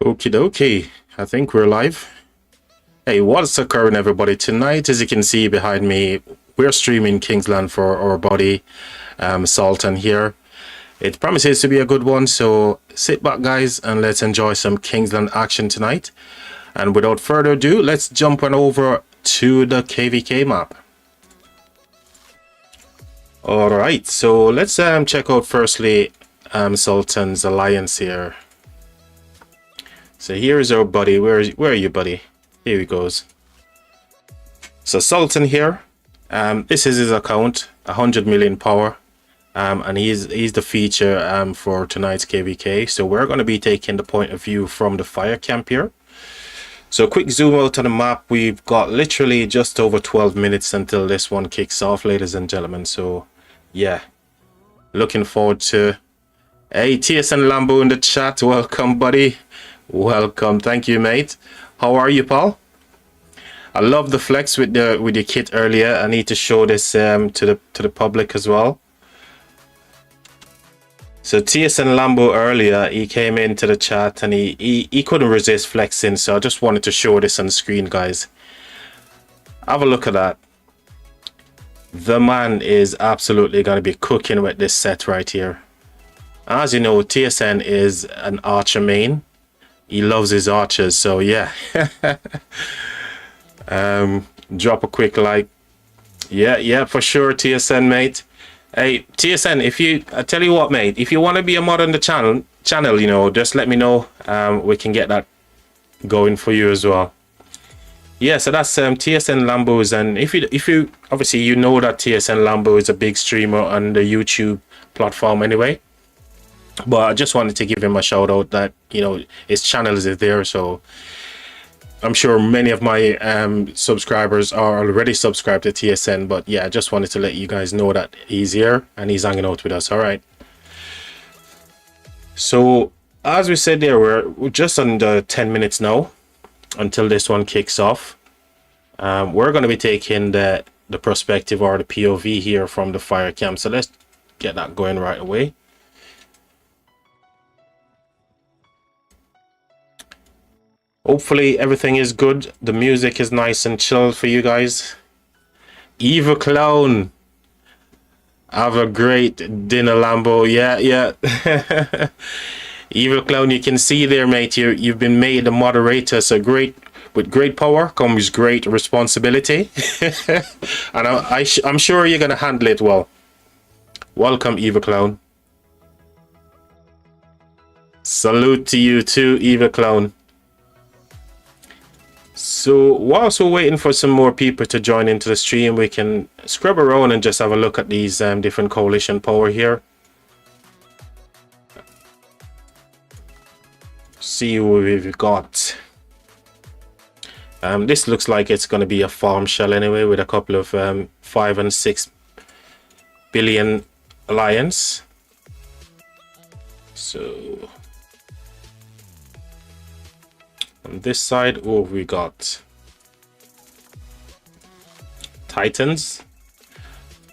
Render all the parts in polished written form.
Okie dokie. I think we're live. Hey, what's occurring, everybody? Tonight, as you can see behind me, we're streaming Kingsland for our buddy Sultan here. It promises to be a good one, so sit back, guys, and let's enjoy some Kingsland action tonight. And without further ado, let's jump on over to the KvK map. All right, so let's check out firstly Sultan's alliance here. So here's our buddy. Where are you, buddy? Here he goes. So Sultan here. This is his account, 100 million power, and he's the feature for tonight's KvK. So we're going to be taking the point of view from the fire camp here. So quick zoom out on the map. We've got literally just over 12 minutes until this one kicks off, ladies and gentlemen. So yeah, looking forward to. Hey, TSN Lambo in the chat. Welcome, buddy. Welcome. Thank you, mate. How are you, pal? I love the flex with your kit earlier. I need to show this to the public as well. So TSN Lambo earlier, he came into the chat and he couldn't resist flexing, so I just wanted to show this on the screen, guys. Have a look at that. The man is absolutely going to be cooking with this set right here. As you know, TSN is an archer main. He loves his archers, so yeah. Drop a quick like. Yeah, for sure, TSN, mate. Hey, TSN, I tell you what, mate, if you want to be a mod on the channel, you know, just let me know. We can get that going for you as well. Yeah, so that's TSN Lambos, and if you obviously you know that TSN Lambo is a big streamer on the YouTube platform anyway. But I just wanted to give him a shout out that, you know, his channel is there, so I'm sure many of my subscribers are already subscribed to TSN, but yeah, I just wanted to let you guys know that he's here and he's hanging out with us. All right. So as we said there, we're just under 10 minutes now until this one kicks off. We're going to be taking the perspective or the POV here from the fire camp. So let's get that going right away. Hopefully everything is good. The music is nice and chill for you guys. Evil Clown. Have a great dinner, Lambo. Yeah. Evil Clown, you can see there, mate. You've been made a moderator. So with great power comes great responsibility. And I'm sure you're going to handle it well. Welcome, Evil Clown. Salute to you too, Evil Clown. So whilst we're waiting for some more people to join into the stream, we can scrub around and just have a look at these different coalition power here. See what we've got. This looks like it's going to be a farm shell anyway, with a couple of 5 and 6 billion alliance. So on this side, we got Titans.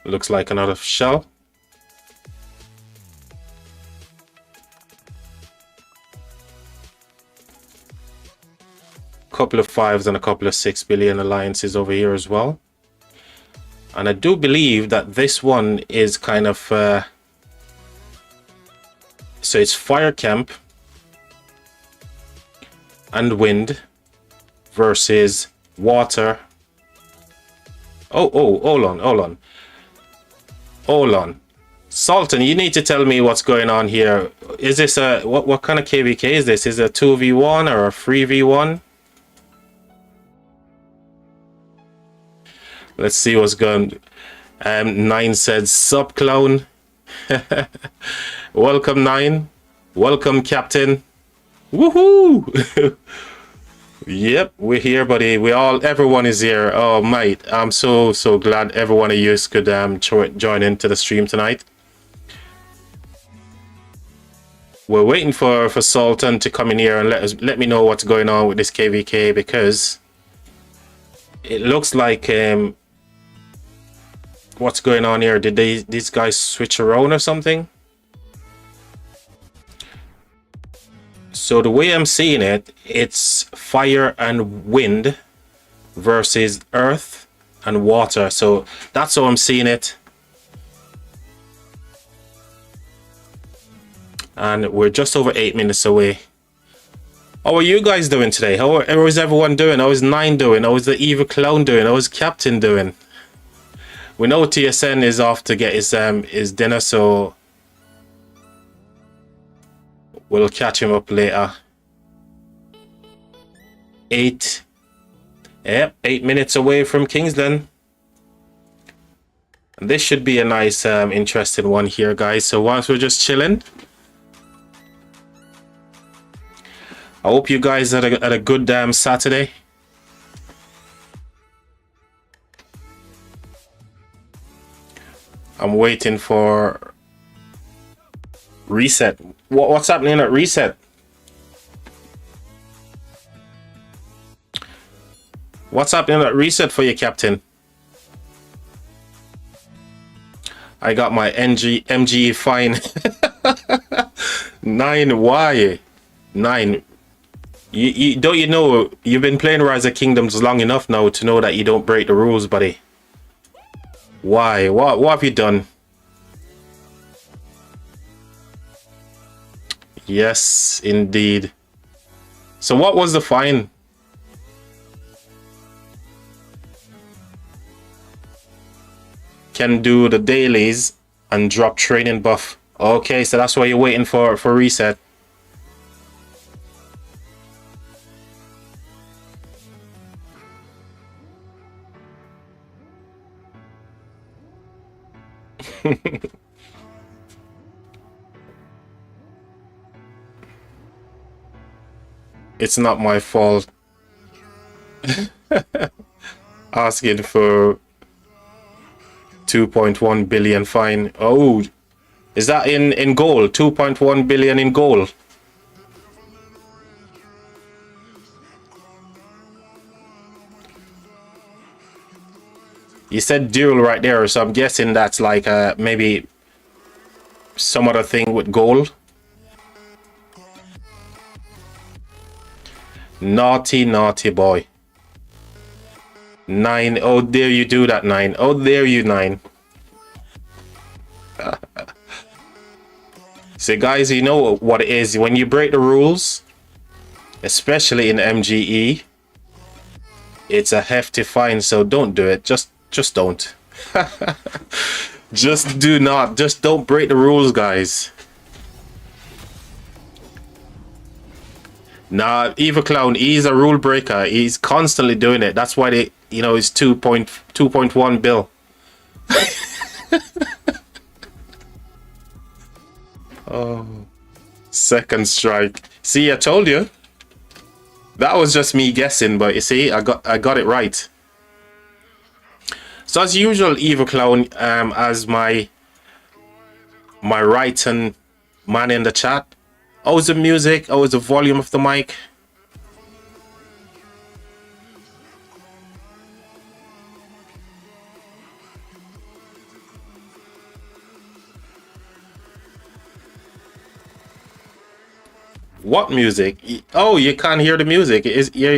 Looks like another shell. Couple of 5s and a couple of 6 billion alliances over here as well. And I do believe that this one is kind of so it's fire camp and wind versus water. Hold on. Sultan, you need to tell me what's going on here. Is this a what kind of KvK is this? Is it a 2v1 or a 3v1? Let's see what's going. 9 said sup, clown. Welcome, 9. Welcome, captain. Woohoo! Yep, we're here, buddy. Everyone is here. Oh, mate, I'm so glad every one of you could join into the stream tonight. We're waiting for Sultan to come in here and let me know what's going on with this KvK, because it looks like what's going on here? Did these guys switch around or something? So the way I'm seeing it, it's fire and wind versus earth and water. So that's how I'm seeing it. And we're just over 8 minutes away. How are you guys doing today? How is everyone doing? How is Nine doing? How is the Evil Clown doing? How is Captain doing? We know TSN is off to get his dinner, so we'll catch him up later. 8 minutes away from Kingsland. And this should be a nice interesting one here, guys. So whilst we're just chilling, I hope you guys had a good Saturday. I'm waiting for reset. What's happening at reset? What's happening at reset for you, Captain? I got my MG fine. 9, why? 9. You don't you know you've been playing Rise of Kingdoms long enough now to know that you don't break the rules, buddy. Why? What have you done? Yes, indeed. So what was the fine? Can do the dailies and drop training buff. Okay, so that's why you're waiting for reset. It's not my fault. Asking for 2.1 billion fine. Oh, is that in gold? 2.1 billion in gold. You said dual right there, so I'm guessing that's like maybe some other thing with gold. Naughty, naughty boy. 9. Oh, dare you do that, 9. Oh, dare you, 9. So, guys, you know what it is. When you break the rules, especially in MGE, it's a hefty fine. So don't do it. Just don't. Just do not. Just don't break the rules, guys. Nah, Evil Clown, he's a rule breaker. He's constantly doing it. That's why they, you know, it's 2.1 bill. Oh, second strike. See, I told you. That was just me guessing, but you see, I got it right. So as usual, Evil Clown, as my right hand man in the chat. How's the music? How's the volume of the mic? What music? Oh, you can't hear the music.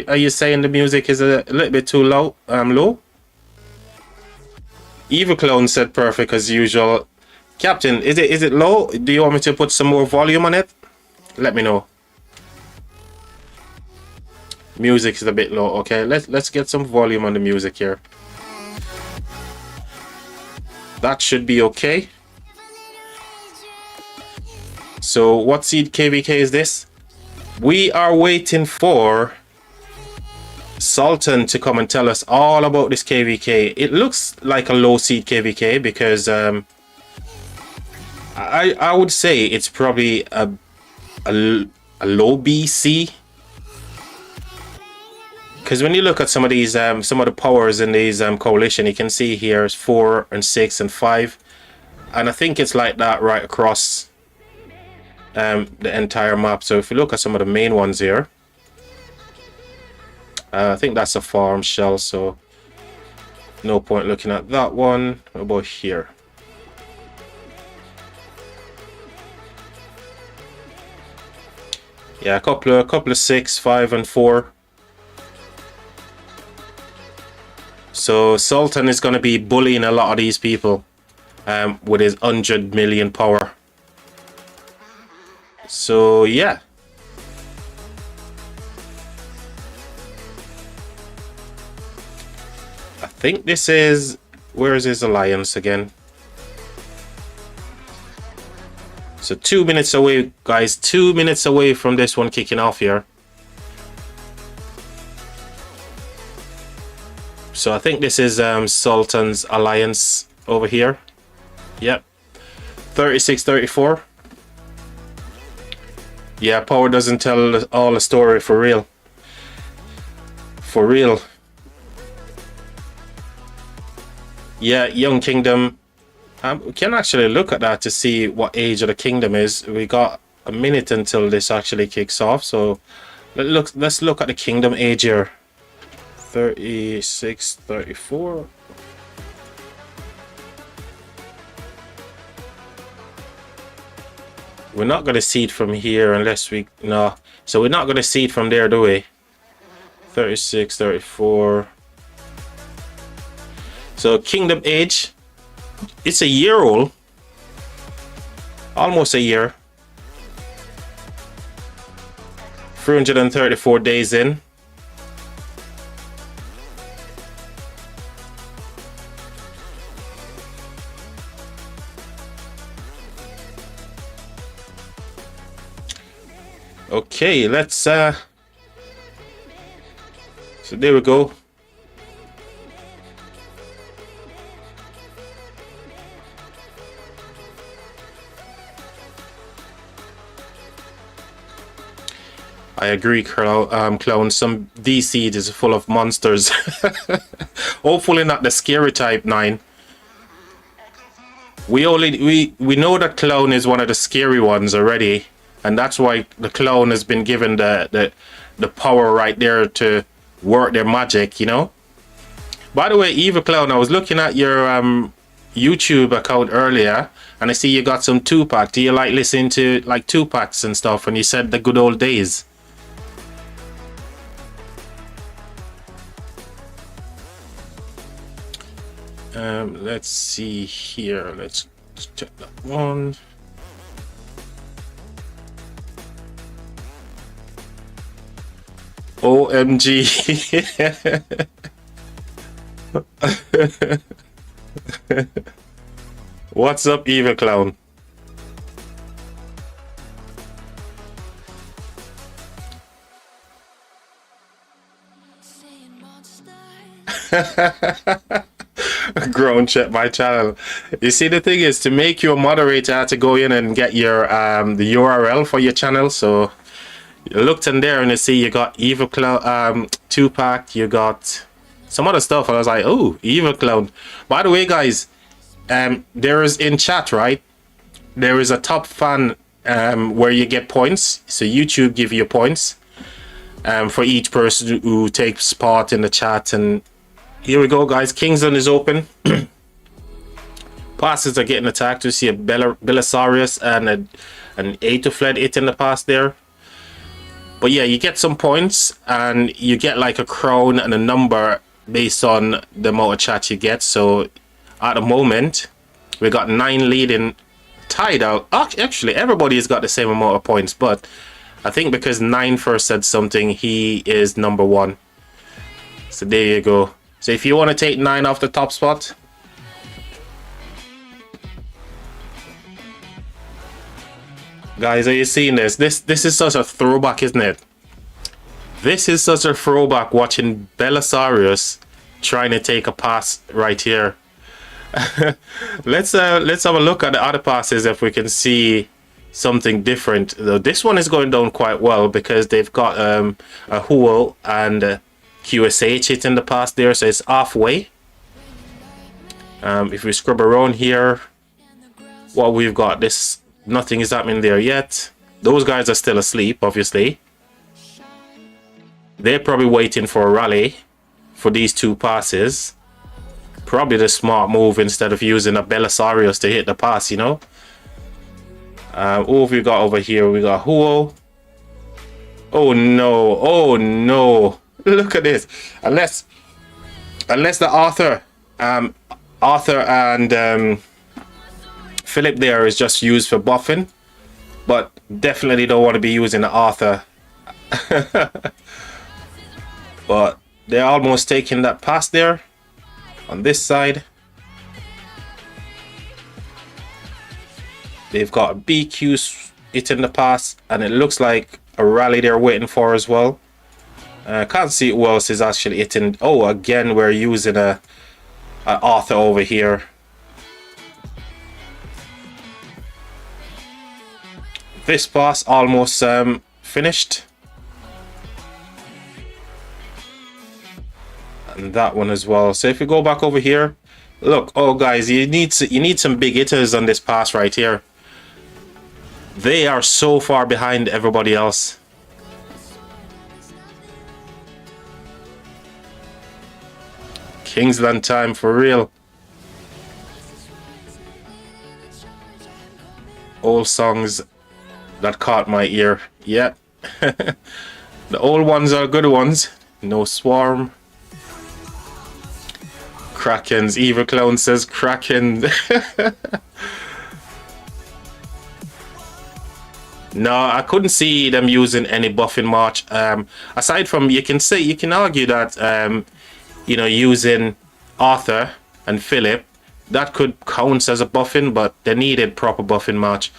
Are you saying the music is a little bit too low? Low? Evil Clown said perfect as usual. Captain, is it low? Do you want me to put some more volume on it? Let me know. Music is a bit low. Okay, let's get some volume on the music here. That should be okay. So what seed KvK is this? We are waiting for Sultan to come and tell us all about this KvK. It looks like a low seed KvK because I would say it's probably a low BC, because when you look at some of these some of the powers in these coalition, you can see here is 4 and 6 and 5, and I think it's like that right across the entire map. So if you look at some of the main ones here, I think that's a farm shell, so no point looking at that one. What about here? Yeah, a couple of 6, 5, and 4. So Sultan is going to be bullying a lot of these people with his 100 million power. So yeah. I think this is... Where is his alliance again? So 2 minutes away, guys. 2 minutes away from this one kicking off here. So I think this is Sultan's alliance over here. Yep. 36, 34. Yeah, power doesn't tell all the story for real. For real. Yeah, Young Kingdom. We can actually look at that to see what age of the kingdom is. We got a minute until this actually kicks off. So let's look at the kingdom age here. 36, 34. We're not going to see it from here unless we... No. So we're not going to see it from there, do we? 36, 34. So kingdom age. It's a year old. Almost a year. 334 days in. Okay, let's so there we go. I agree, Clown. Some DC is full of monsters. Hopefully not the scary type 9. We know that Clown is one of the scary ones already. And that's why the Clown has been given the power right there to work their magic, you know. By the way, Evil Clown, I was looking at your YouTube account earlier, and I see you got some 2-pack. Do you like listening to like 2-packs and stuff? And you said the good old days. Let's see here. Let's check that one. OMG. What's up, Evil Clown? Grown, check my channel. You see, the thing is, to make you a moderator, I had to go in and get your the URL for your channel. So you looked in there and you see you got Evil Clown 2-pack, you got some other stuff, and I was like, oh, Evil Clown. By the way, guys, there is in chat, right, there is a top fan where you get points. So YouTube give you points for each person who takes part in the chat. And here we go, guys. Kingsland is open. Passes are getting attacked. We see a Belisarius and an Aetofled hit in the past there. But yeah, you get some points and you get like a crown and a number based on the amount of chat you get. So at the moment, we got 9 leading, tied out. Actually, everybody's got the same amount of points, but I think because 9 first said something, he is number 1. So there you go. So if you want to take 9 off the top spot, guys, are you seeing this? This is such a throwback, isn't it? This is such a throwback, watching Belisarius trying to take a pass right here. Let's have a look at the other passes if we can see something different. Though this one is going down quite well because they've got a Huo and QSH hit in the past there, so it's halfway. If we scrub around here, what we've got, this nothing is happening there yet. Those guys are still asleep, obviously. They're probably waiting for a rally for these 2 passes. Probably the smart move instead of using a Belisarius to hit the pass, you know. Who have we got over here? We got Huo. Oh no, oh no. Look at this. Unless the Arthur and Philip there is just used for buffing, but definitely don't want to be using the Arthur. But they're almost taking that pass there on this side. They've got a BQ hitting the pass, and it looks like a rally they're waiting for as well. Can't see who else is actually hitting. Oh, again, we're using a Arthur over here. This pass almost finished. And that one as well. So if we go back over here, look, oh guys, you need some big hitters on this pass right here. They are so far behind everybody else. Kingsland time for real. Old songs that caught my ear. Yeah. The old ones are good ones. No Swarm. Krakens. Evil Clown says Kraken. No, I couldn't see them using any buffing march. Aside from, you can argue that you know, using Arthur and Philip, that could count as a buffing, but they needed proper buffing march.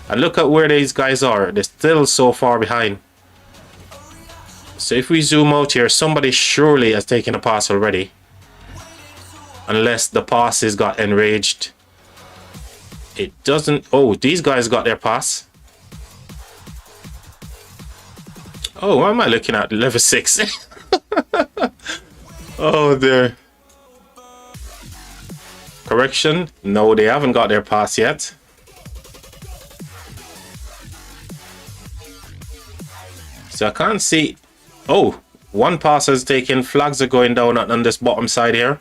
And look at where these guys are. They're still so far behind. So if we zoom out here, somebody surely has taken a pass already. Unless the passes got enraged. It doesn't... Oh, these guys got their pass. Oh, what am I looking at? Level 6. Oh, there. Correction. No, they haven't got their pass yet. So I can't see. Oh, one pass has taken. Flags are going down on this bottom side here.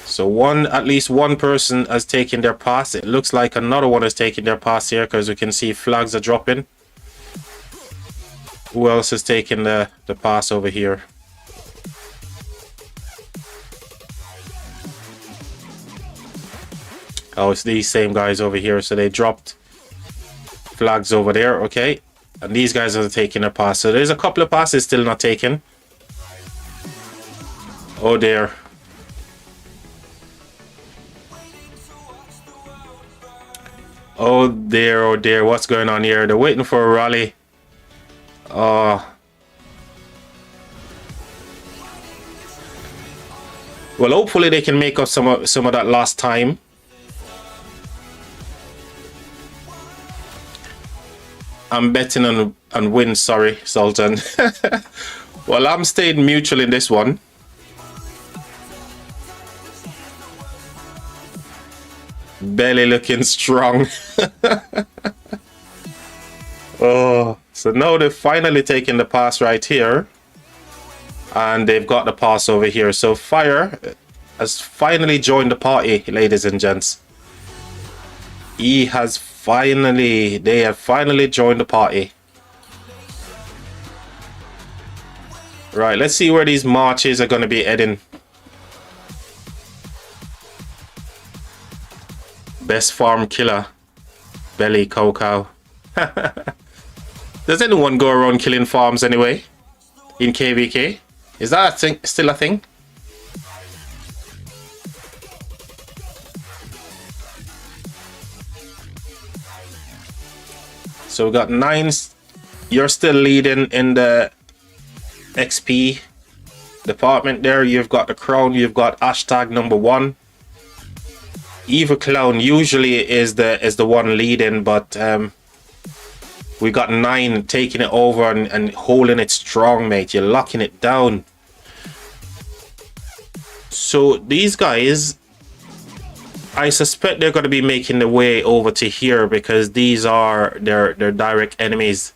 So at least one person has taken their pass. It looks like another one has taken their pass here, because we can see flags are dropping. Who else has taken the pass over here? Oh, it's these same guys over here. So they dropped flags over there. Okay. And these guys are taking a pass. So there's a couple of passes still not taken. Oh dear. Oh dear, oh dear. What's going on here? They're waiting for a rally. Well, hopefully they can make up some of that lost time. I'm betting on win. Sorry, Sultan. Well, I'm staying neutral in this one. Belly looking strong. Oh, so now they've finally taken the pass right here. And they've got the pass over here. So Fire has finally joined the party, ladies and gents. They have finally joined the party. Right, let's see where these marches are going to be heading. Best farm killer. Belly Cow. Does anyone go around killing farms anyway? In KvK? Is that a thing, still a thing? So we got 9. You're still leading in the XP department there. You've got the crown. You've got hashtag #1. Evil Clown usually is the one leading, but we got 9 taking it over and holding it strong, mate. You're locking it down. So these guys, I suspect they're going to be making their way over to here, because these are their direct enemies.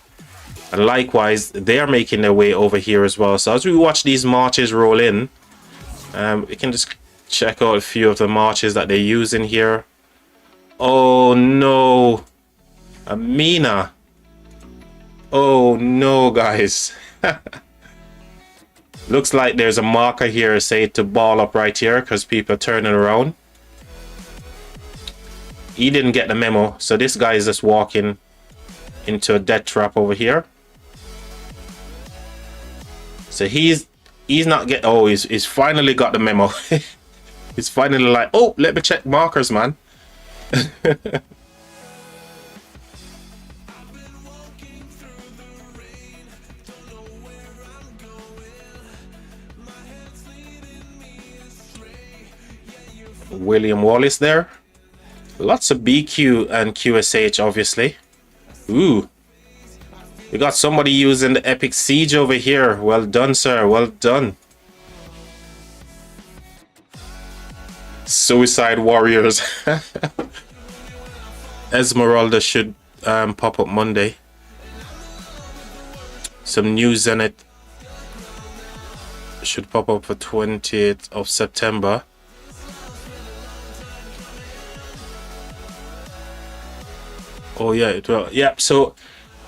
And likewise, they are making their way over here as well. So as we watch these marches roll in, we can just check out a few of the marches that they're using here. Oh no. Amina. Oh no, guys. Looks like there's a marker here, say to ball up right here because people are turning around. He didn't get the memo, so this guy is just walking into a death trap over here. So he's not getting. Oh, he's finally got the memo. He's finally like, oh, let me check markers, man. William Wallace there. Lots of BQ and QSH, obviously. Ooh. We got somebody using the Epic Siege over here. Well done, sir. Well done. Suicide Warriors. Esmeralda should pop up Monday. Some news in it should pop up for 20th of September. Oh yeah, it will. Yeah, so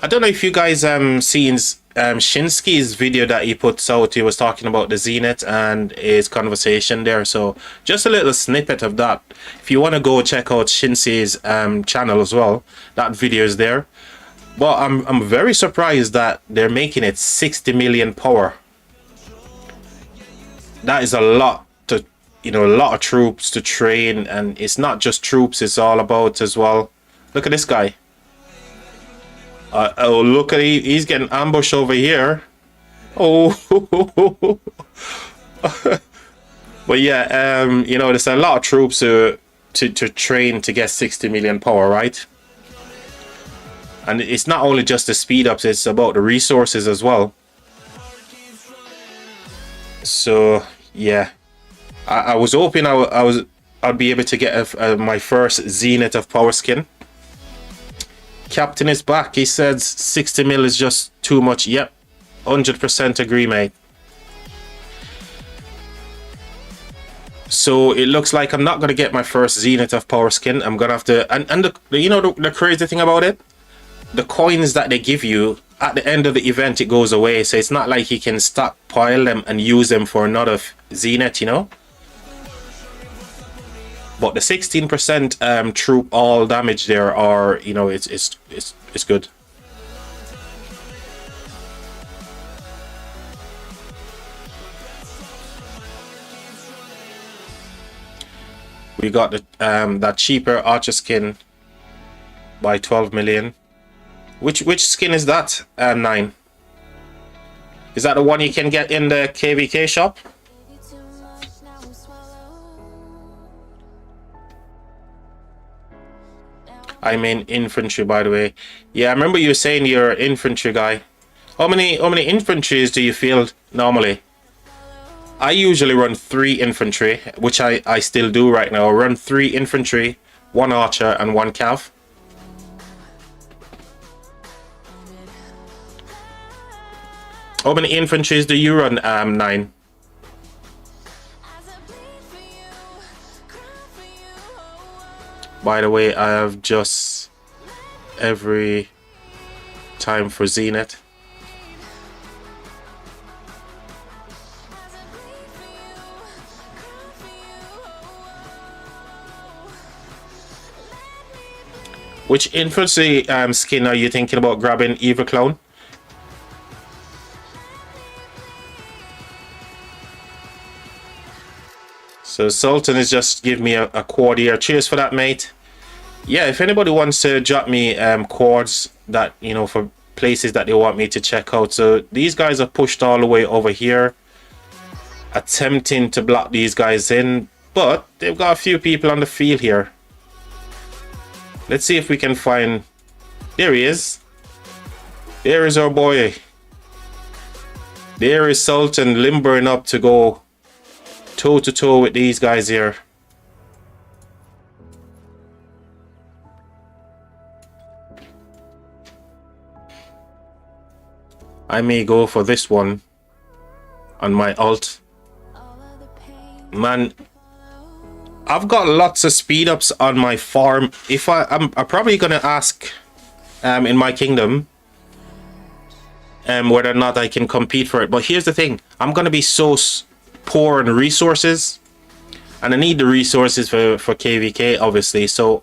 I don't know if you guys seen Shinsky's video that he puts out. He was talking about the Zenith and his conversation there. So just a little snippet of that. If you want to go check out Shinsky's channel as well, that video is there. But I'm very surprised that they're making it 60 million power. That is a lot to, you know, a lot of troops to train, and it's not just troops, it's all about as well. Look at this guy. Oh, look at he's getting ambushed over here. Oh. But yeah, you know, there's a lot of troops to train to get 60 million power, right? And it's not only just the speed ups, it's about the resources as well. So yeah, I was hoping I'd be able to get my first Zenith of power skin. Captain is back. He said 60 mil is just too much. Yep, 100% agree, mate. So it looks like I'm not gonna get my first Zenith of power skin. I'm gonna have to, and you know the crazy thing about it, the coins that they give you at the end of the event, it goes away. So it's not like you can stockpile them and use them for another Zenith, you know. But the 16% troop all damage there are, you know, it's good. We got the that cheaper archer skin by 12 million. Which skin is that? 9. Is that the one you can get in the KvK shop? I mean infantry, by the way. Yeah, I remember you saying you're an infantry guy. How many infantries do you field normally? I usually run 3 infantry, which I still do right now. I run 3 infantry, 1 archer, and 1 cav. How many infantries do you run, 9? By the way, I have just every time for Zenith. Which infantry skin are you thinking about grabbing, Evil Clone? So Sultan is just giving me a quad here. Cheers for that, mate. Yeah, if anybody wants to drop me quads that, you know, for places that they want me to check out. So these guys are pushed all the way over here, attempting to block these guys in, but they've got a few people on the field here. Let's see if we can find... There he is. There is our boy. There is Sultan limbering up to go toe-to-toe with these guys here. I may go for this one on my alt. Man, I've got lots of speed ups on my farm. If I'm probably gonna ask in my kingdom, and whether or not I can compete for it. But here's the thing: I'm gonna be so poor in resources, and I need the resources for KvK, obviously. So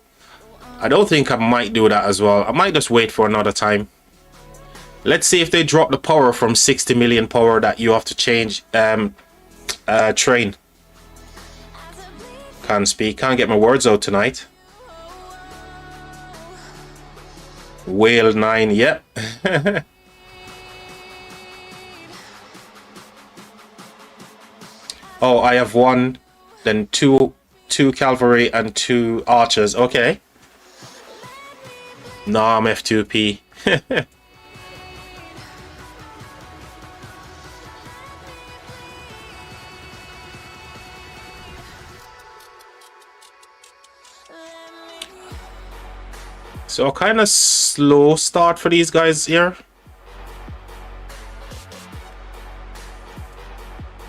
I don't think I might do that as well. I might just wait for another time. Let's see if they drop the power from 60 million power that you have to change train. Can't speak. Can't get my words out tonight. Whale 9. Yep. Oh, I have one, then two cavalry and 2 archers. Okay. No, I'm F2P. So kind of slow start for these guys here.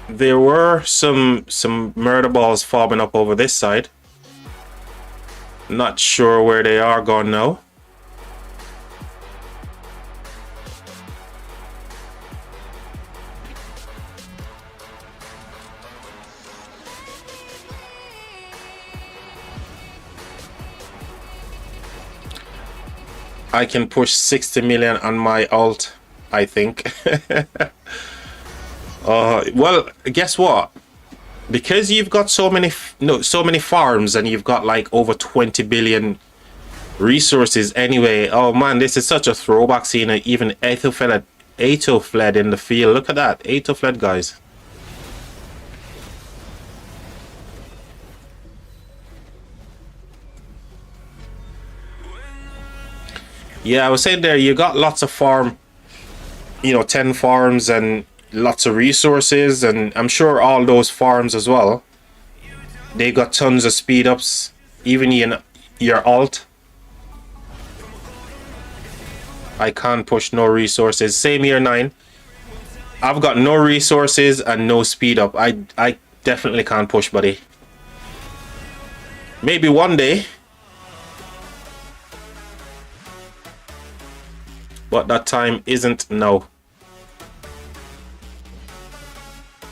There were some murder balls forming up over this side. Not sure where they are gone now. I can push 60 million on my alt, I think. Well, guess what? Because you've got so many farms, and you've got like over 20 billion resources anyway. Oh man, this is such a throwback scene. Even Ato fled in the field. Look at that, Ato fled, guys. Yeah, I was saying there, you got lots of farm, 10 farms and lots of resources, and I'm sure all those farms as well, they got tons of speed ups, even in your alt. I can't push no resources. Same here, 9. I've got no resources and no speed up. I definitely can't push, buddy. Maybe one day. But that time isn't now.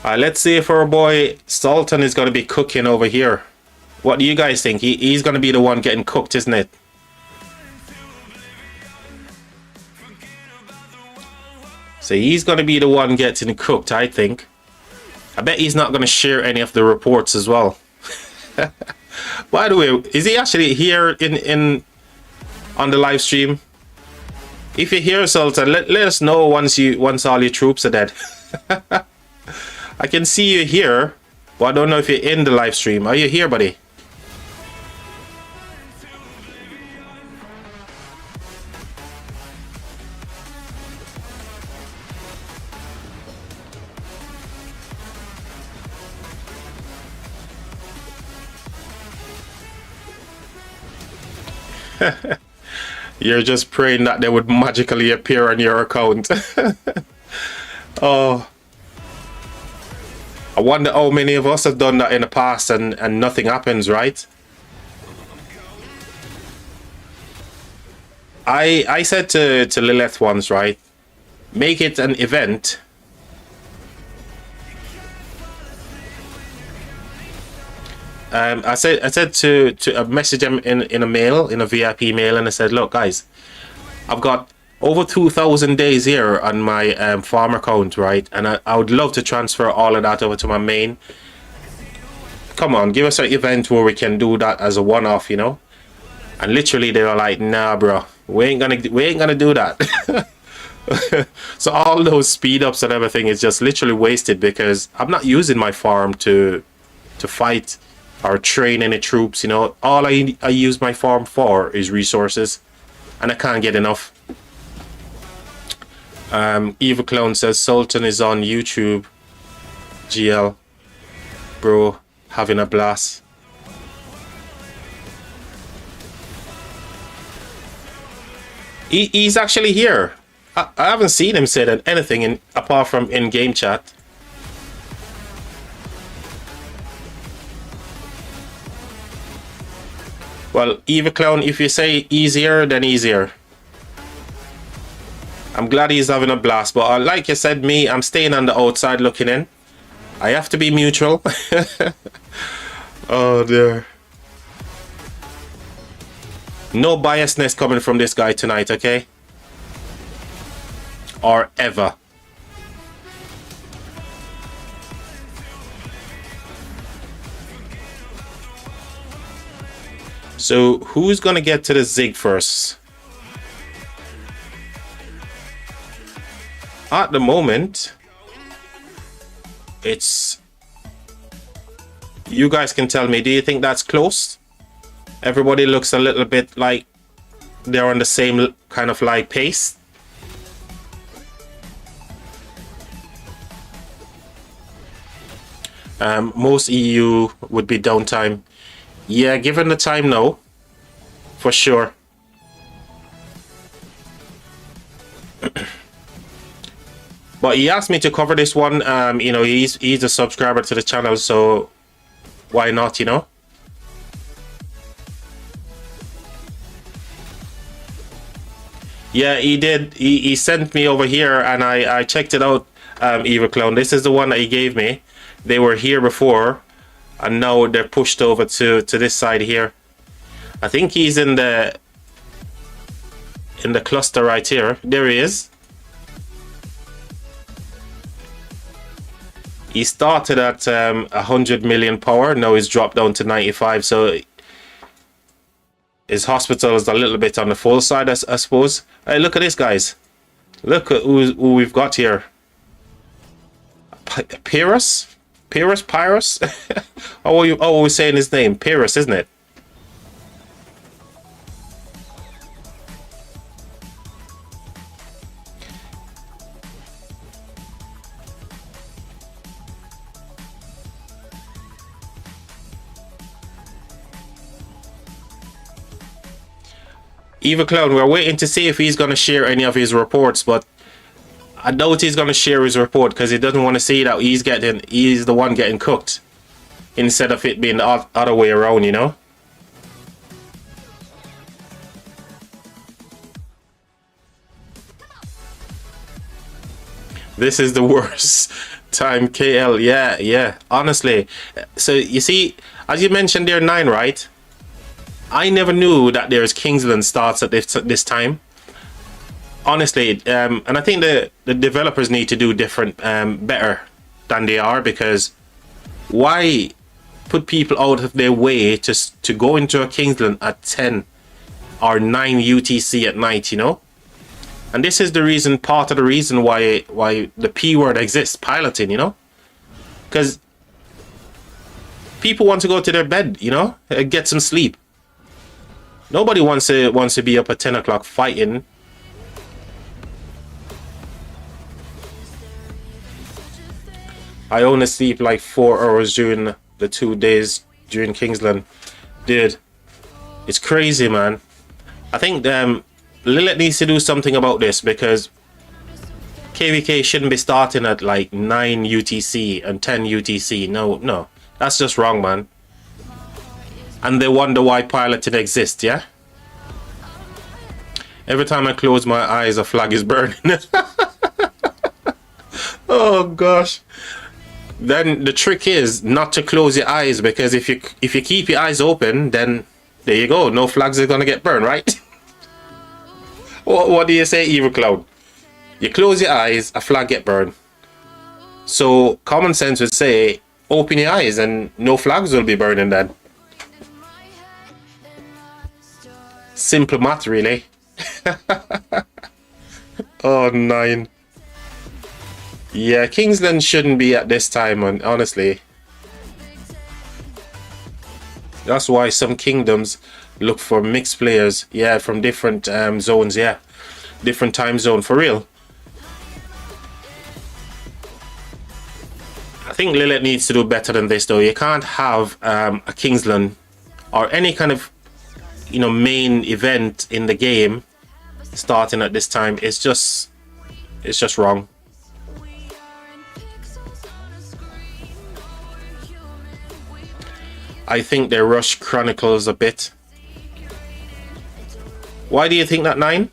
Let's see if our boy Sultan is going to be cooking over here. What do you guys think? He's going to be the one getting cooked, isn't it? So he's going to be the one getting cooked, I think. I bet he's not going to share any of the reports as well. By the way, is he actually here on the live stream? If you're here, Sultan, let us know once all your troops are dead. I can see you here, but I don't know if you're in the live stream. Are you here, buddy? You're just praying that they would magically appear on your account. Oh. I wonder how many of us have done that in the past and nothing happens, right? I said to Lilith once, right? Make it an event. I said to message them in a mail, in a VIP mail, and I said, look guys, I've got over 2,000 days here on my farm account, right? And I would love to transfer all of that over to my main. Come on, give us an event where we can do that as a one-off, And literally they were like, nah bro, we ain't gonna do that. So all those speed ups and everything is just literally wasted, because I'm not using my farm to fight or train any troops. All I use my farm for is resources, and I can't get enough. Eva Clone says Sultan is on YouTube. GL, bro, having a blast. He's actually here. I haven't seen him say anything apart from in game chat. Well, Eva Clown, if you say easier, then easier. I'm glad he's having a blast. But like I said, I'm staying on the outside looking in. I have to be neutral. Oh dear. No biasness coming from this guy tonight, okay? Or ever. So who's gonna get to the Zig first? At the moment, it's... You guys can tell me, do you think that's close? Everybody looks a little bit like they're on the same kind of like pace. Most EU would be downtime. Yeah, given the time now, for sure. But he asked me to cover this one. You know, he's a subscriber to the channel, so why not, you know? Yeah, he did. He sent me over here, and I checked it out. Eva Clown. This is the one that he gave me. They were here before, and now they're pushed over to this side here. I think he's in the cluster right here. There he is. He started at 100 million power. Now he's dropped down to 95. So his hospital is a little bit on the full side, I suppose. Hey, look at this, guys. Look at who we've got here. Pyrrhus? Pyrrhus? How are we saying his name? Pyrrhus, isn't it? Eva Clown, we're waiting to see if he's going to share any of his reports, but I doubt he's going to share his report because he doesn't want to see that he's the one getting cooked instead of it being the other way around, you know? This is the worst time, KL. Yeah, honestly. So you see, as you mentioned there, 9, right? I never knew that there's Kingsland starts at this time. Honestly, and I think the developers need to do different, better than they are, because why put people out of their way to go into a Kingsland at 10 or 9 UTC at night, you know? And this is the reason, part of the reason why the P word exists, piloting, you know? Because people want to go to their bed, you know, get some sleep. Nobody wants to be up at 10 o'clock fighting. I only sleep like 4 hours during the 2 days during Kingsland. Dude, it's crazy, man. I think Lilith needs to do something about this, because KvK shouldn't be starting at like 9 UTC and 10 UTC. No, that's just wrong, man. And they wonder why piloting exists, yeah? Every time I close my eyes, a flag is burning. Oh gosh. Then the trick is not to close your eyes, because if you keep your eyes open, then there you go, no flags are gonna get burned, right? What do you say, Evil Cloud? You close your eyes, a flag get burned. So common sense would say, open your eyes and no flags will be burning then. Simple math, really. Oh, 9. Yeah, Kingsland shouldn't be at this time, honestly. That's why some kingdoms look for mixed players, yeah, from different zones, yeah. Different time zone, for real. I think Lilith needs to do better than this, though. You can't have a Kingsland or any kind of, you know, main event in the game starting at this time. It's just wrong. I think they rush Chronicles a bit. Why do you think that, 9?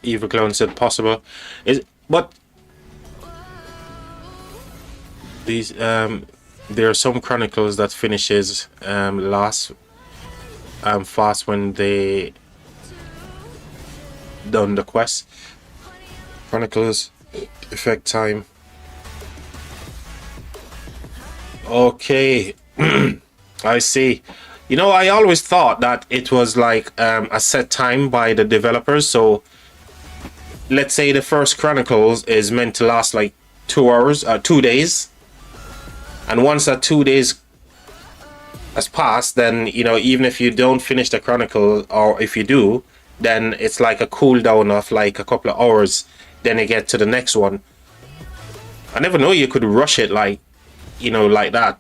Evil Clone said possible. But these there are some chronicles that finishes last fast when they done the quest. Chronicles effect time. Okay. I see. You know, I always thought that it was like a set time by the developers. So let's say the first Chronicles is meant to last like 2 hours, 2 days. And once that 2 days has passed, then, you know, even if you don't finish the Chronicle, or if you do, then it's like a cooldown of like a couple of hours. Then you get to the next one. I never know you could rush it like, you know, like that.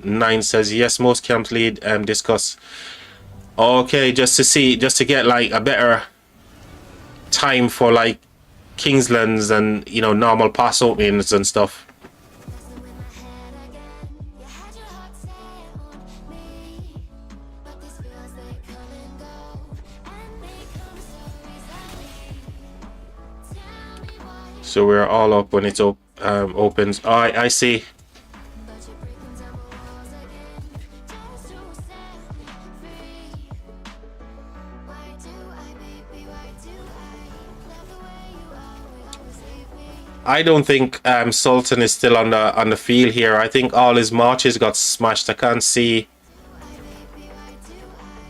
Nine says yes, most camps lead discuss. Okay, just to get like a better time for like Kingslands and, you know, normal pass openings and stuff. So we're all up when it opens. Oh, I see. I don't think Sultan is still on the field here. I think all his marches got smashed. I can't see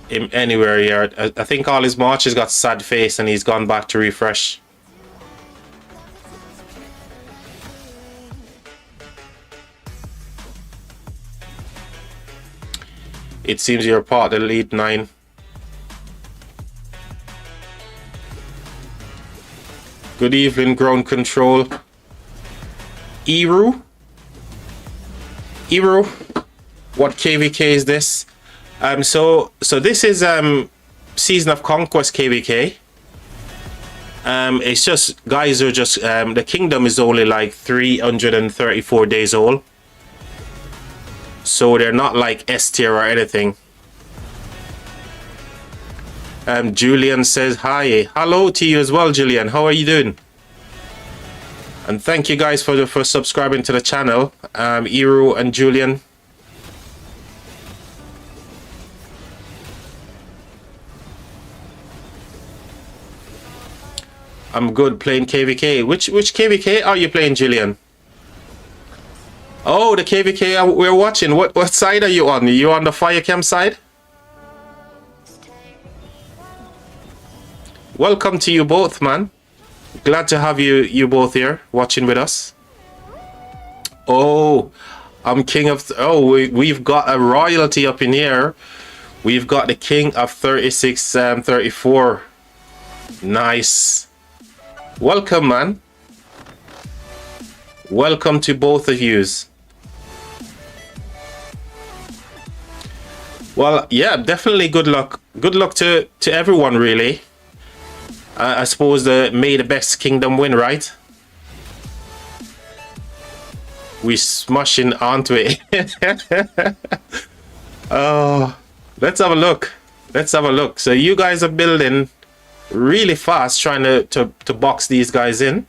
him anywhere here. I think all his marches got sad face and he's gone back to refresh. It seems you're part of the lead 9. Good evening, ground control. Eru? What KvK is this? So this is Season of Conquest KvK. It's just, guys are just the kingdom is only like 334 days old. So they're not like S tier or anything. Julian says hi. Hello to you as well, Julian. How are you doing? And thank you guys for subscribing to the channel, Eru and Julian. I'm good playing KvK. Which KvK are you playing, Julian? Oh, the KvK we're watching. What side are you on? Are you on the fire camp side? Welcome to you both, man. Glad to have you both here watching with us. Oh, I'm king of... we've got a royalty up in here. We've got the king of 36, 34. Nice. Welcome, man. Welcome to both of yous. Well, yeah, definitely good luck. Good luck to everyone, really. I suppose may the best kingdom win, right? We smashing onto it. Oh, let's have a look. Let's have a look. So you guys are building really fast, trying to box these guys in.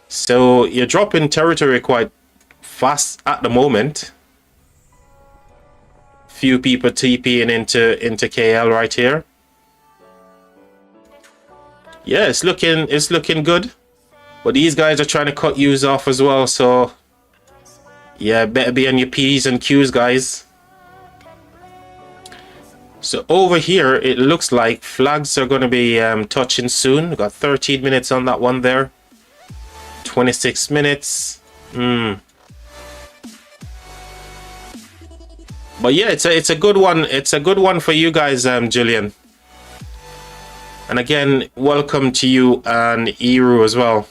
So you're dropping territory quite fast at the moment. Few people TPing into KL right here. Yeah, it's looking good. But these guys are trying to cut yous off as well, so yeah, better be on your P's and Q's, guys. So over here, it looks like flags are going to be touching soon. We've got 13 minutes on that one there. 26 minutes. But yeah, it's a good one. It's a good one for you guys, Julian. And again, welcome to you and Eru as well.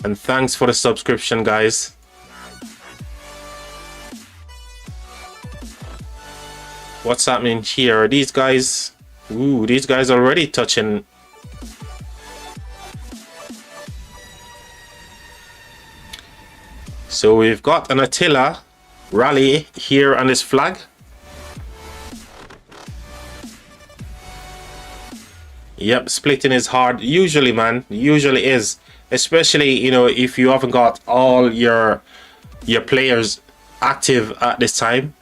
And thanks for the subscription, guys. What's happening here? Are these guys... Ooh, these guys already touching... So we've got an Attila rally here on this flag. Yep, splitting is hard. Usually, man. Usually is. Especially, you know, if you haven't got all your players active at this time.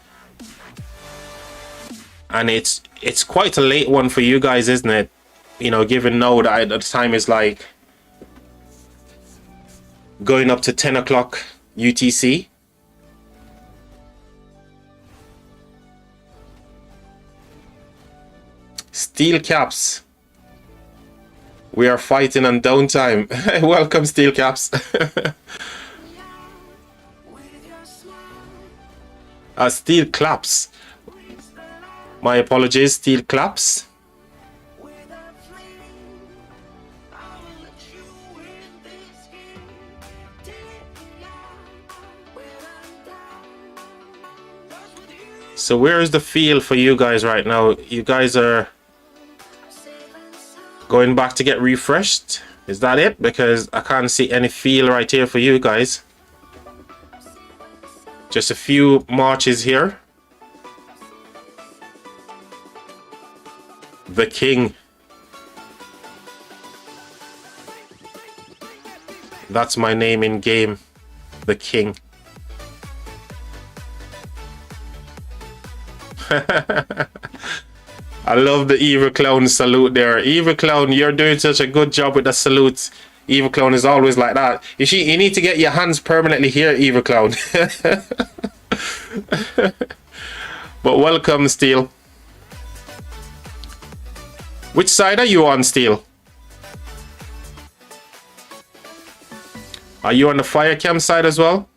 And it's quite a late one for you guys, isn't it? You know, given now that the time is like going up to 10 o'clock UTC. Steel Caps. We are fighting on downtime. Welcome, Steel Caps. Steel Claps. My apologies, Steel Claps. So where is the feel for you guys right now? You guys are going back to get refreshed? Is that it? Because I can't see any feel right here for you guys. Just a few marches here. The King. That's my name in game. The King. I love the Evil Clown salute there. Evil Clown, you're doing such a good job with the salute. Evil Clown is always like that. You need to get your hands permanently here, Evil Clown. But welcome, Steel. Which side are you on, Steel? Are you on the fire cam side as well?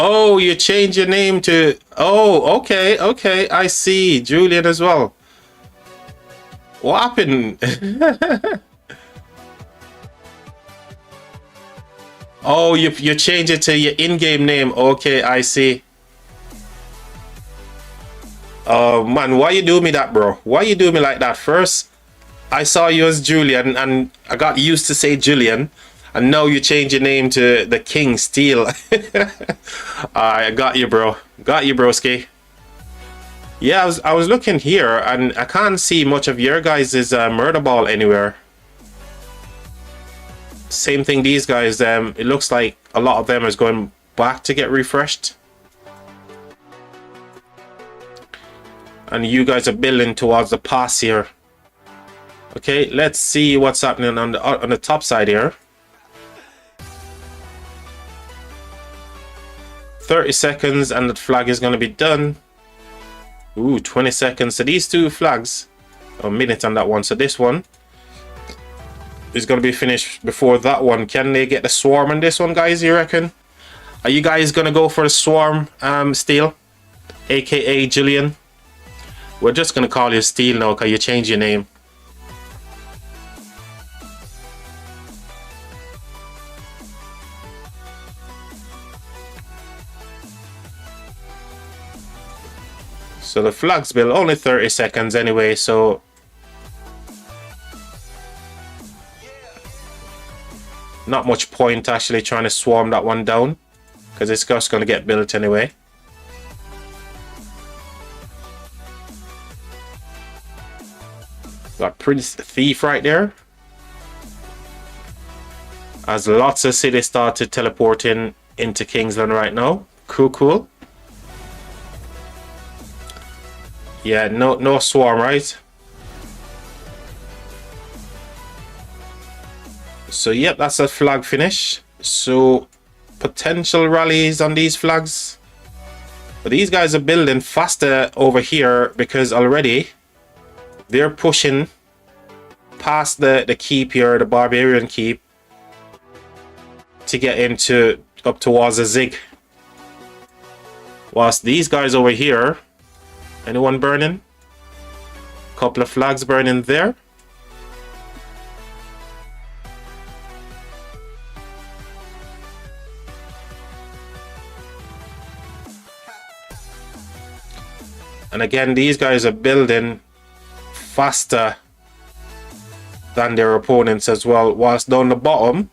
Oh, you changed your name to... Oh, okay, okay. I see. Julian as well. What happened? Oh, you changed it to your in-game name. Okay, I see. Oh, man, why you do me that, bro? Why you do me like that? First, I saw you as Julian, and I got used to say Julian. And now you change your name to the King Steel. I got you, bro. Got you, broski. Yeah, I was looking here, and I can't see much of your guys' murder ball anywhere. Same thing, these guys. It looks like a lot of them is going back to get refreshed. And you guys are building towards the pass here. Okay, let's see what's happening on the top side here. 30 seconds and the flag is going to be done. Ooh, 20 seconds. So these two flags, a minute on that one. So this one is going to be finished before that one. Can they get the swarm on this one, guys, you reckon? Are you guys going to go for the swarm, Steel? AKA Julian? We're just going to call you Steel now because you changed your name. So the flags build only 30 seconds anyway, so not much point actually trying to swarm that one down because it's just going to get built anyway. Got Prince Thief right there. As lots of cities started teleporting into Kingsland right now. Cool, cool. Yeah, no swarm, right? So yep, that's a flag finish. So potential rallies on these flags. But these guys are building faster over here because already they're pushing past the keep here, the barbarian keep, to get into up towards the zig. Whilst these guys over here, anyone burning? Couple of flags burning there. And again, these guys are building faster than their opponents as well. Whilst down the bottom,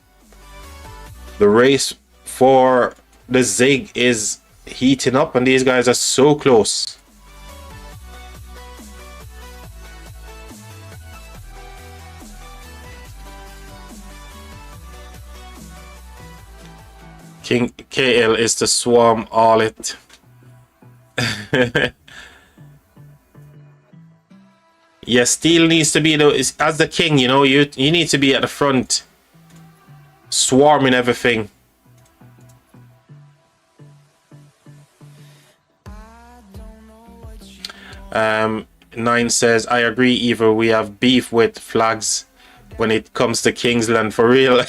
the race for the Zig is heating up, and these guys are so close. King KL is to swarm all it. Yeah, Steel needs to be as the king, you know, you need to be at the front, swarming everything. Nine says, I agree, Eva, we have beef with flags when it comes to Kingsland, for real.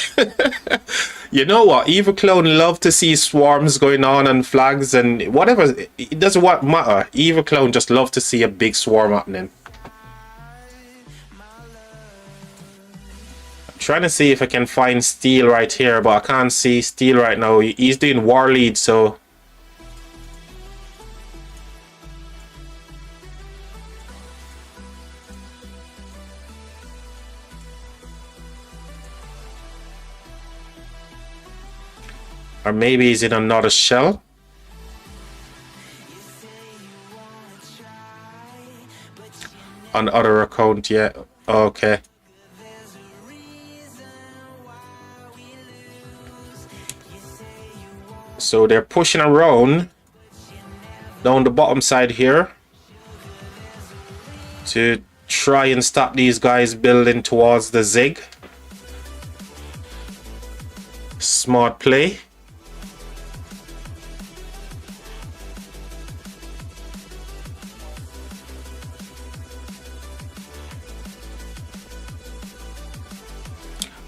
You know what, Eva Clone love to see swarms going on and flags and whatever. It doesn't matter. Eva Clone just love to see a big swarm happening. I'm trying to see if I can find Steel right here, but I can't see Steel right now. He's doing war lead, so or maybe he's in another shell. On other account, yeah. Okay. So they're pushing around down the bottom side here to try and stop these guys building towards the Zig. Smart play.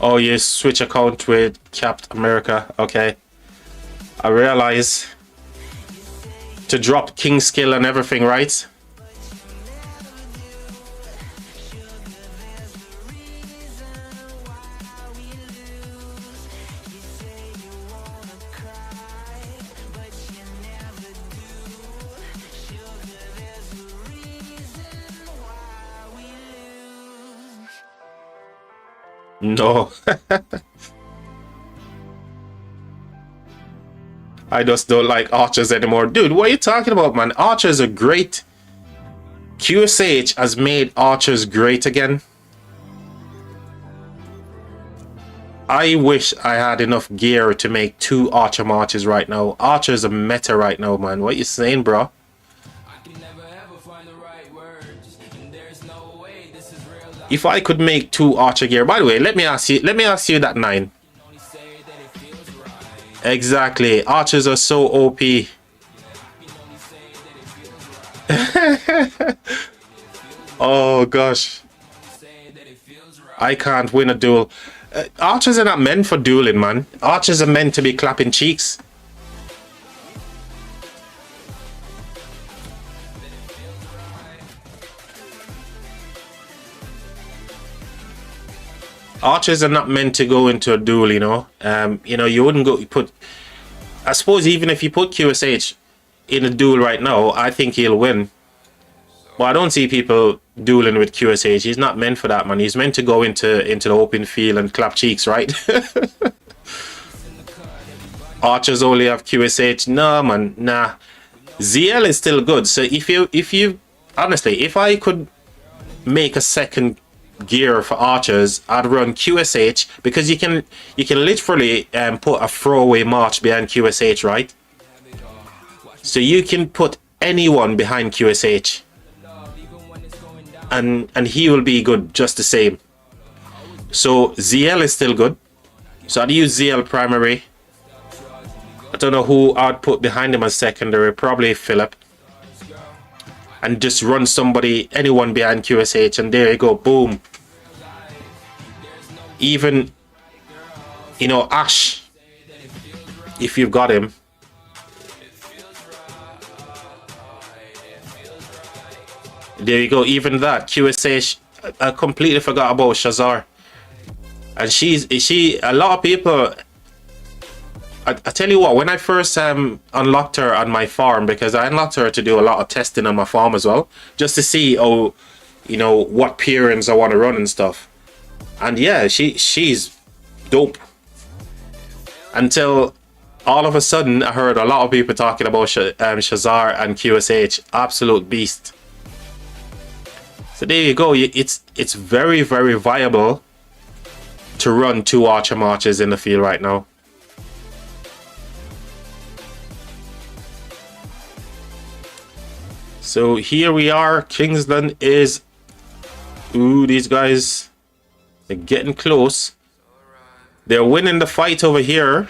Oh, you switch account with Captain America. Okay. I realize to drop King skill and everything, right? No. I just don't like archers anymore. Dude, what are you talking about, man? Archers are great. QSH has made archers great again. I wish I had enough gear to make 2 archer marches right now. Archers are meta right now, man. What you saying, bro? If I could make 2 archer gear, by the way, let me ask you that 9. Exactly, archers are so OP. Oh gosh, I can't win a duel. Archers are not meant for dueling, man. Archers are meant to be clapping cheeks. Archers are not meant to go into a duel, you know. You know, you wouldn't go put. I suppose even if you put QSH in a duel right now, I think he'll win. Well, I don't see people dueling with QSH. He's not meant for that, man. He's meant to go into the open field and clap cheeks, right? Archers only have QSH. No, man, nah. ZL is still good. So if you honestly, if I could make a second gear for archers, I'd run QSH, because you can literally put a throwaway march behind QSH, right? So you can put anyone behind QSH and he will be good just the same. So ZL is still good, so I'd use ZL primary. I don't know who I'd put behind him as secondary, probably Philip, and just run anyone behind QSH, and there you go, boom. Even, you know, Ash, if you've got him. There you go, even that. QSH, I completely forgot about Shazar. And a lot of people I tell you what, when I first unlocked her on my farm, because I unlocked her to do a lot of testing on my farm as well, just to see, oh, you know, what pairings I want to run and stuff. And yeah, she's dope. Until all of a sudden, I heard a lot of people talking about Shazar and QSH. Absolute beast. So there you go. It's very, very viable to run 2 Archer Marches in the field right now. So here we are. Kingsland is... Ooh, these guys... They're getting close. They're winning the fight over here.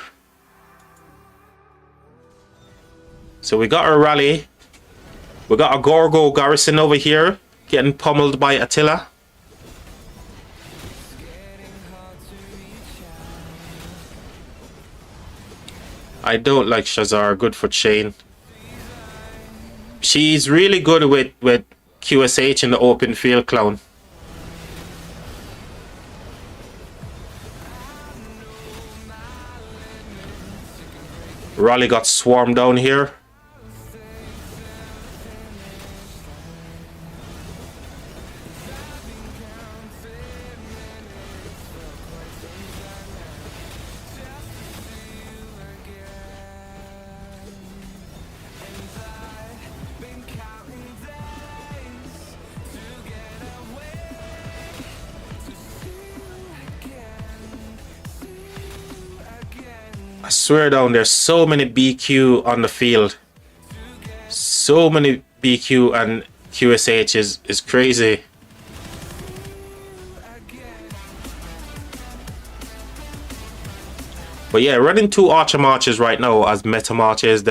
So we got our rally. We got a Gorgo garrison over here. Getting pummeled by Attila. I don't like Shazar. Good for Chain. She's really good with QSH in the open field, Clown. Raleigh got swarmed down here. I swear down, there's so many BQ on the field. So many BQ and QSH is crazy. But yeah, running 2 Archer Marches right now as meta marches,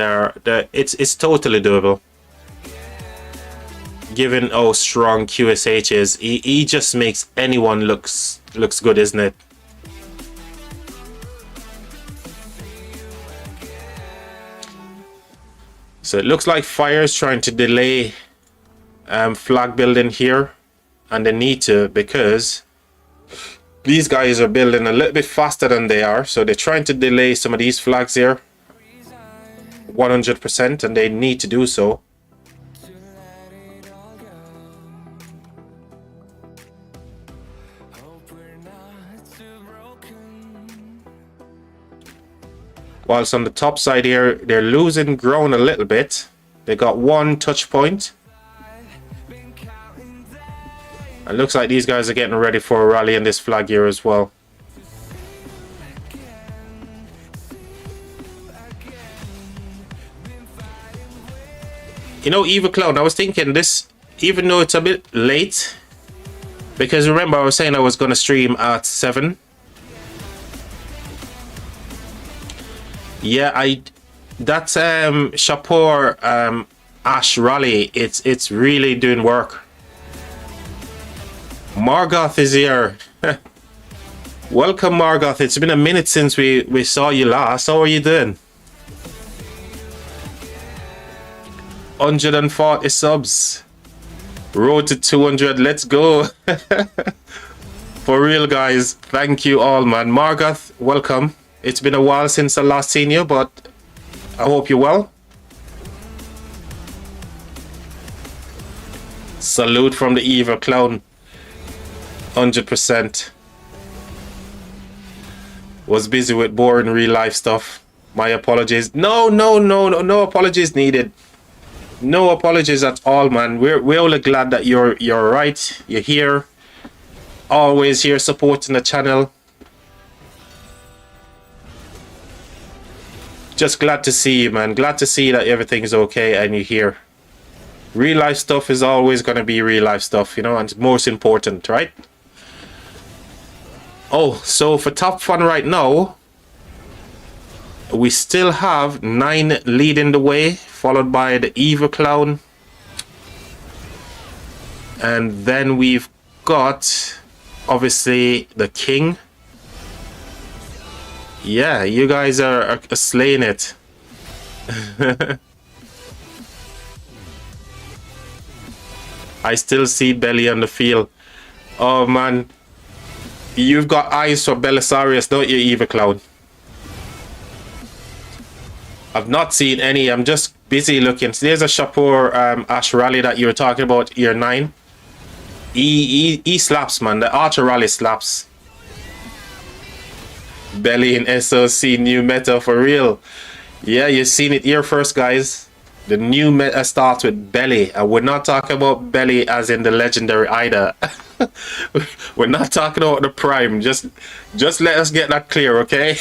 it's totally doable. Given how strong QSH is, he just makes anyone looks good, isn't it? So it looks like Fire is trying to delay flag building here, and they need to, because these guys are building a little bit faster than they are, so they're trying to delay some of these flags here 100%, and they need to do so. Whilst on the top side here, they're losing ground a little bit. They got 1 touch point. It looks like these guys are getting ready for a rally in this flag here as well. You know, Evil Clown, I was thinking this, even though it's a bit late, because remember I was saying I was going to stream at 7. Yeah, that Shapur Ash rally, it's really doing work. Margoth is here. Welcome, Margoth. It's been a minute since we saw you last. How are you doing? 140 subs. Road to 200. Let's go. For real, guys. Thank you all, man. Margoth, welcome. It's been a while since I last seen you, but I hope you're well. Salute from the Evil Clown. 100%. Was busy with boring real life stuff. My apologies. No apologies needed. No apologies at all, man. We're only glad that you're right. You're here. Always here supporting the channel. Just glad to see you, man. Glad to see that everything's okay and you're here. Real life stuff is always going to be real life stuff, you know, and it's most important, right? Oh, so for top fun right now, we still have 9 leading the way, followed by the Evil Clown. And then we've got, obviously, the King. Yeah, you guys are slaying it. I still see Belly on the field. Oh man, you've got eyes for Belisarius, don't you, Evil Clown? I've not seen any. I'm just busy looking. So there's a Shapur Ash rally that you were talking about, year 9. He slaps, man. The Archer rally slaps. Belly in SOC new meta for real. Yeah, you've seen it here first, guys. The new meta starts with Belly. And we're not talking about Belly as in the legendary either. We're not talking about the prime. Just let us get that clear, okay?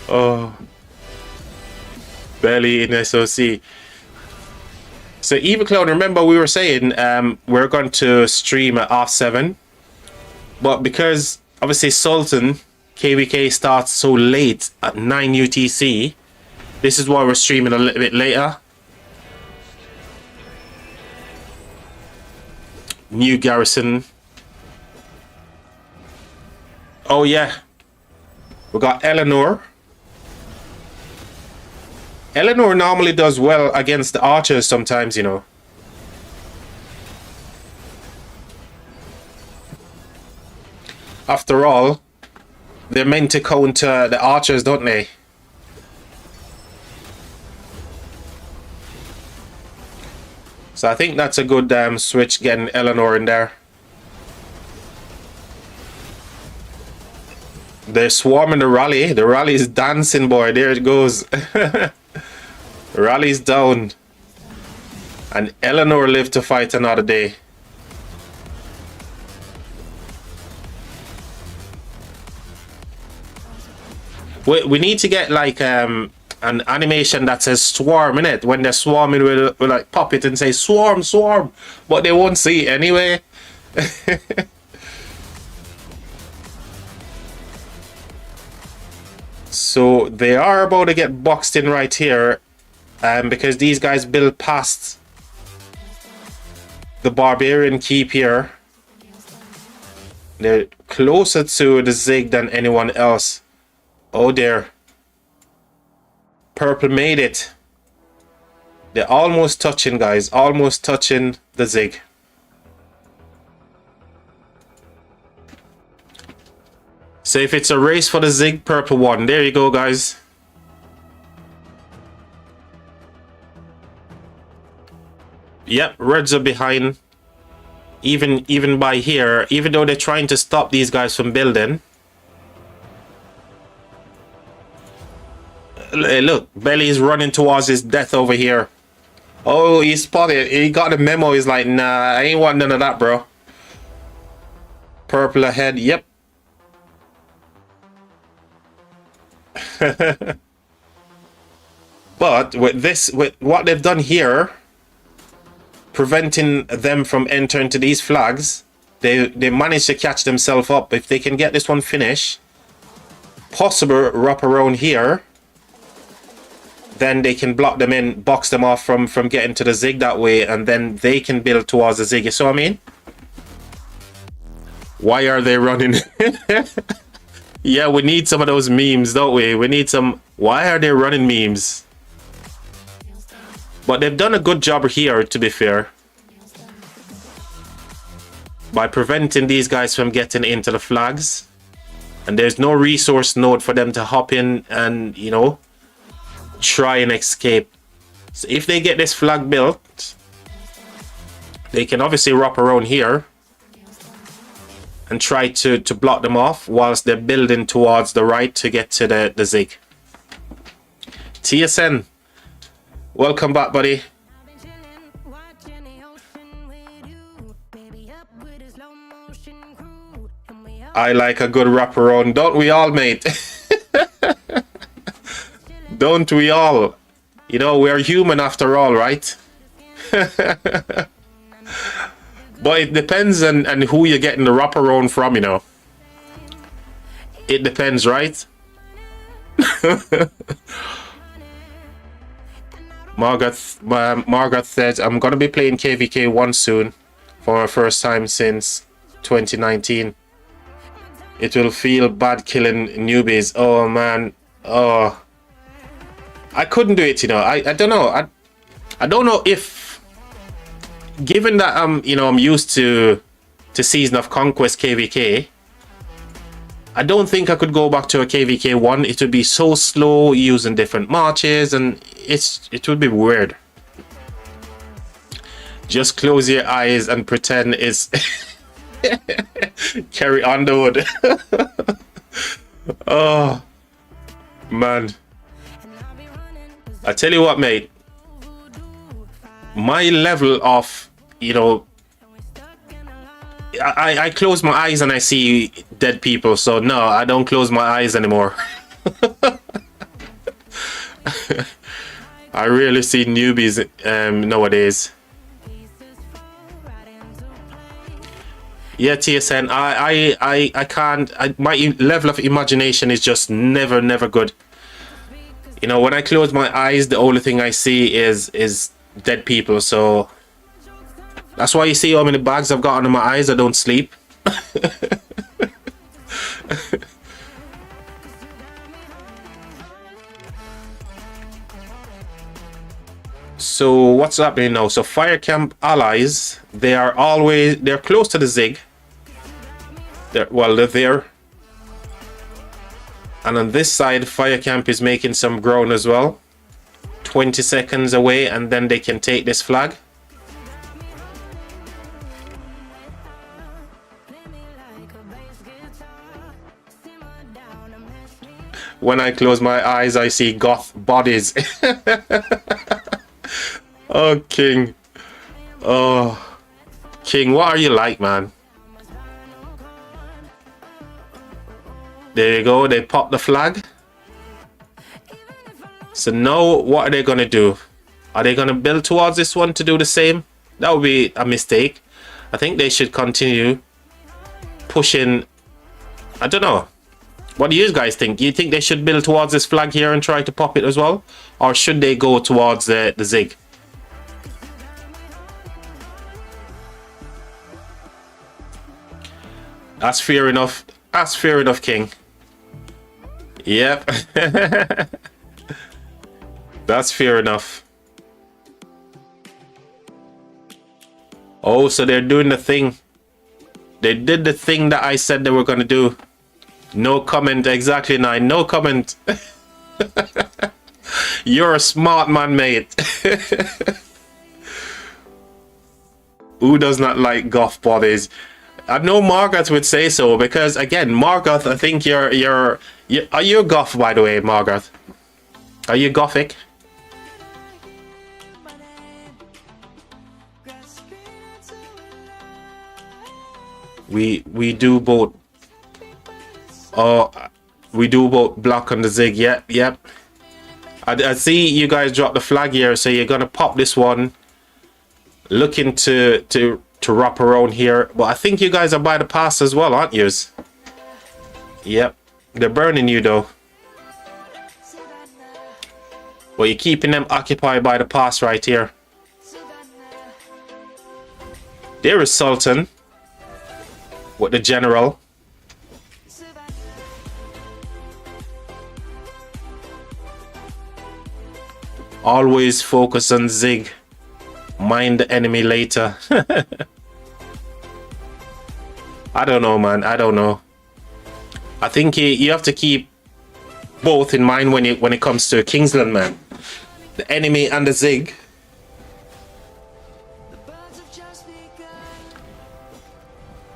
Oh, Belly in SOC. So Evil Clown, remember we were saying we're going to stream at half 7, but because obviously Sultan KvK starts so late at 9 UTC, this is why we're streaming a little bit later. New Garrison. Oh yeah, we got Eleanor. Eleanor normally does well against the archers sometimes, you know. After all, they're meant to counter the archers, don't they? So I think that's a good switch, getting Eleanor in there. They're swarming the rally. The rally is dancing, boy. There it goes. Rally's down. And Eleanor lived to fight another day. We need to get like an animation that says swarm in it. When they're swarming, we'll like pop it and say swarm, swarm. But they won't see it anyway. So they are about to get boxed in right here. Because these guys build past the barbarian keep here. They're closer to the Zig than anyone else. Oh dear. Purple made it. They're almost touching, guys. Almost touching the Zig. So if it's a race for the Zig, purple won. There you go, guys. Yep, reds are behind. Even by here, even though they're trying to stop these guys from building. Hey, look, Belly is running towards his death over here. Oh, he spotted. He got the memo. He's like, nah, I ain't want none of that, bro. Purple ahead. Yep. But with what they've done here, preventing them from entering to these flags, they managed to catch themselves up. If they can get this one finished, possible wrap around here, then they can block them in, box them off from getting to the Zig that way, and then they can build towards the Zig. You see what I mean? Why are they running? Yeah, we need some of those memes, don't we? We need some why are they running memes. But they've done a good job here, to be fair, by preventing these guys from getting into the flags. And there's no resource node for them to hop in and, you know, try and escape. So if they get this flag built, they can obviously wrap around here and try to block them off whilst they're building towards the right to get to the Zig. TSN, welcome back, buddy. I like a good wraparound, don't we all, mate? Don't we all? You know, we're human after all, right? But it depends on who you're getting the wraparound from, you know. It depends, right? Margaret said, I'm going to be playing KvK 1 soon for my first time since 2019. It will feel bad killing newbies. Oh, man. Oh. I couldn't do it, you know. I don't know. I don't know if, given that you know, I'm used to Season of Conquest KvK, I don't think I could go back to a KvK 1. It would be so slow using different marches, and it would be weird. Just close your eyes and pretend it's Carry Underwood. Oh man, I tell you what, mate, my level of, you know, I close my eyes and I see dead people, so no, I don't close my eyes anymore. I really see newbies nowadays. Yeah, TSN, I can't, my level of imagination is just never good. You know, when I close my eyes, the only thing I see is dead people, so that's why you see how many bags I've got under my eyes. I don't sleep. So what's happening now? So fire camp allies, they're close to the Zig. They're there. And on this side, fire camp is making some ground as well. 20 seconds away, and then they can take this flag. When I close my eyes, I see goth bodies. Oh, King. Oh, King, what are you like, man? There you go. They pop the flag. So now what are they going to do? Are they going to build towards this one to do the same? That would be a mistake. I think they should continue pushing. I don't know. What do you guys think? Do you think they should build towards this flag here and try to pop it as well? Or should they go towards the Zig? That's fair enough. That's fair enough, King. Yep. That's fair enough. Oh, so they're doing the thing. They did the thing that I said they were going to do. No comment, exactly, Nine. No comment. You're a smart man, mate. Who does not like goth bodies? I know Margaret would say so, because again, Margaret, I think you're are you a goth, by the way, Margaret? Are you gothic? We do both. Oh, we do both block on the Zig. Yep. I see you guys drop the flag here, so you're gonna pop this one. Looking to wrap around here, but I think you guys are by the pass as well, aren't you? Yep, they're burning you though. Well, you're keeping them occupied by the pass right here. There is Sultan with the general. Always focus on Zig. Mind the enemy later. I don't know, man. I don't know. I think you have to keep both in mind when it comes to Kingsland, man. The enemy and the Zig.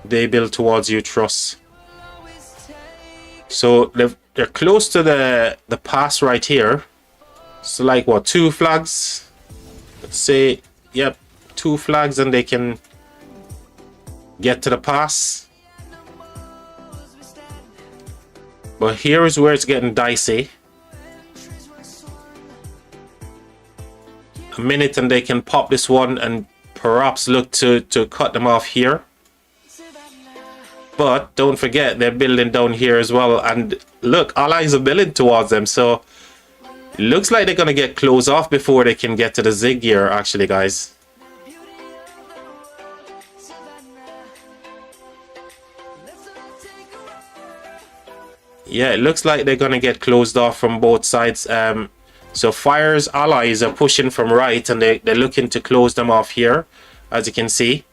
They build towards you, trust. So they're close to the pass right here. So like what, 2 flags? Let's say, yep, 2 flags and they can get to the pass. But here is where it's getting dicey. A minute and they can pop this one and perhaps look to cut them off here. But don't forget, they're building down here as well. And look, allies are building towards them. So it looks like they're going to get closed off before they can get to the Zig here, actually, guys. Yeah, it looks like they're going to get closed off from both sides. So Fire's allies are pushing from right, and they're looking to close them off here, as you can see.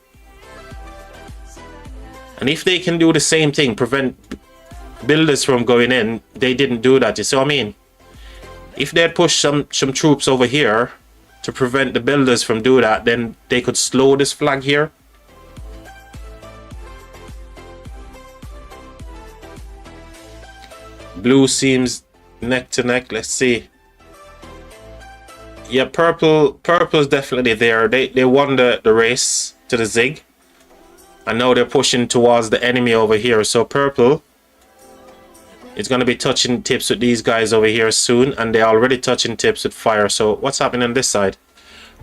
And if they can do the same thing, prevent builders from going in. They didn't do that. You see what I mean? If they had pushed some troops over here to prevent the builders from doing that, then they could slow this flag here. Blue seems neck to neck. Let's see. Yeah, purple's definitely there. They won the race to the zig. And now they're pushing towards the enemy over here. So purple is going to be touching tips with these guys over here soon. And they're already touching tips with fire. So what's happening on this side?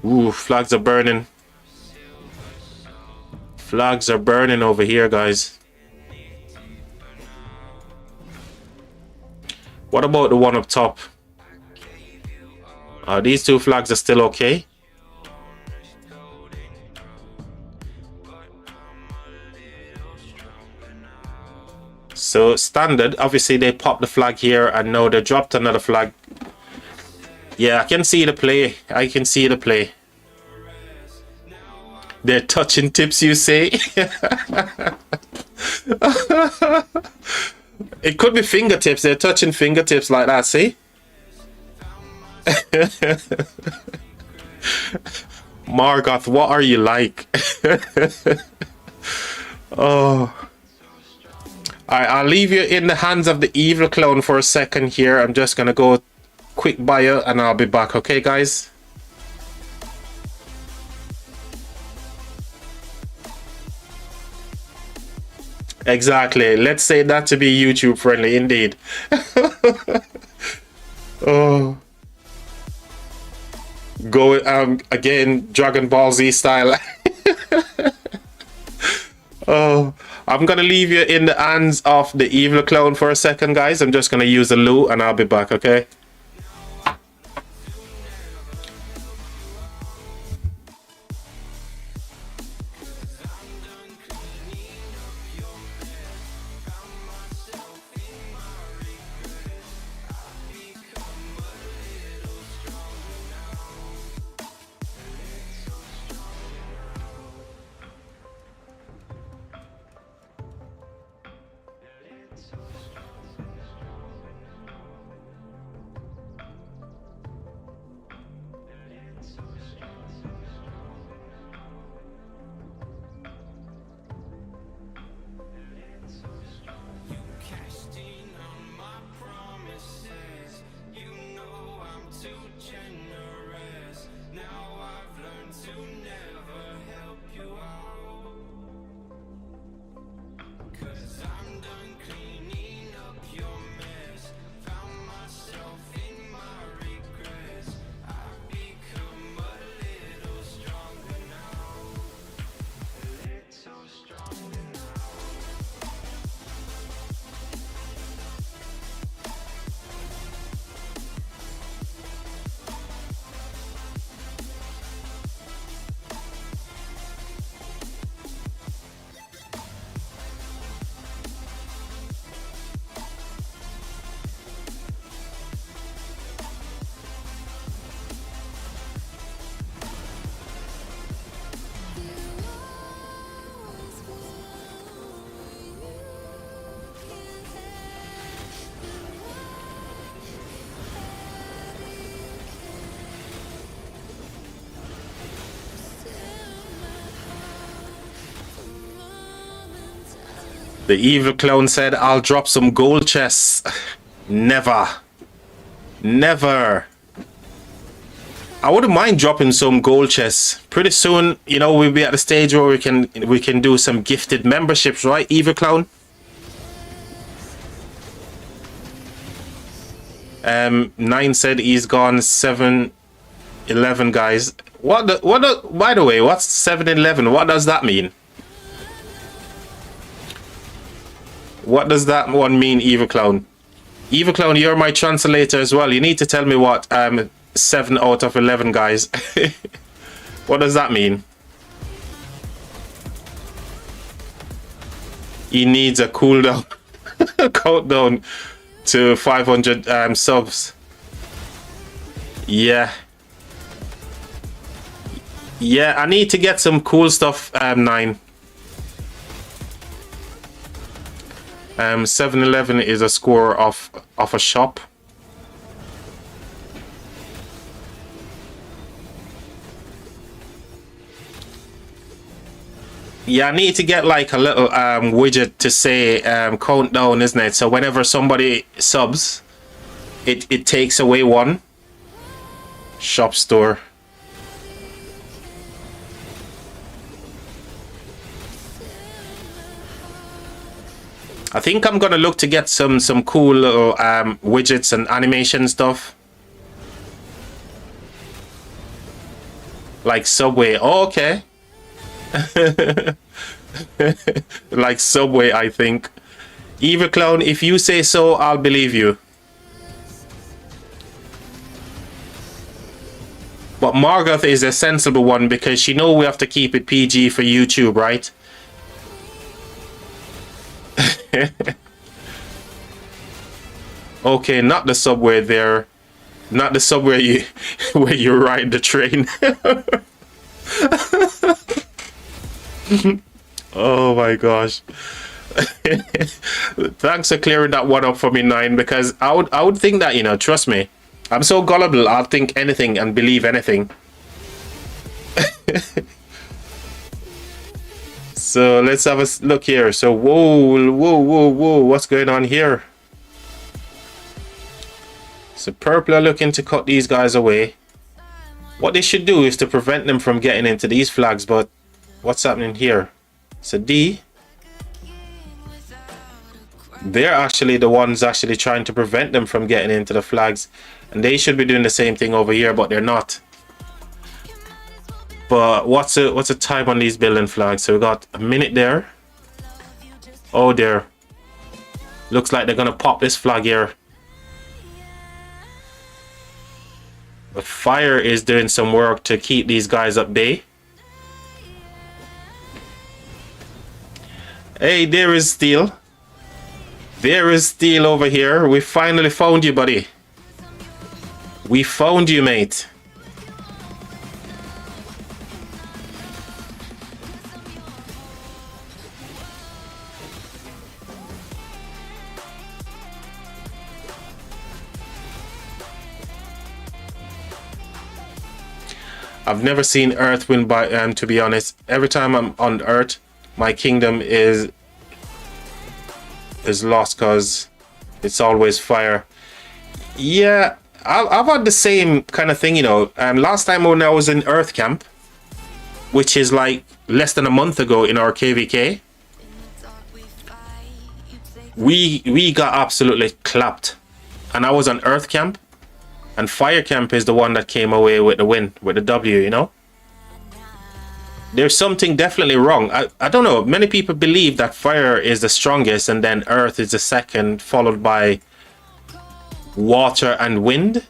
Ooh, flags are burning. Flags are burning over here, guys. What about the one up top? These two flags are still okay. So standard, obviously they popped the flag here and now they dropped another flag. Yeah, I can see the play. I can see the play. They're touching tips, you say? It could be fingertips. They're touching fingertips like that, see? Margoth, what are you like? Oh. Alright, I'll leave you in the hands of the evil clown for a second here. I'm just gonna go quick bio and I'll be back, okay guys? Exactly. Let's say that to be YouTube friendly indeed. Oh. Go again, Dragon Ball Z style. Oh, I'm gonna leave you in the hands of the evil clown for a second, guys. I'm just gonna use a loot and I'll be back, okay? The evil clown said, I'll drop some gold chests. Never. Never. I wouldn't mind dropping some gold chests. Pretty soon, you know, we'll be at the stage where we can do some gifted memberships, right, evil clown? 9 said he's gone. 7-11, guys. By the way, what's 7-11? What does that mean? What does that one mean, evil clown? Evil clown, you're my translator as well. You need to tell me what 7 out of 11, guys. What does that mean? He needs a cooldown. Countdown to 500 subs. Yeah. Yeah, I need to get some cool stuff, 9. 7-11 is a score of a shop. Yeah, I need to get like a little widget to say countdown, isn't it? So whenever somebody subs, it takes away one. Shop store. I think I'm gonna look to get some cool little widgets and animation stuff. Like Subway. Oh, okay. Like Subway, I think. Evil Clown, if you say so, I'll believe you. But Margoth is a sensible one because she know we have to keep it PG for YouTube, right? Okay, not the Subway there. Not the Subway where you ride the train. Oh my gosh. Thanks for clearing that one up for me, Nine, because I would think that, you know, trust me. I'm so gullible, I'll think anything and believe anything. So let's have a look here. So whoa, what's going on here? So Purple are looking to cut these guys away. What they should do is to prevent them from getting into these flags, but what's happening here? So D, they're actually the ones actually trying to prevent them from getting into the flags, and they should be doing the same thing over here, but they're not. But what's the time on these building flags? So we got a minute there. Oh dear, looks like they're gonna pop this flag here. But Fire is doing some work to keep these guys at bay. Hey, there is Steel. There is Steel over here. We finally found you, buddy. We found you, mate. I've never seen Earth win by to be honest. Every time I'm on Earth, my kingdom is lost because it's always Fire. Yeah, I've had the same kind of thing, you know. Last time when I was in Earth Camp, which is like less than a month ago in our KvK, we got absolutely clapped. And I was on Earth Camp, and Fire Camp is the one that came away with the win, with the W, you know. There's something definitely wrong. I don't know. Many people believe that Fire is the strongest and then Earth is the second, followed by Water and Wind.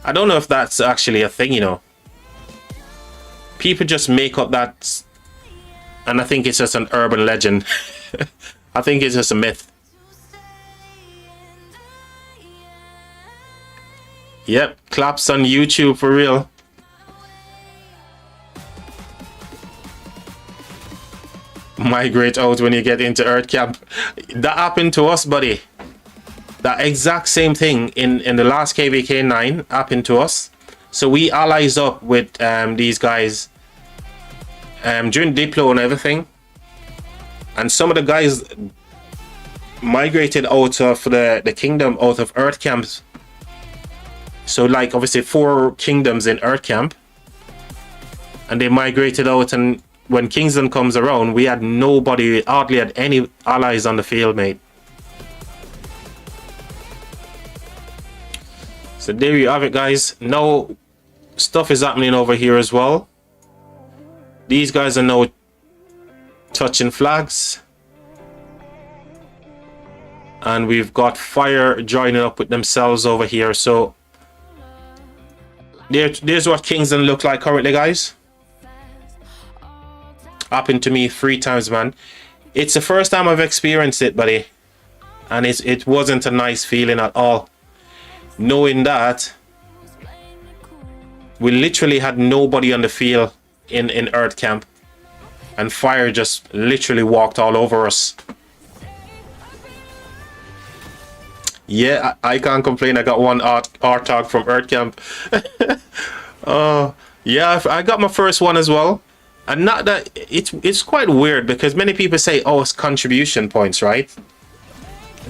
I don't know if that's actually a thing, you know. People just make up that, and I think it's just an urban legend. I think it's just a myth. Yep, claps on YouTube for real. Migrate out when you get into Earth Camp. That happened to us, buddy. That exact same thing in the last KvK 9 happened to us. So we allies up with these guys during Diplo and everything. And some of the guys migrated out of the kingdom, out of Earth Camps. So like obviously 4 kingdoms in Earth Camp. And they migrated out, and when Kingston comes around, we had nobody, hardly had any allies on the field, mate. So there you have it, guys. Now stuff is happening over here as well. These guys are now touching flags. And we've got Fire joining up with themselves over here. So there's what Kingston look like currently, guys. Happened to me 3 times, man. It's the first time I've experienced it, buddy. And it wasn't a nice feeling at all. Knowing that we literally had nobody on the field in Earth Camp. And Fire just literally walked all over us. Yeah, I can't complain. I got one Artog from Earth Camp. Oh, yeah, I got my first one as well. And not that it's quite weird because many people say, oh, it's contribution points, right?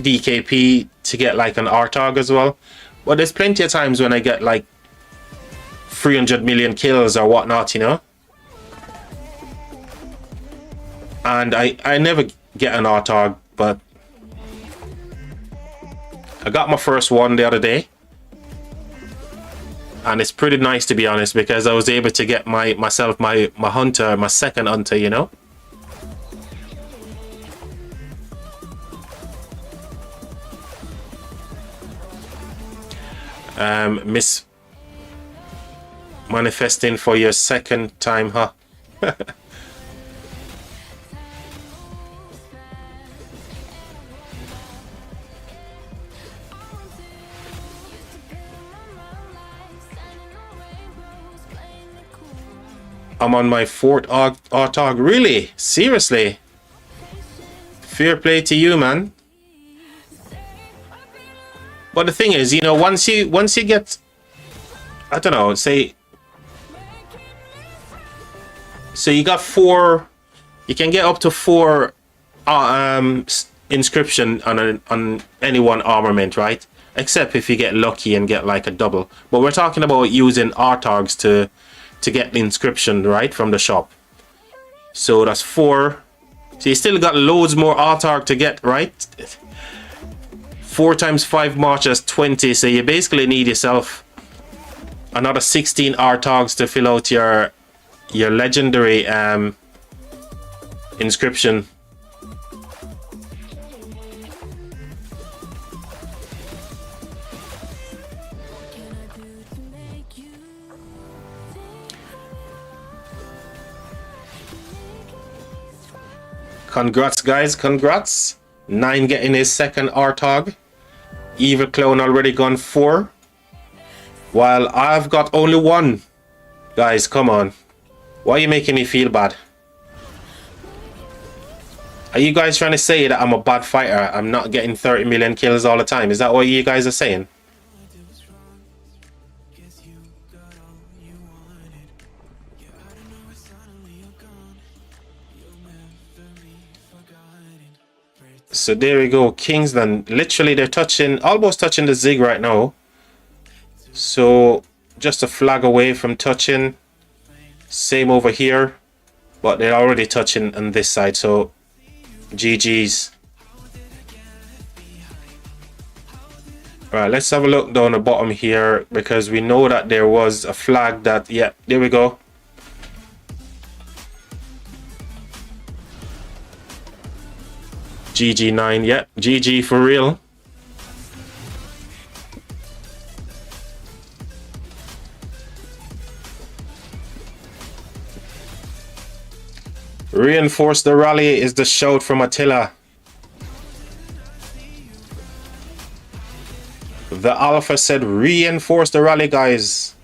DKP to get like an Artog as well. But there's plenty of times when I get like 300 million kills or whatnot, you know? And I never get an Artog, but I got my first one the other day. And it's pretty nice, to be honest, because I was able to get my hunter, my second hunter, you know? Miss manifesting for your second time, huh? I'm on my fourth Artog. Really? Seriously? Fair play to you, man. But the thing is, you know, once you get, I don't know, say, so you got 4, you can get up to 4 inscription on any one armament, right? Except if you get lucky and get like a double. But we're talking about using Artogs to get the inscription, right, from the shop. So that's 4. So you still got loads more Artog to get, right? 4 times 5 marches, 20. So you basically need yourself another 16 Artogs to fill out your legendary inscription. Congrats, guys, congrats. 9 getting his second Artog. Evil Clone already gone 4. While I've got only 1. Guys, come on. Why are you making me feel bad? Are you guys trying to say that I'm a bad fighter? I'm not getting 30 million kills all the time. Is that what you guys are saying? So there we go, Kingsland. Literally, they're almost touching the Zig right now. So just a flag away from touching. Same over here, but they're already touching on this side. So GG's. All right, let's have a look down the bottom here because we know that there was a flag that, yeah, there we go. GG9, yeah, GG for real. Reinforce the rally is the shout from Attila. The Alpha said reinforce the rally, guys.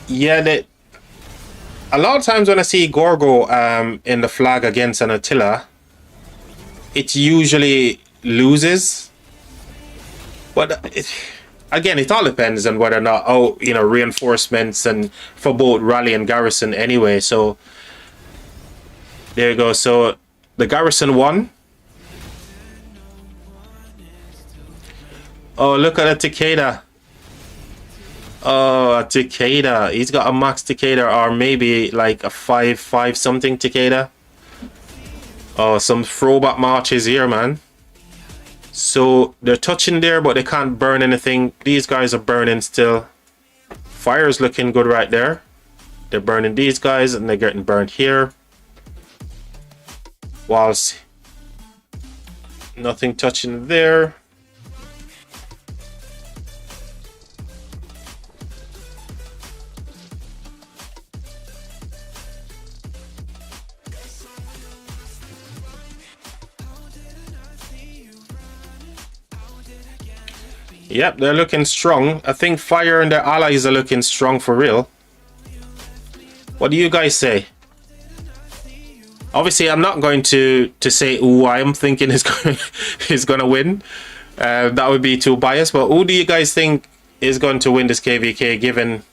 Yeah, a lot of times when I see Gorgo in the flag against an Attila, it usually loses. But again, it all depends on whether or not, reinforcements and for both rally and garrison anyway. So there you go. So the garrison won. Oh, look at the Takeda. Oh, a Takeda. He's got a max Takeda, or maybe like a 5 something Takeda. Oh, some throwback marches here, man. So they're touching there, but they can't burn anything. These guys are burning still. Fire's looking good right there. They're burning these guys, and they're getting burned here. Whilst nothing touching there. Yep, they're looking strong. I think fire and their allies are looking strong for real. What do you guys say? Obviously, I'm not going to say who I'm thinking is going is going to win. That would be too biased. But who do you guys think is going to win this KvK, given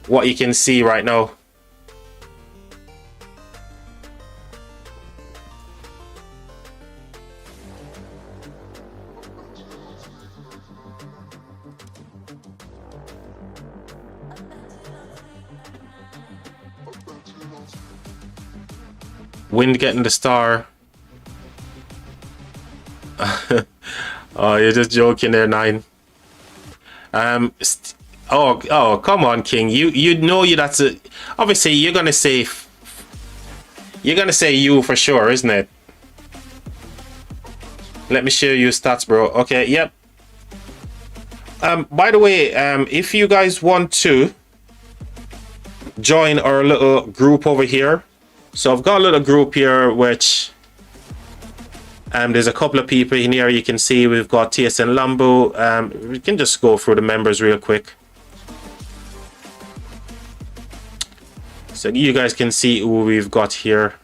what you can see right now? Wind getting the star. Oh, you're just joking there, 9. Oh, come on, King. You know that's a. Obviously, you're gonna say you for sure, isn't it? Let me share your stats, bro. Okay, yep. By the way, if you guys want to join our little group over here, so I've got a little group here which there's a couple of people in here. You can see we've got TSN Lambo. We can just go through the members real quick. So you guys can see who we've got here.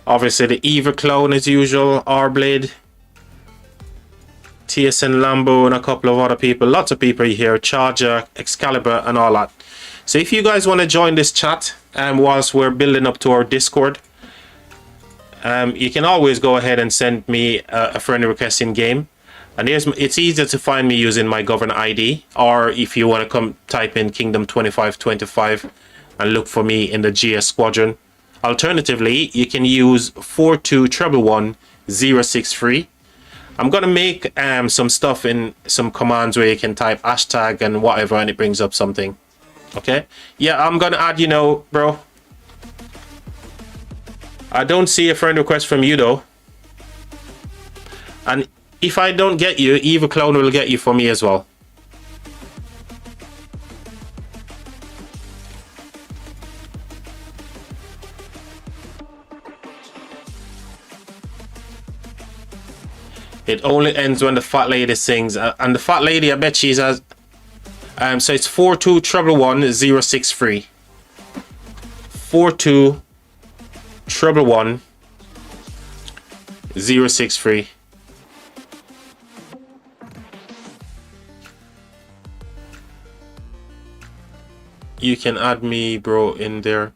Obviously the Eva Clone as usual, R-Blade, TSN Lambo and a couple of other people. Lots of people here, Charger, Excalibur and all that. So if you guys want to join this chat whilst we're building up to our Discord, you can always go ahead and send me a friend request in game. And it's easier to find me using my governor ID, or if you want to come type in Kingdom 2525 and look for me in the GS Squadron. Alternatively, you can use 4211063. I'm gonna make some stuff in some commands where you can type hashtag and whatever and it brings up something. Okay, yeah, I'm gonna add you now, bro. I don't see a friend request from you though, and if I don't get you, Eva Clone will get you for me as well. It only ends when the fat lady sings, and the fat lady, I bet she's as. So it's 4211063. 4211063. You can add me, bro, in there.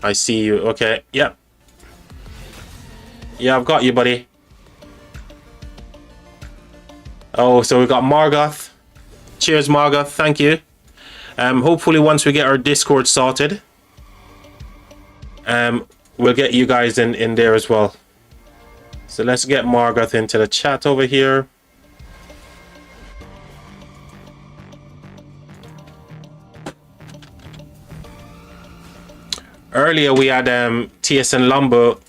I see you. Okay. Yep. Yeah, I've got you, buddy. Oh, so we got Margoth. Cheers, Margoth. Thank you. Hopefully, once we get our Discord sorted, we'll get you guys in there as well. So let's get Margoth into the chat over here. Earlier we had TSN Lambo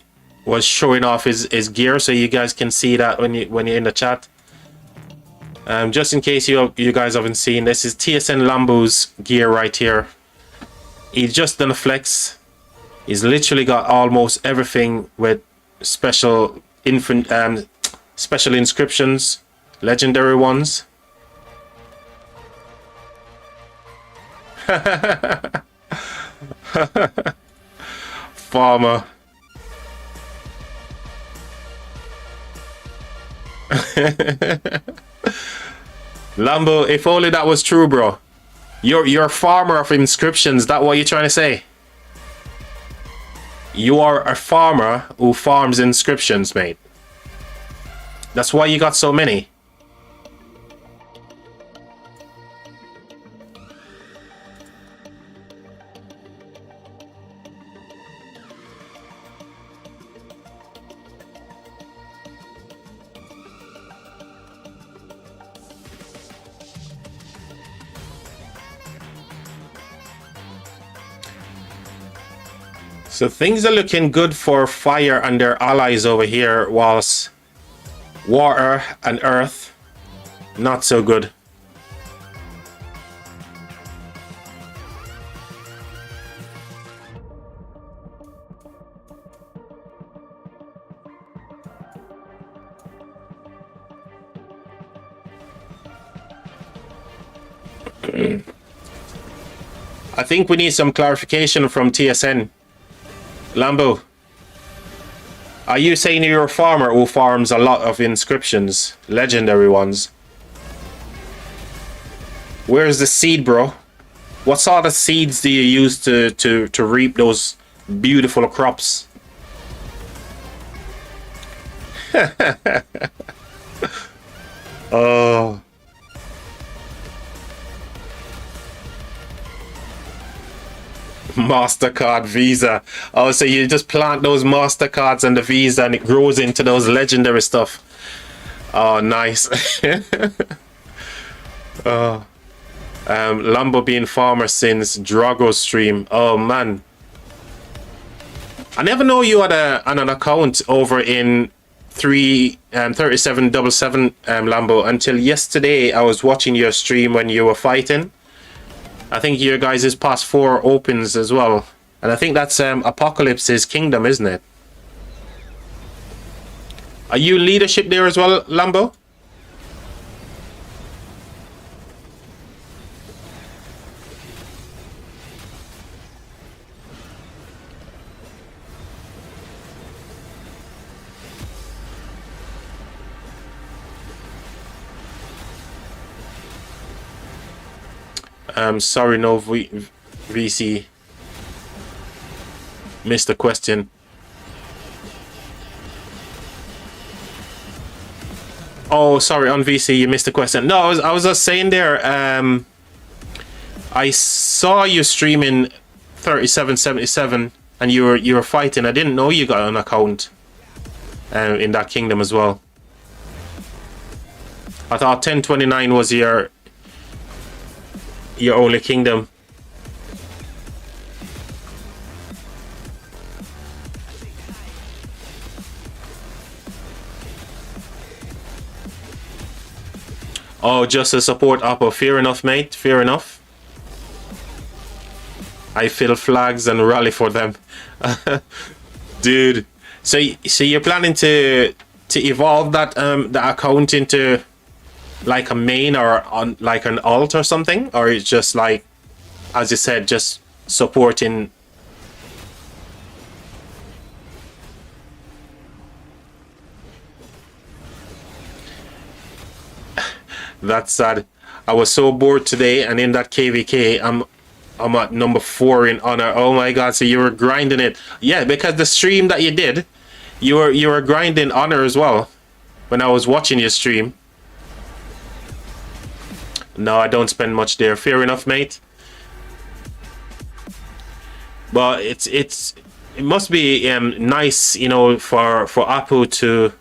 was showing off his gear, so you guys can see that when you're in the chat. Just in case you guys haven't seen, this is TSN Lambo's gear right here. He's just done a flex. He's literally got almost everything with special special inscriptions, legendary ones. Farmer. Lambo, if only that was true, bro. You're a farmer of inscriptions. That what you're trying to say? You are a farmer who farms inscriptions, mate. That's why you got so many. So things are looking good for fire and their allies over here, whilst water and earth, not so good. I think we need some clarification from TSN. Lambo, are you saying you're a farmer who farms a lot of inscriptions, legendary ones? Where's the seed, bro? What sort of seeds do you use to reap those beautiful crops? Oh. MasterCard, Visa. Oh, so you just plant those MasterCards and the Visa and it grows into those legendary stuff. Oh, nice. Oh. Lambo being farmer since Drago stream. Oh, man. I never know you had an account over in 3777 Lambo until yesterday. I was watching your stream when you were fighting. I think your guys' past 4 opens as well. And I think that's Apocalypse's Kingdom, isn't it? Are you leadership there as well, Lambo? Sorry, no VC. Missed the question. Oh, sorry, on VC you missed the question. No, I was just saying there. I saw you streaming 3777, and you were fighting. I didn't know you got an account in that kingdom as well. I thought 1029 was your only kingdom. Oh, just to support Oppo. Fair enough, mate. Fair enough. I fill flags and rally for them. Dude. So you're planning to evolve that the account into like a main or on like an alt or something, or it's just like, as you said, just supporting? That's sad. I was so bored today, and in that KvK, I'm at number 4 in honor. Oh my god! So you were grinding it, yeah? Because the stream that you did, you were grinding honor as well. When I was watching your stream. No, I don't spend much there. Fair enough, mate. But it must be nice, you know, for Apu to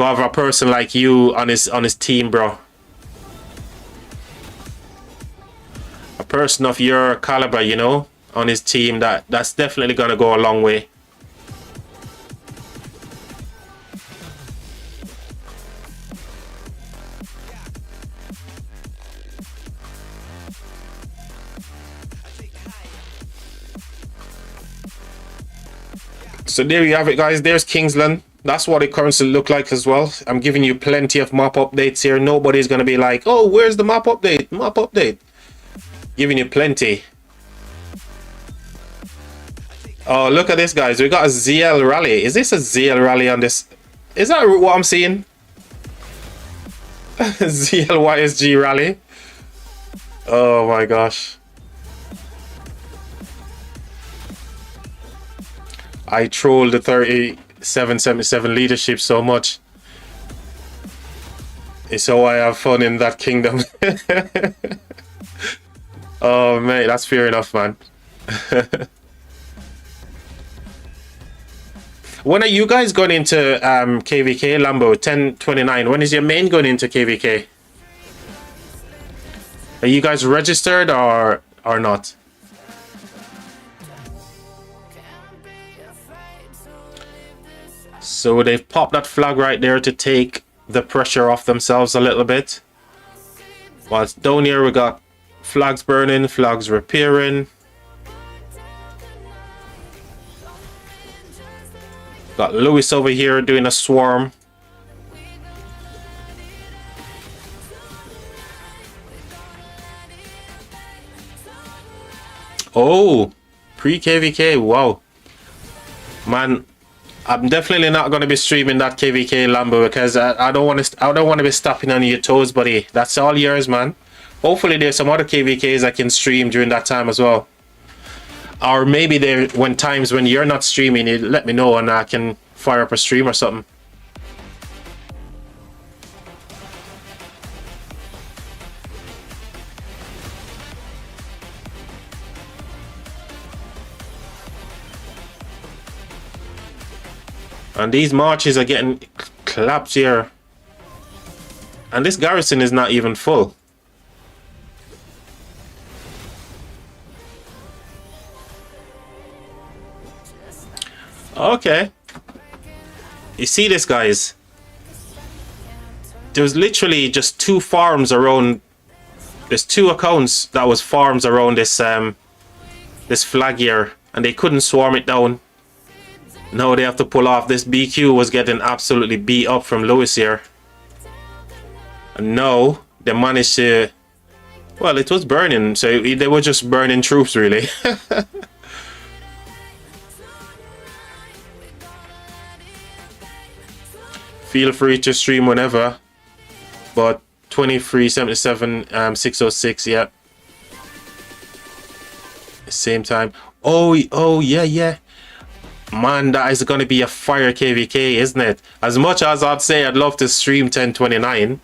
have a person like you on his team, bro. A person of your caliber, you know, on his team. That's definitely gonna go a long way. So there you have it, guys. There's Kingsland. That's what it currently look like as well. I'm giving you plenty of map updates here. Nobody's gonna be like, oh, where's the map update? Map update. Giving you plenty. Oh, look at this, guys. We got a ZL rally. Is this a ZL rally on this? Is that what I'm seeing? ZLYSG rally. Oh my gosh. I trolled the 3777 leadership so much. So I have fun in that kingdom. Oh mate, that's fair enough, man. When are you guys going into KvK, Lambo? 1029. When is your main going into KvK? Are you guys registered or not? So they've popped that flag right there to take the pressure off themselves a little bit. Whilst down here we got flags burning, flags repairing. Got Lewis over here doing a swarm. Oh, pre-KvK. Wow. Man, I'm definitely not going to be streaming that KvK Lambo because I don't want to. I don't want to be stopping on your toes, buddy. That's all yours, man. Hopefully, there's some other KvKs I can stream during that time as well. Or maybe there when times when you're not streaming, you let me know and I can fire up a stream or something. And these marches are getting clapped here. And this garrison is not even full. Okay. You see this, guys? There's literally just 2 farms around. There's 2 accounts that was farms around this this flag here. And they couldn't swarm it down. Now they have to pull off. This BQ was getting absolutely beat up from Lewis here. And now they managed to... Well, it was burning. So they were just burning troops, really. Feel free to stream whenever. But 2377, 606, yeah. Same time. Oh, yeah. Man, that is going to be a fire KvK, isn't it? As much as I'd say I'd love to stream 1029.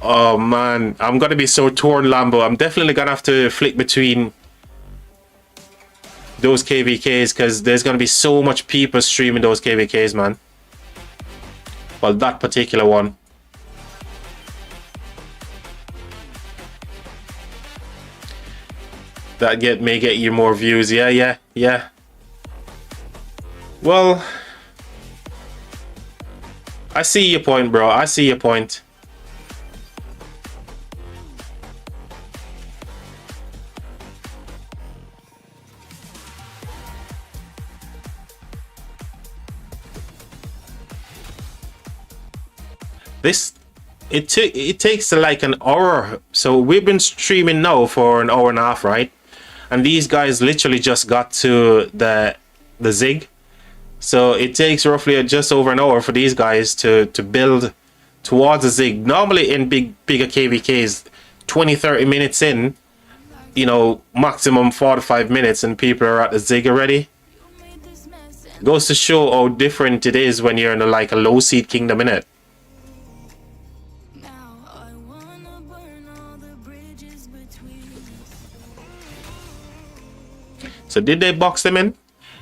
Oh, man. I'm going to be so torn, Lambo. I'm definitely going to have to flick between those KvKs because there's going to be so much people streaming those KvKs, man. Well, that particular one. That may get you more views. Yeah. Well, I see your point, bro. I see your point. It takes like an hour. So we've been streaming now for an hour and a half, right? And these guys literally just got to the Zig. So it takes roughly just over an hour for these guys to build towards the Zig. Normally in bigger KvKs, 20-30 minutes in, you know, maximum 45 minutes and people are at the Zig already. Goes to show how different it is when you're in like a low seed kingdom, innit? So did they box them in?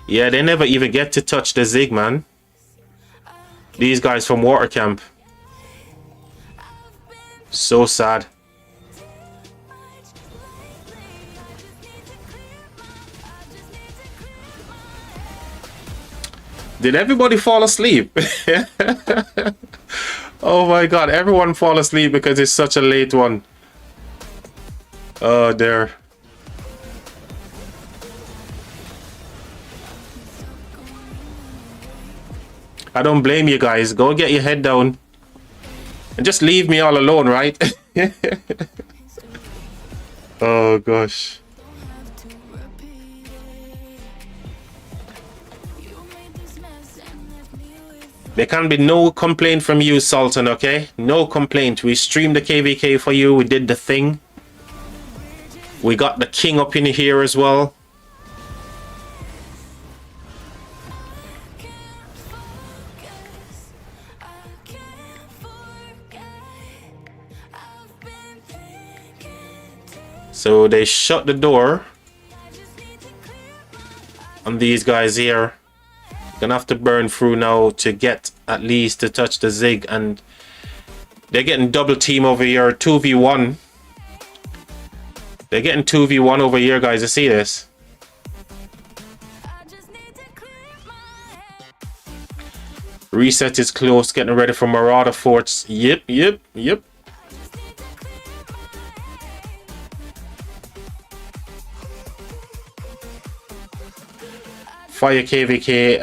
Yeah, they never even get to touch the Zig, man. These guys from Water Camp. So sad. Did everybody fall asleep? Oh my god, everyone fall asleep because it's such a late one. Oh dear. I don't blame you guys. Go get your head down. And just leave me all alone, right? Oh gosh. There can be no complaint from you, Sultan, okay? No complaint. We streamed the KvK for you. We did the thing. We got the king up in here as well. So they shut the door on these guys here. Gonna have to burn through now to get at least to touch the Zig, and they're getting double team over here. 2v1. They're getting 2v1 over here, guys. You see this? Reset is close. Getting ready for Marauder Forts. Yep. Fire KvK,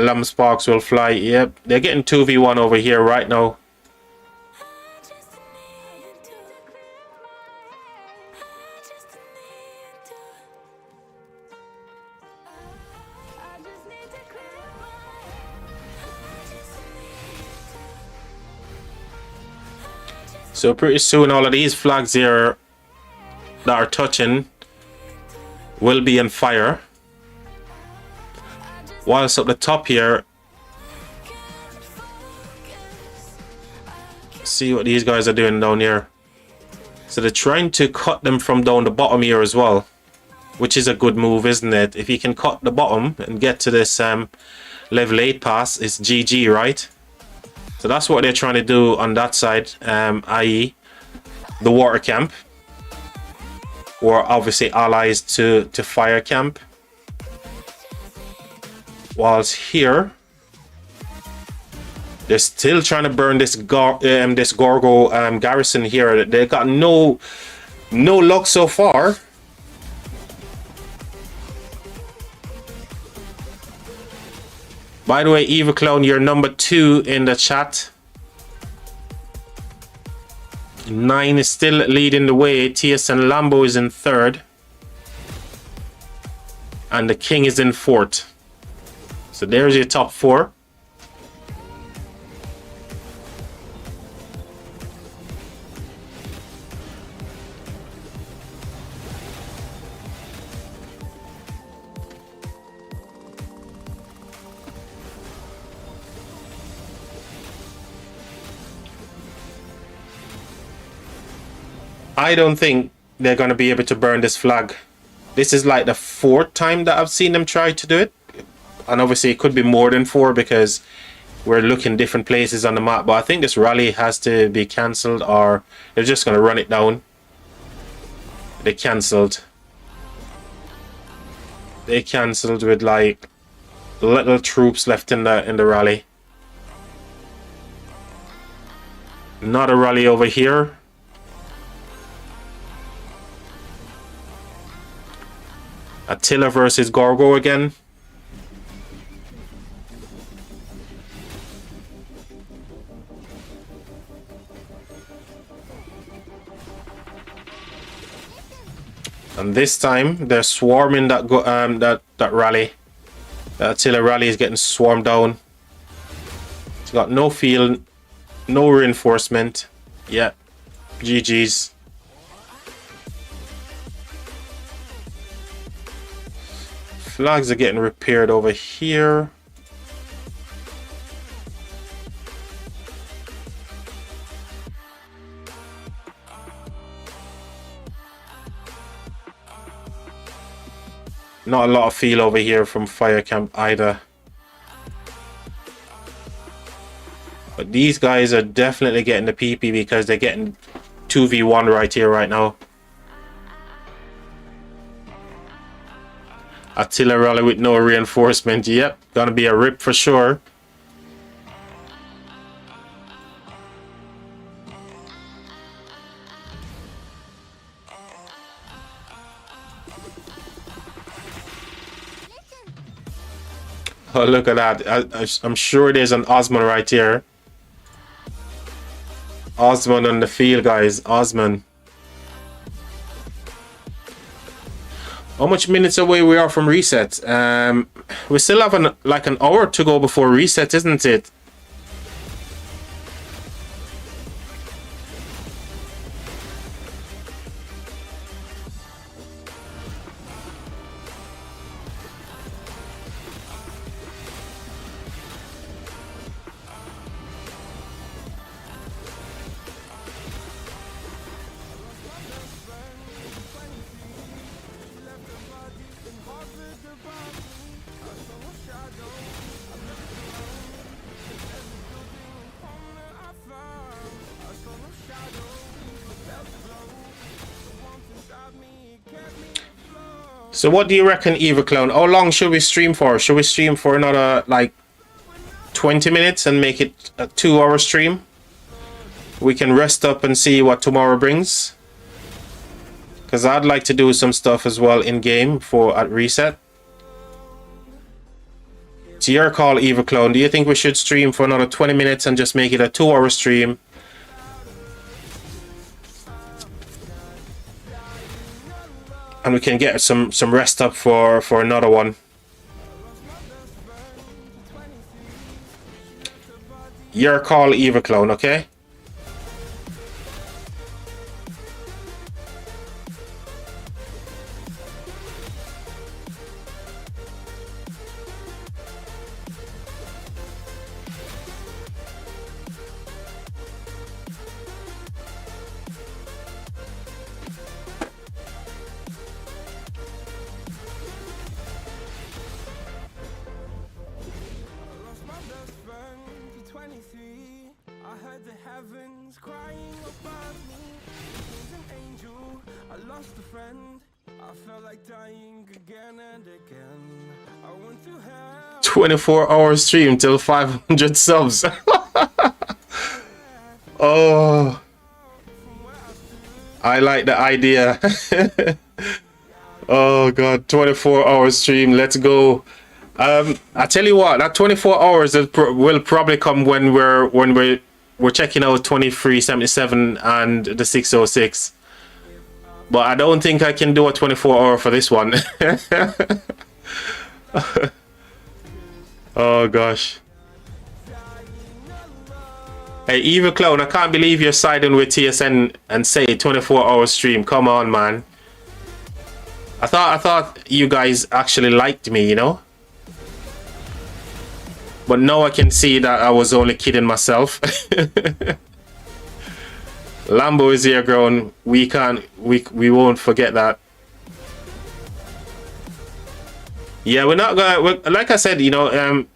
Lamb Sparks will fly. Yep, they're getting 2v1 over here right now. So pretty soon all of these flags here that are touching will be on fire. Whilst up the top here, see what these guys are doing down here. So they're trying to cut them from down the bottom here as well, which is a good move, isn't it? If you can cut the bottom and get to this level 8 pass, it's GG, right? So that's what they're trying to do on that side, i.e. the water camp, or obviously allies to fire camp. Whilst here, they're still trying to burn this Gorgo garrison here. They got no luck so far. By the way, Eva Clown, you're number 2 in the chat. 9 is still leading the way. TSN Lambo is in 3rd. And the King is in 4th. So there's your top 4. I don't think they're going to be able to burn this flag. This is like the 4th time that I've seen them try to do it. And obviously it could be more than 4 because we're looking different places on the map. But I think this rally has to be cancelled, or they're just going to run it down. They cancelled. They cancelled with like little troops left in the rally. Not a rally over here. Attila versus Gorgo again. And this time they're swarming that rally. The Attila rally is getting swarmed down. It's got no field, no reinforcement. Yeah, GG's. Flags are getting repaired over here. Not a lot of feel over here from fire camp either. But these guys are definitely getting the PP because they're getting 2v1 right here right now. Attila rally with no reinforcement. Yep, gonna be a rip for sure. Oh, look at that. I'm sure there's an Osman right here. Osman on the field, guys. Osman. How much minutes away we are from reset? We still have like an hour to go before reset, isn't it? So what do you reckon, Eva Clown? How long should we stream for? Should we stream for another like 20 minutes and make it a 2-hour stream? We can rest up and see what tomorrow brings. Because I'd like to do some stuff as well in game at reset. It's your call, Eva Clown. Do you think we should stream for another 20 minutes and just make it a 2-hour stream? And we can get some rest up for another one. Your call, Eva Clown, okay? – 24-hour stream till 500 subs. Oh, I like the idea. Oh god, 24-hour stream. Let's go. I tell you what, that 24 hours will probably come when we're checking out 2377 and the 606. But I don't think I can do a 24-hour for this one. Oh gosh. Hey, Evil Clown, I can't believe you're siding with TSN and say 24-hour stream. Come on, man. I thought you guys actually liked me, you know? But now I can see that I was only kidding myself. Lambo is here grown. We won't forget that. Yeah, we're not gonna, like I said, you know,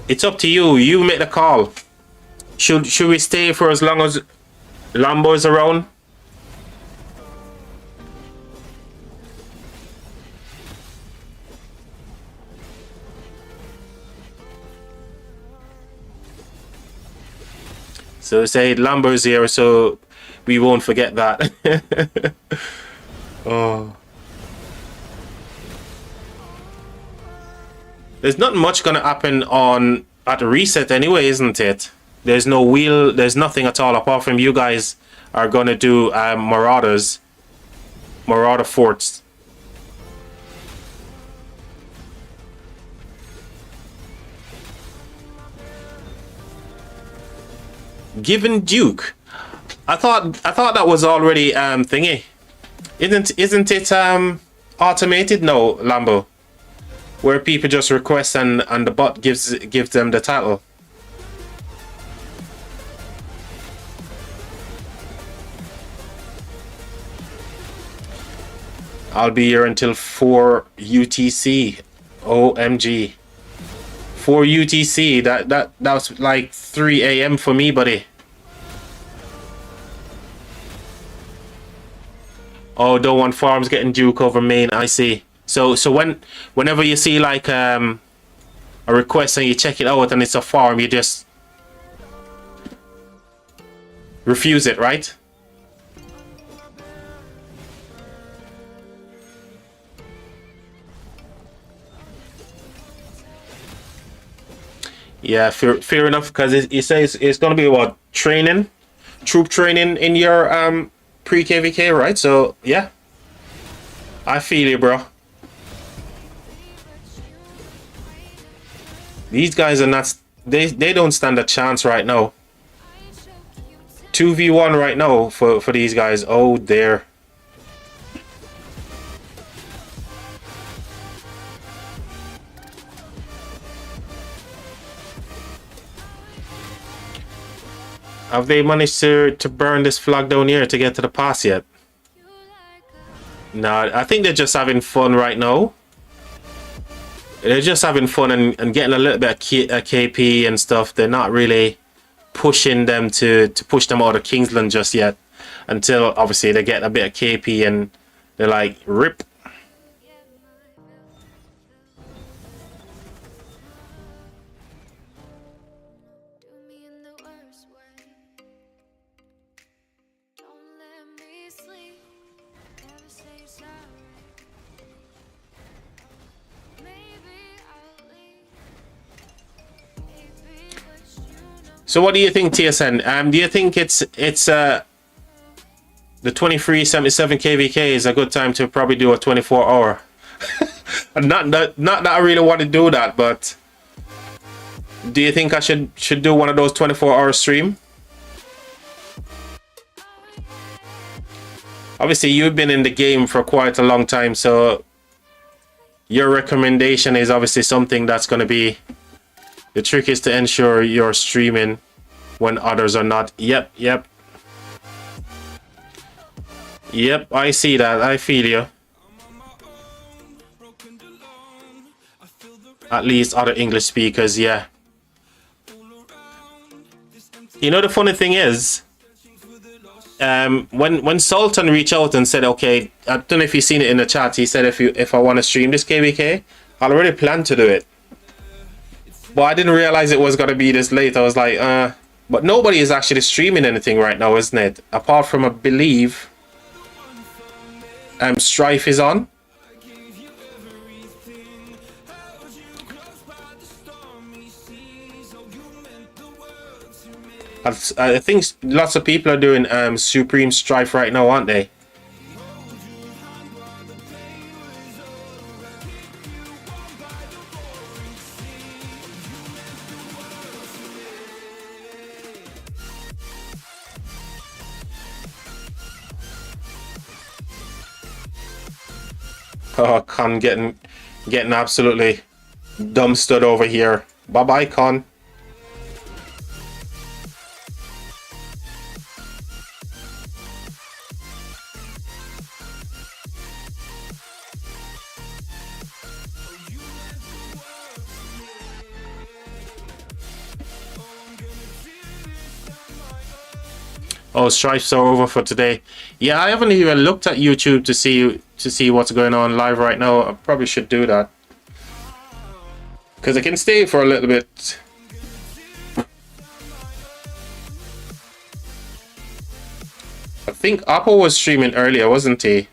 it's up to you. You make the call. Should we stay for as long as Lambo is around? So say Lambo's here, so we won't forget that. Oh. There's not much gonna happen at the reset anyway, isn't it? There's no wheel, there's nothing at all apart from you guys are gonna do Marauder forts. Given Duke, I thought that was already thingy. Isn't it automated? No, Lambo, where people just request and the bot gives them the title. I'll be here until 4 UTC. OMG. 4 UTC. That was like 3 AM for me, buddy. Oh, don't want farms getting Duke over main. I see. So whenever you see like a request and you check it out and it's a farm, you just refuse it, right? Yeah, fair enough, because it says it's gonna be what, troop training in your pre-KvK, right? So yeah, I feel you, bro. These guys are not, they don't stand a chance right now. 2v1 right now for these guys. Oh dear. Have they managed to burn this flag down here to get to the pass yet? No, I think they're just having fun right now. They're just having fun and getting a little bit of KP and stuff. They're not really pushing them to push them out of Kingsland just yet. Until obviously they get a bit of KP and they're like, rip. So what do you think, TSN? Do you think it's the 2377 KvK is a good time to probably do a 24-hour? not that I really want to do that, but do you think I should do one of those 24-hour stream? Obviously, you've been in the game for quite a long time, so your recommendation is obviously something that's going to be... The trick is to ensure you're streaming when others are not. Yep. Yep, I see that. I feel you. At least other English speakers, yeah. You know, the funny thing is, when Sultan reached out and said, okay, I don't know if you've seen it in the chat, he said if I want to stream this KvK, I already planned to do it. But I didn't realize it was gonna be this late. I was like, but nobody is actually streaming anything right now, isn't it? Apart from, I believe, Strife is on. I think lots of people are doing Supreme Strife right now, aren't they? Oh, Con getting absolutely dumpstered over here. Bye bye, Con. Oh, strifes are over for today. Yeah, I haven't even looked at YouTube to see what's going on live right now. I probably should do that, because I can stay for a little bit. I think Apple was streaming earlier, wasn't he?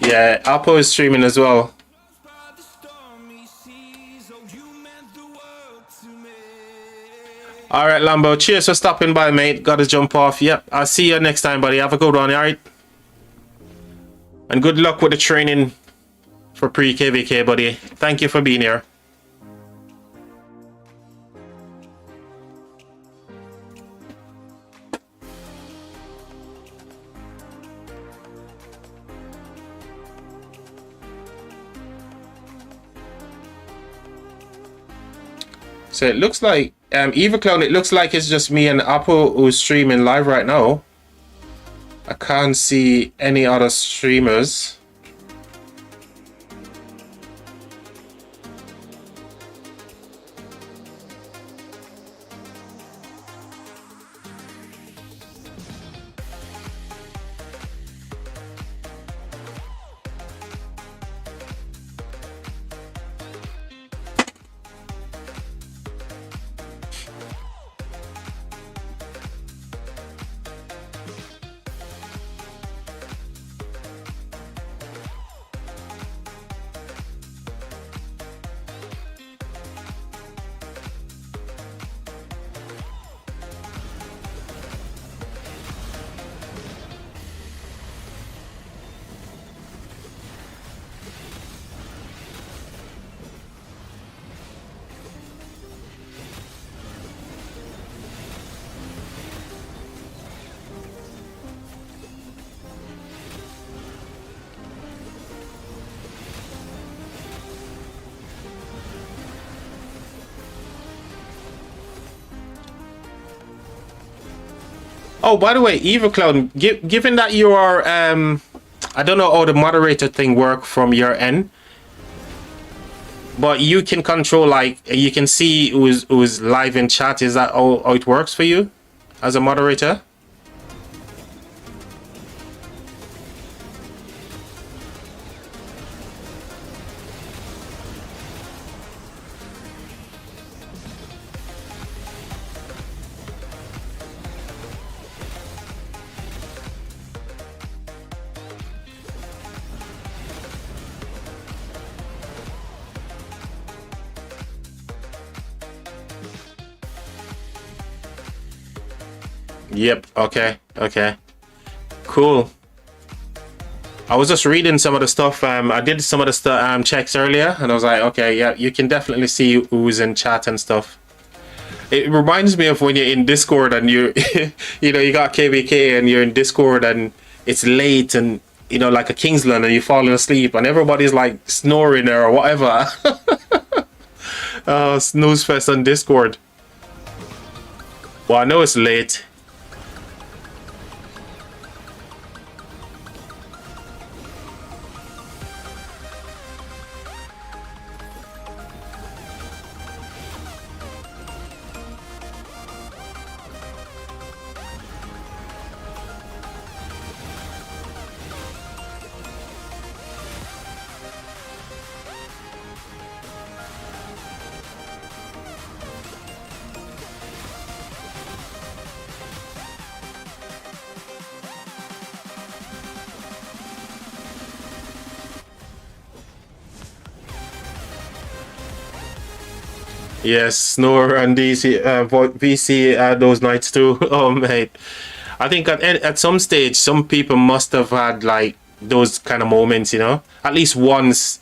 Yeah, Apple is streaming as well. All right, Lambo. Cheers for stopping by, mate. Gotta jump off. Yep, I'll see you next time, buddy. Have a good one, all right? And good luck with the training for pre-KvK, buddy. Thank you for being here. So it looks like Eva Clown, it looks like it's just me and Apple who's streaming live right now. I can't see any other streamers. Oh, by the way, Eva Cloud, given that you are, I don't know how the moderator thing work from your end, but you can control, like, you can see who's live in chat. Is that how it works for you as a moderator? Yep. Okay. Okay. Cool. I was just reading some of the stuff. I did some of the checks earlier, and I was like, okay, yeah, you can definitely see who's in chat and stuff. It reminds me of when you're in Discord and you, you know, you got KvK and you're in Discord and it's late and, you know, like a Kingsland and you're falling asleep and everybody's like snoring or whatever. Snooze fest on Discord. Well, I know it's late. Yes, Snore and DC, VC those nights too. Oh mate, I think at some stage, some people must have had like those kind of moments, you know, at least once,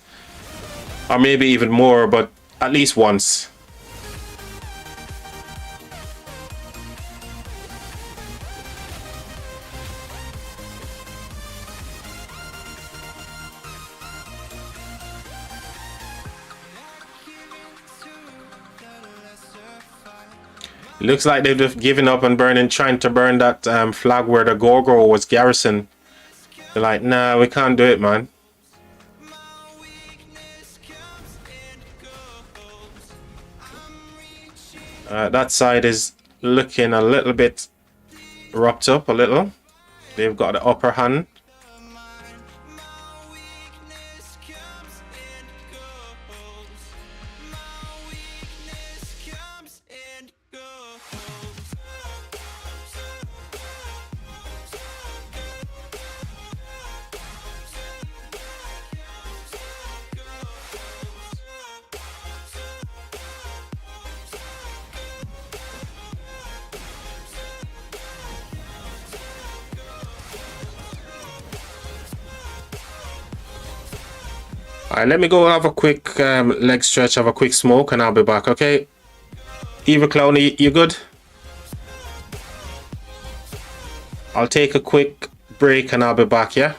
or maybe even more, but at least once. It looks like they've just given up on burning, trying to burn that flag where the Gorgo was garrisoned. They're like, nah, we can't do it, man. That side is looking a little bit wrapped up a little. They've got the upper hand. Alright, let me go have a quick leg stretch, have a quick smoke, and I'll be back, okay? Eva Clowney, you good? I'll take a quick break and I'll be back, yeah?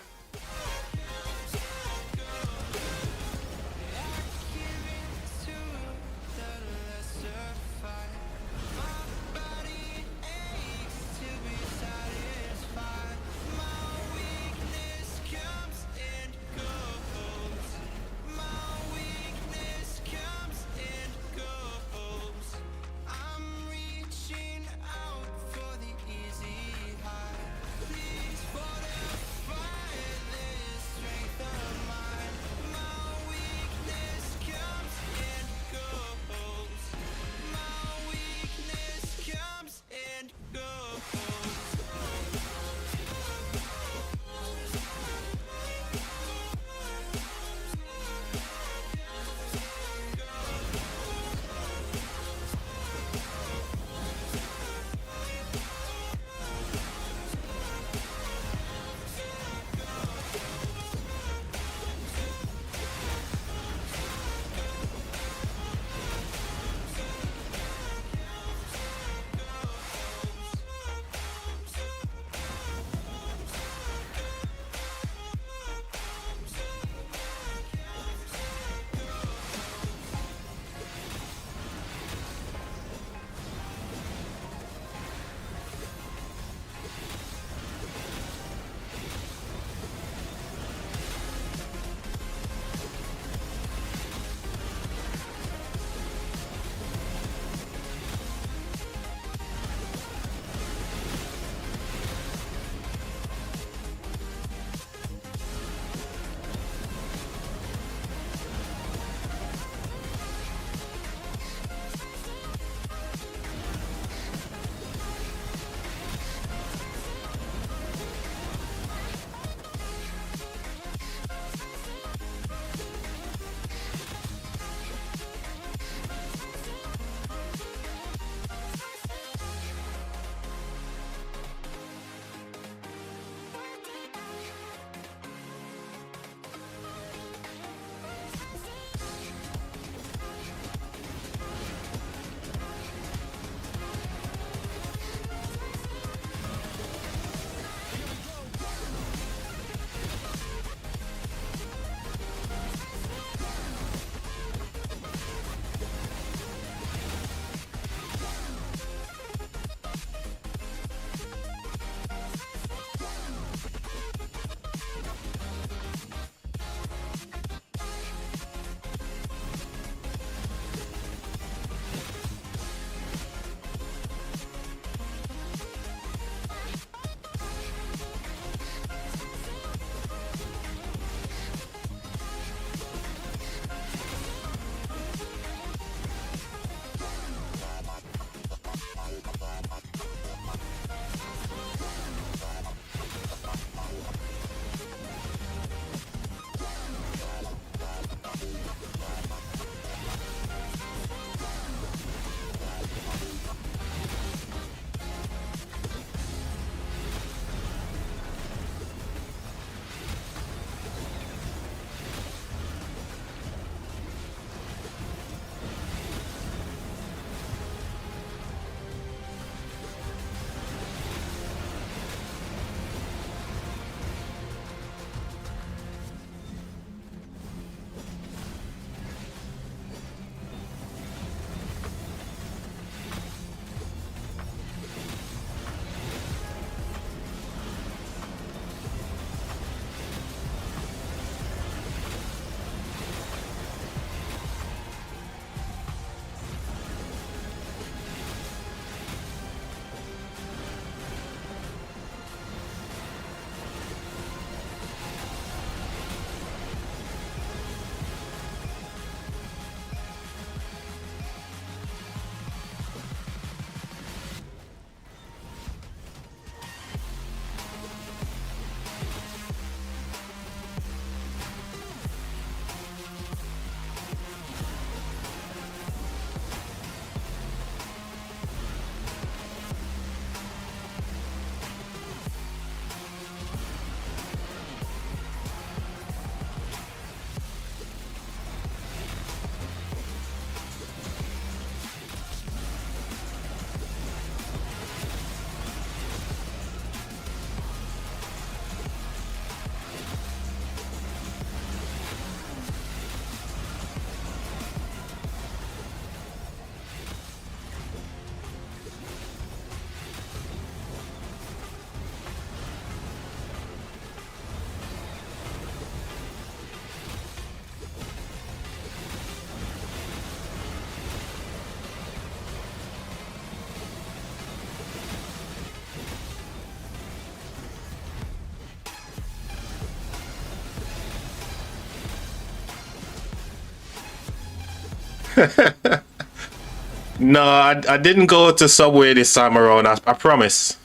No, I didn't go to Subway this time around. I promise.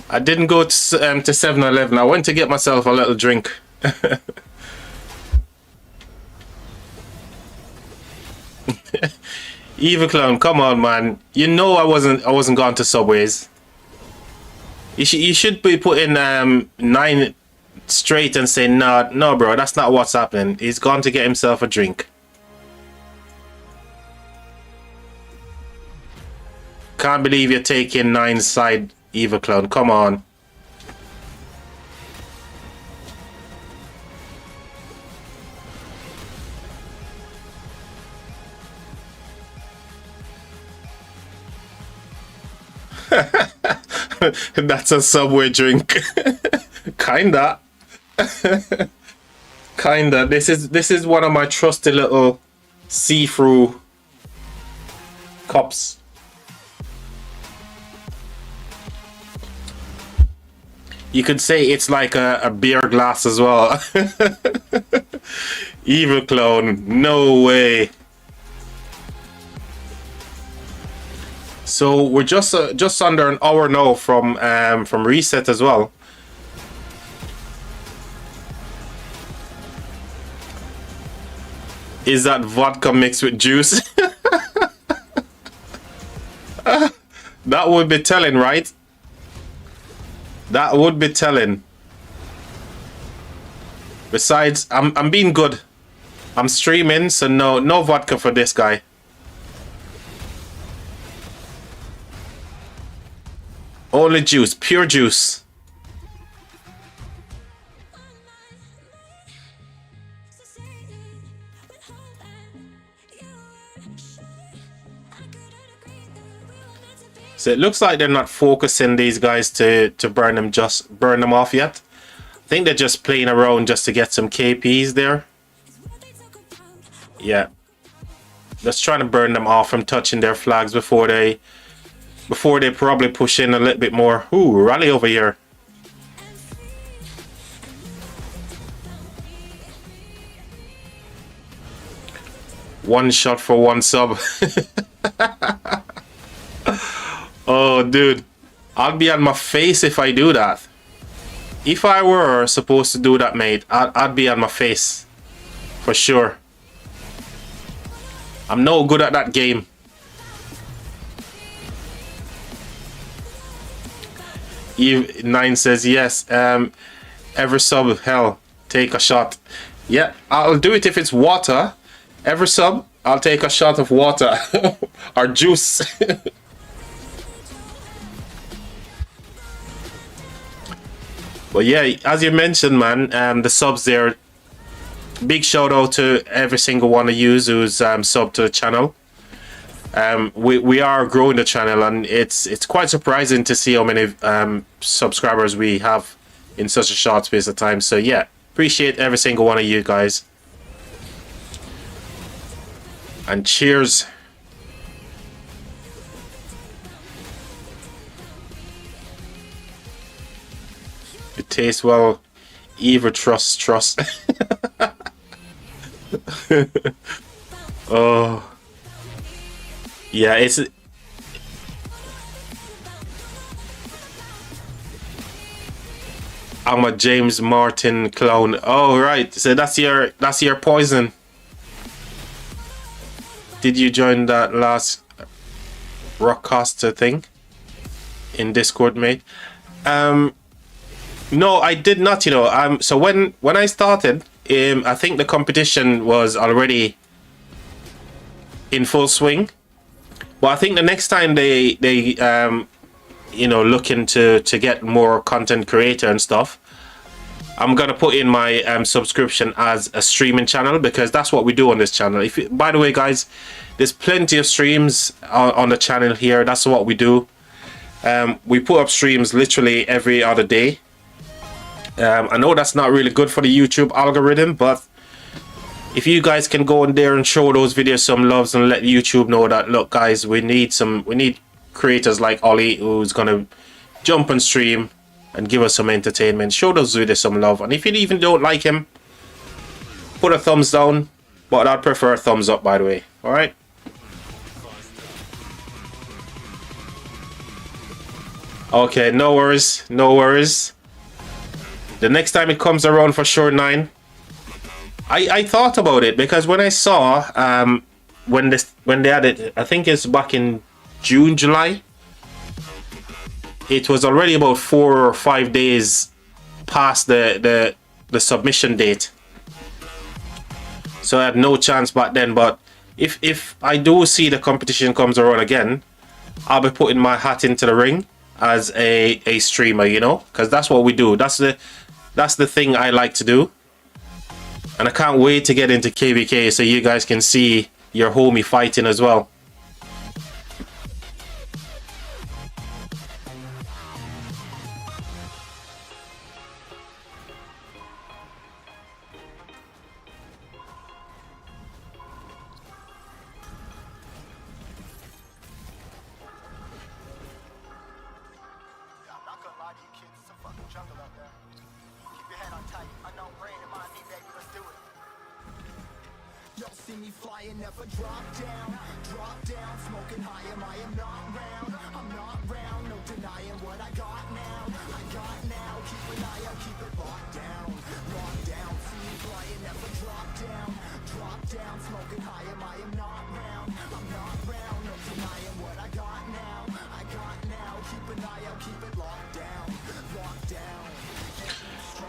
I didn't go to 7-Eleven. I went to get myself a little drink. Evil Clown, come on, man. You know I wasn't gone to Subways. You should be putting 9 straight and say no, bro. That's not what's happening. He's gone to get himself a drink. Can't believe you're taking 9 side, Evil Clown. Come on. That's a Subway drink. Kinda. Kinda. This is one of my trusty little see-through cups. You could say it's like a beer glass as well. Evil Clown, no way. So we're just under an hour now from reset as well. Is that vodka mixed with juice? That would be telling, right? That would be telling. Besides, I'm being good. I'm streaming, so no vodka for this guy. Only juice, pure juice. So it looks like they're not focusing these guys to burn them off yet. I think they're just playing around just to get some KPs there. Yeah. Just trying to burn them off from touching their flags before they probably push in a little bit more. Ooh, rally over here. One shot for one sub. Oh, dude. I'll be on my face if I do that. If I were supposed to do that, mate, I'd be on my face. For sure. I'm no good at that game. Eve 9 says yes. Every sub, hell, take a shot. Yeah, I'll do it if it's water. Every sub, I'll take a shot of water or juice. But yeah, as you mentioned, man, the subs there. Big shout out to every single one of you who's subbed to the channel. We are growing the channel, and it's quite surprising to see how many subscribers we have in such a short space of time. So yeah, appreciate every single one of you guys. And cheers. It tastes well. Eva trust. Oh. Yeah, it's... I'm a James Martin clone. Oh, right. So that's your poison. Did you join that last Rockcaster thing in Discord, mate? No, I did not, you know. So when I started, I think the competition was already in full swing. Well, I think the next time they you know, looking to get more content creator and stuff, I'm gonna put in my subscription as a streaming channel, because that's what we do on this channel. By the way, guys, there's plenty of streams on the channel here. That's what we do. We put up streams literally every other day. I know that's not really good for the YouTube algorithm, but if you guys can go in there and show those videos some loves and let YouTube know that, look guys, we need creators like Ollie who's gonna jump and stream and give us some entertainment. Show those videos some love, and if you even don't like him, put a thumbs down, But I'd prefer a thumbs up, by the way. All right. Okay, no worries, no worries. The next time it comes around for sure, 9. I thought about it because when I saw when they had it, I think it's back in June, July. It was already about 4 or 5 days past the submission date, so I had no chance back then. But if I do see the competition comes around again, I'll be putting my hat into the ring as a streamer, you know, because that's what we do. That's the thing I like to do, and I can't wait to get into KvK so you guys can see your homie fighting as well.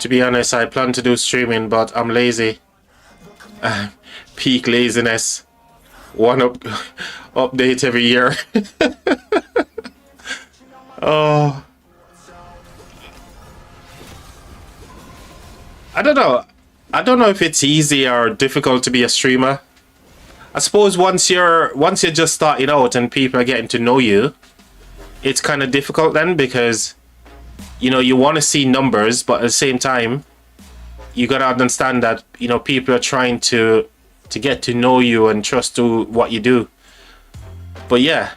To be honest, I plan to do streaming, but I'm lazy. Peak laziness. One update every year. Oh, I don't know. I don't know if it's easy or difficult to be a streamer. I suppose once you're just starting out and people are getting to know you, it's kind of difficult then, because you know you want to see numbers, but at the same time you gotta understand that, you know, people are trying to get to know you and trust to what you do. But yeah,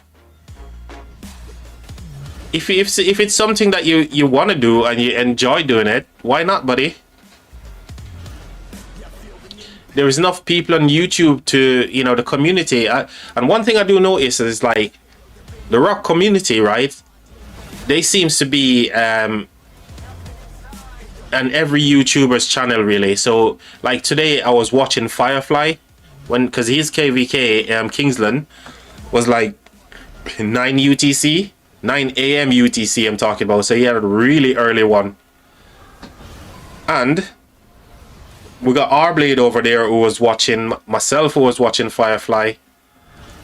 if it's something that you want to do and you enjoy doing it, why not, buddy? There is enough people on YouTube to, you know, the community. And one thing I do notice is, like, the rock community, right? They seems to be on every YouTuber's channel, really. So, like, today I was watching Firefly, because his KvK, Kingsland, was like 9 UTC, 9 AM UTC I'm talking about. So he had a really early one. And we got R-Blade over there who was watching, myself who was watching Firefly.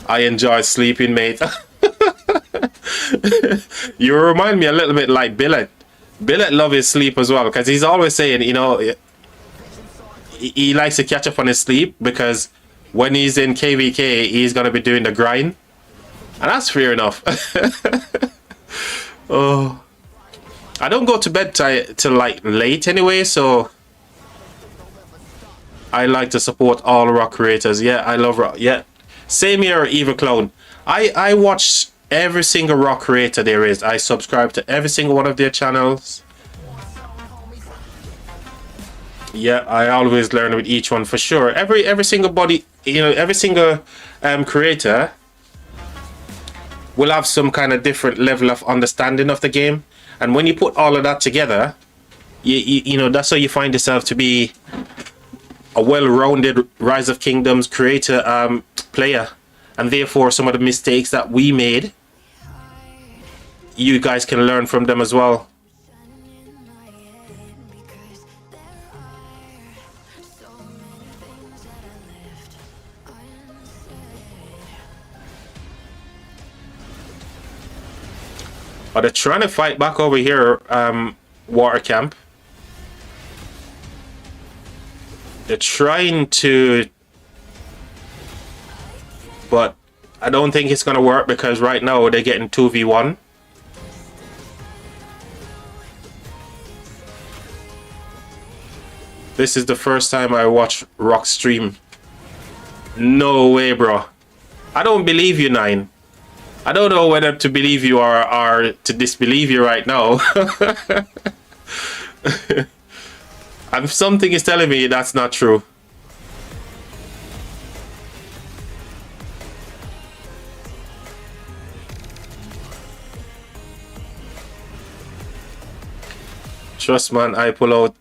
I enjoyed sleeping, mate. You remind me a little bit like Billet. Billet loves his sleep as well, because he's always saying, you know, he likes to catch up on his sleep, because when he's in KvK, he's going to be doing the grind. And that's fair enough. Oh, I don't go to bed till like late anyway, so I like to support all rock creators. Yeah, I love rock. Yeah, same here, Evil Clown. I watch every single rock creator there is. I subscribe to every single one of their channels. Yeah, I always learn with each one for sure. Every single body, you know, every single creator will have some kind of different level of understanding of the game, and when you put all of that together, you know, that's how you find yourself to be a well-rounded Rise of Kingdoms creator player. And therefore some of the mistakes that we made, you guys can learn from them as well. Are they trying to fight back over here, water camp? They're trying to, but I don't think it's gonna work, because right now they're getting 2v1. This is the first time I watch Rock stream. No way, bro. I don't believe you, 9. I don't know whether to believe you or to disbelieve you right now. And something is telling me that's not true. Trust man, I pull out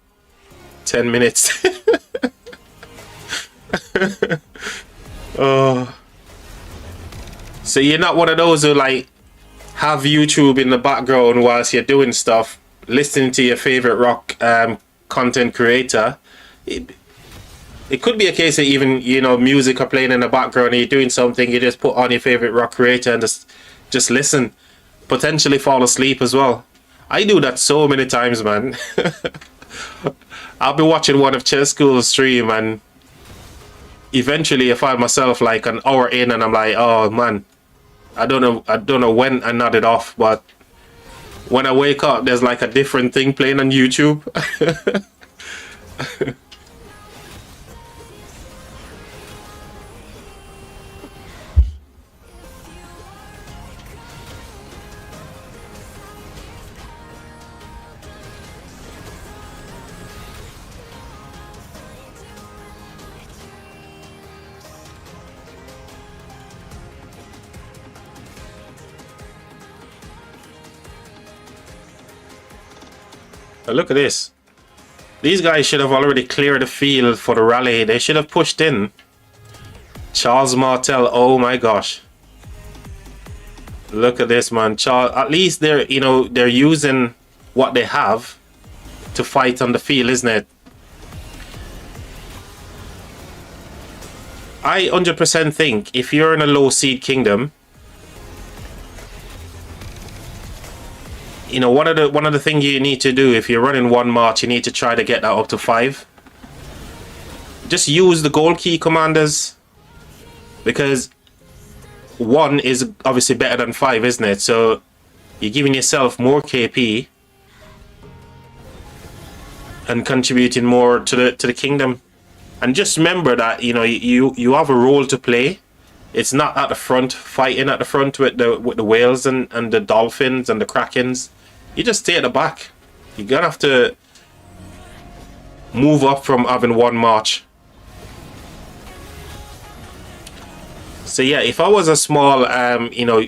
10 minutes. Oh. So you're not one of those who like have YouTube in the background whilst you're doing stuff, listening to your favorite rock content creator. It could be a case that even, you know, music are playing in the background and you're doing something, you just put on your favorite rock creator and just listen. Potentially fall asleep as well. I do that so many times, man. I'll be watching one of Chess School's stream and eventually I find myself like an hour in and I'm like, oh man, I don't know when I nodded off, but when I wake up there's like a different thing playing on YouTube. But look at this. These guys should have already cleared the field for the rally. They should have pushed in. Charles Martel, oh my gosh. Look at this, man. Charles, at least they're, you know, they're using what they have to fight on the field, isn't it? I 100% think if you're in a low seed kingdom, you know, one of the things you need to do if you're running one march, you need to try to get that up to 5. Just use the gold key commanders, because 1 is obviously better than 5, isn't it? So you're giving yourself more KP and contributing more to the kingdom. And just remember that, you know, you have a role to play. It's not at the front, fighting at the front with the whales and the dolphins and the krakens. You just stay at the back. You're gonna have to move up from having one march. So yeah, if I was a small, you know,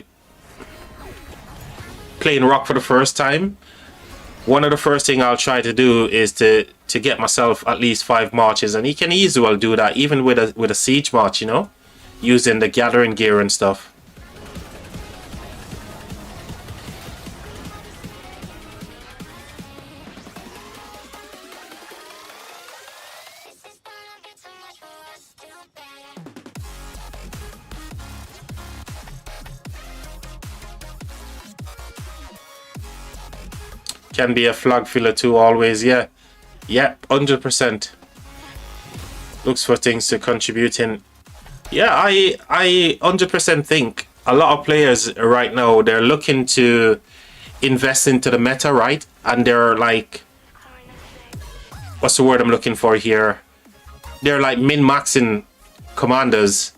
playing rock for the first time, one of the first thing I'll try to do is to get myself at least 5 marches, and you can easily do that even with a siege march, you know, using the gathering gear and stuff. Can be a flag filler too, always. Yeah, 100%. Looks for things to contribute in. Yeah, I 100% think a lot of players right now, they're looking to invest into the meta, right? And they're like, what's the word I'm looking for here? They're like min-maxing commanders,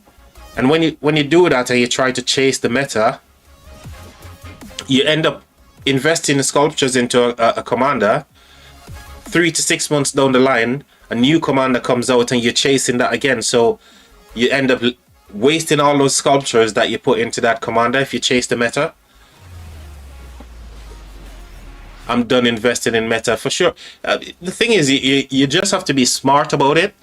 and when you do that and you try to chase the meta, you end up investing sculptures into a commander. 3 to 6 months down the line, a new commander comes out and you're chasing that again. So you end up wasting all those sculptures that you put into that commander if you chase the meta. I'm done investing in meta for sure. The thing is, you just have to be smart about it.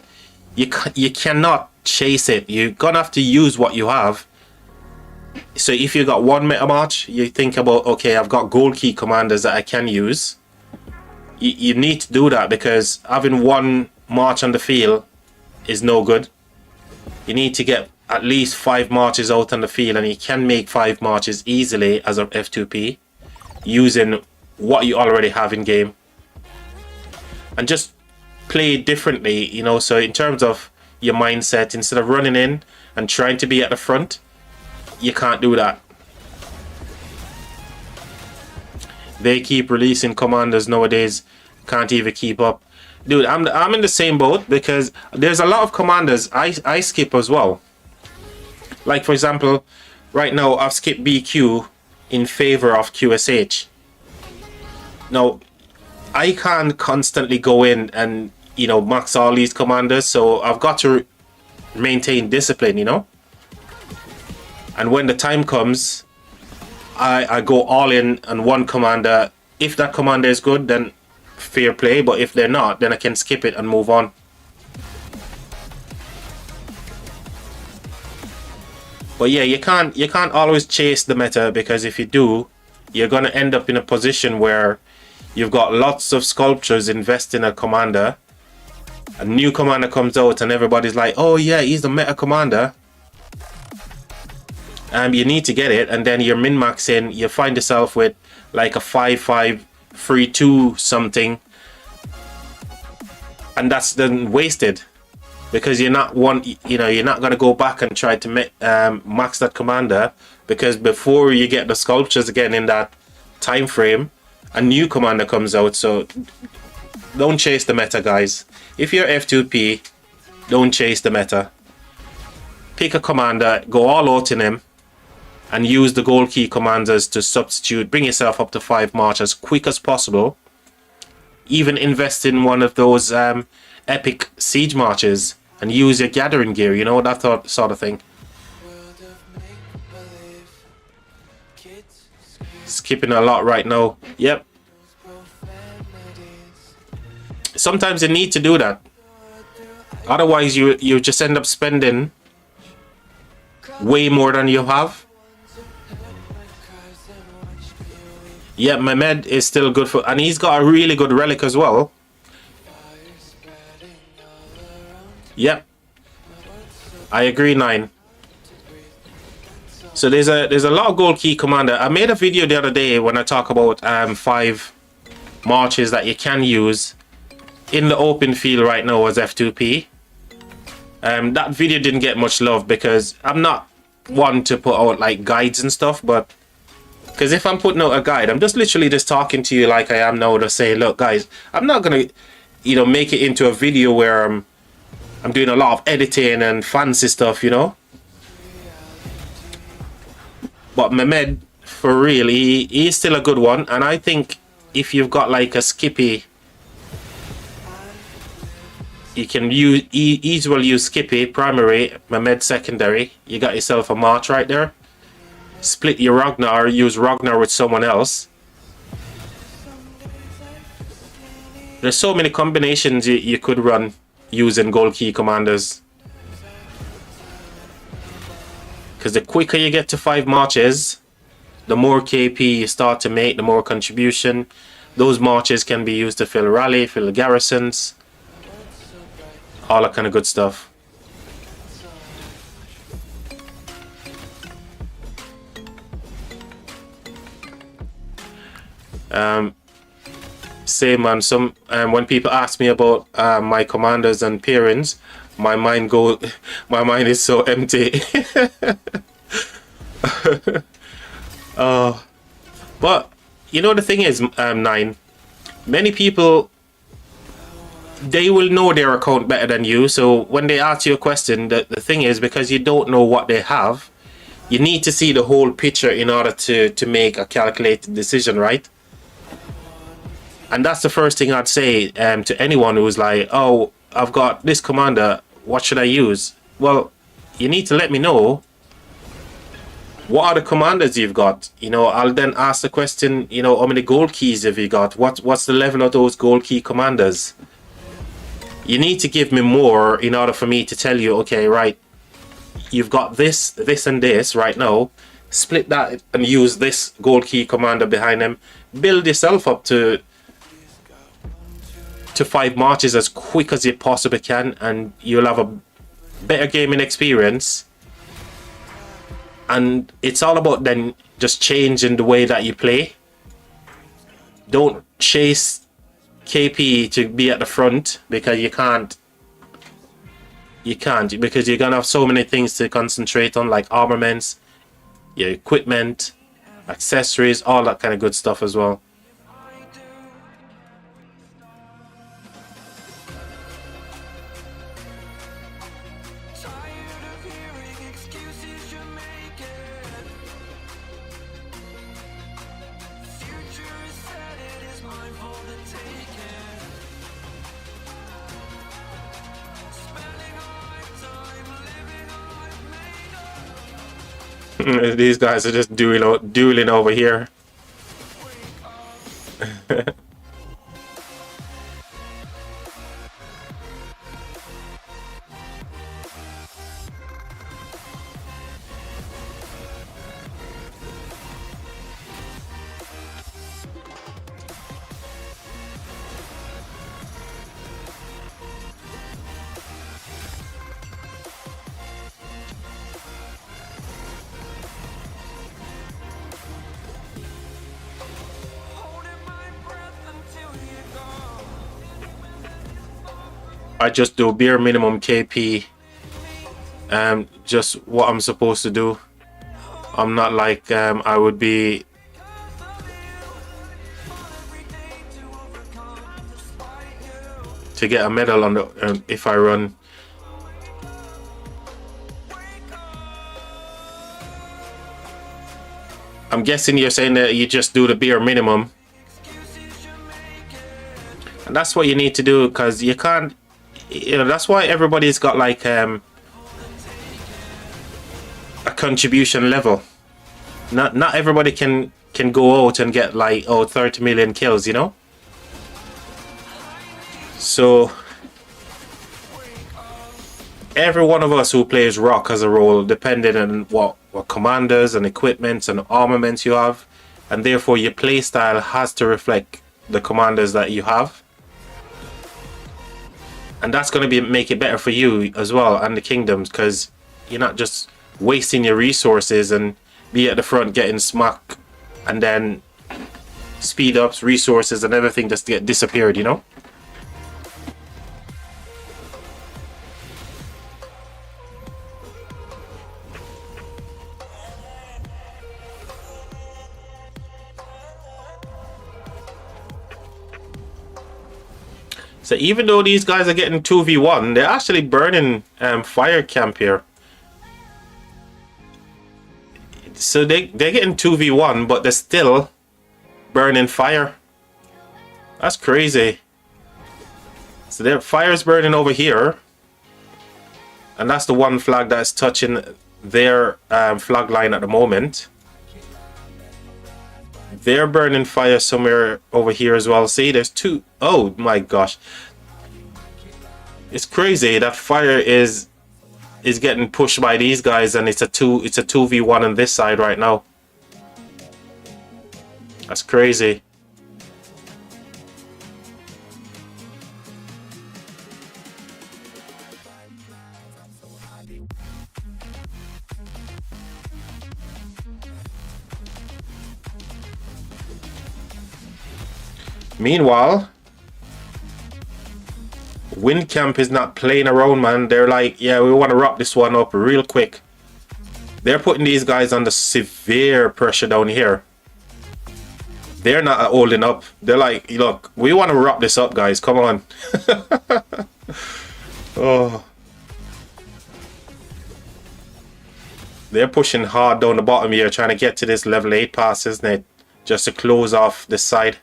You cannot chase it. You're gonna have to use what you have. So if you got one meta march, you think about, okay, I've got gold key commanders that I can use. You need to do that, because having one march on the field is no good. You need to get at least 5 marches out on the field, and you can make 5 marches easily as an F2P using what you already have in game. And just play differently, you know. So in terms of your mindset, instead of running in and trying to be at the front, you can't do that. They keep releasing commanders nowadays, can't even keep up. Dude, I'm in the same boat, because there's a lot of commanders I skip as well. Like for example, right now I've skipped BQ in favor of QSH. Now, I can't constantly go in and, you know, max all these commanders, so I've got to maintain discipline, you know. And when the time comes, I go all in on one commander. If that commander is good, then fair play, but if they're not, then I can skip it and move on. But yeah, you can't always chase the meta, because if you do, you're gonna end up in a position where you've got lots of sculptures invest in a commander. A new commander comes out and everybody's like, oh yeah, he's the meta commander. You need to get it, and then you're min-maxing, you find yourself with like a 5/5 3/2 something, and that's then wasted, because you're not you're not gonna go back and try to max that commander, because before you get the sculptures again in that time frame, a new commander comes out. So don't chase the meta, guys. If you're F2P, don't chase the meta. Pick a commander, go all out in him, and use the gold key commanders to substitute. Bring yourself up to 5 March as quick as possible. Even invest in one of those epic siege marches and use your gathering gear, you know, that sort of thing. Skipping a lot right now. Yep. Sometimes you need to do that. Otherwise you just end up spending way more than you have. Yeah, Mehmed is still good for, and he's got a really good relic as well. Yep, I agree, 9. So there's a lot of gold key commander. I made a video the other day when I talk about 5 marches that you can use in the open field right now as F2P. That video didn't get much love because I'm not one to put out like guides and stuff, but because if I'm putting out a guide, I'm just literally just talking to you like I am now, to say, look guys, I'm not gonna, you know, make it into a video where I'm doing a lot of editing and fancy stuff, you know. But Mehmed, for real, he is still a good one, and I think if you've got like a Skippy, you can easily use Skippy primary, Mehmed secondary. You got yourself a March right there. Split your Ragnar, use Ragnar with someone else. There's so many combinations you could run using gold key commanders. Because the quicker you get to 5 marches, the more KP you start to make, the more contribution. Those marches can be used to fill rally, fill garrisons, all that kind of good stuff. Same man. When people ask me about my commanders and pairings, my mind is so empty. But you know the thing is, 9, many people, they will know their account better than you. So when they ask you a question, the thing is, because you don't know what they have, you need to see the whole picture in order to make a calculated decision, right? And that's the first thing I'd say to anyone who's like, oh, I've got this commander, what should I use? Well, you need to let me know what are the commanders you've got. You know, I'll then ask the question, you know, how many gold keys have you got? What's the level of those gold key commanders? You need to give me more in order for me to tell you, okay, right, you've got this, this and this right now. Split that and use this gold key commander behind them. Build yourself up to 5 marches as quick as you possibly can, and you'll have a better gaming experience. And it's all about then just changing the way that you play. Don't chase KP to be at the front, because you can't, because you're gonna have so many things to concentrate on, like armaments, your equipment, accessories, all that kind of good stuff as well. These guys are just dueling over here. I just do bare minimum KP, just what I'm supposed to do. I'm not like I would be to get a medal on the if I run. I'm guessing you're saying that you just do the bare minimum, and that's what you need to do, because you can't, you know, that's why everybody's got like a contribution level. Not everybody can go out and get like 30 million kills, you know. So every one of us who plays rock has a role, depending on what commanders and equipments and armaments you have, and therefore your play style has to reflect the commanders that you have, and that's going to make it better for you as well and the kingdoms, because you're not just wasting your resources and be at the front getting smacked, and then speed ups, resources and everything just get disappeared, you know. So even though these guys are getting 2v1, they're actually burning fire camp here. So they're getting 2v1, but they're still burning fire. That's crazy. So their fire's burning over here, and that's the one flag that's touching their flag line at the moment. They're burning fire somewhere over here as well. See, there's two. Oh my gosh, it's crazy that fire is getting pushed by these guys, and it's a 2v1 on this side right now. That's crazy. Meanwhile, Wind Camp is not playing around, man. They're like, yeah, we want to wrap this one up real quick. They're putting these guys under severe pressure down here. They're not holding up. They're like, look, we want to wrap this up, guys. Come on. Oh. They're pushing hard down the bottom here, trying to get to this level 8 pass, isn't it? Just to close off this side.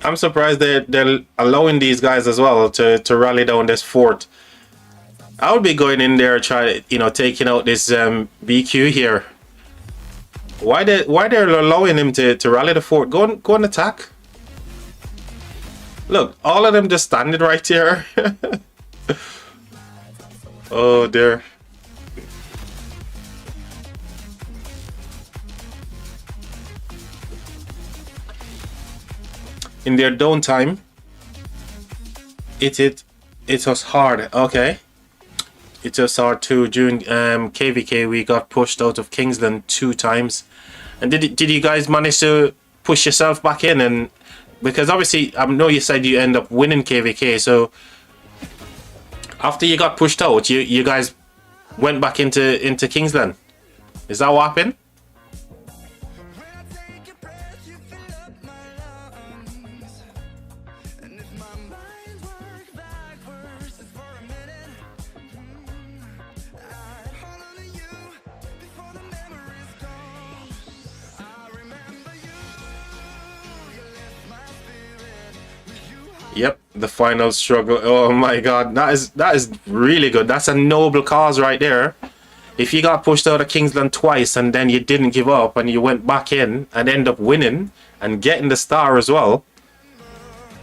I'm surprised they're allowing these guys as well to rally down this fort. I would be going in there, taking out this BQ here. Why they're allowing him to rally the fort? Go and attack. Look, all of them just standing right here. Oh dear. In their downtime, it was hard. Okay, it was hard too. During KvK, we got pushed out of Kingsland 2 times. And did you guys manage to push yourself back in? And because obviously I know you said you end up winning KvK, so after you got pushed out, you guys went back into Kingsland. Is that what happened? Yep, the final struggle. Oh my god, that is really good. That's a noble cause right there. If you got pushed out of Kingsland twice and then you didn't give up and you went back in and end up winning and getting the star as well,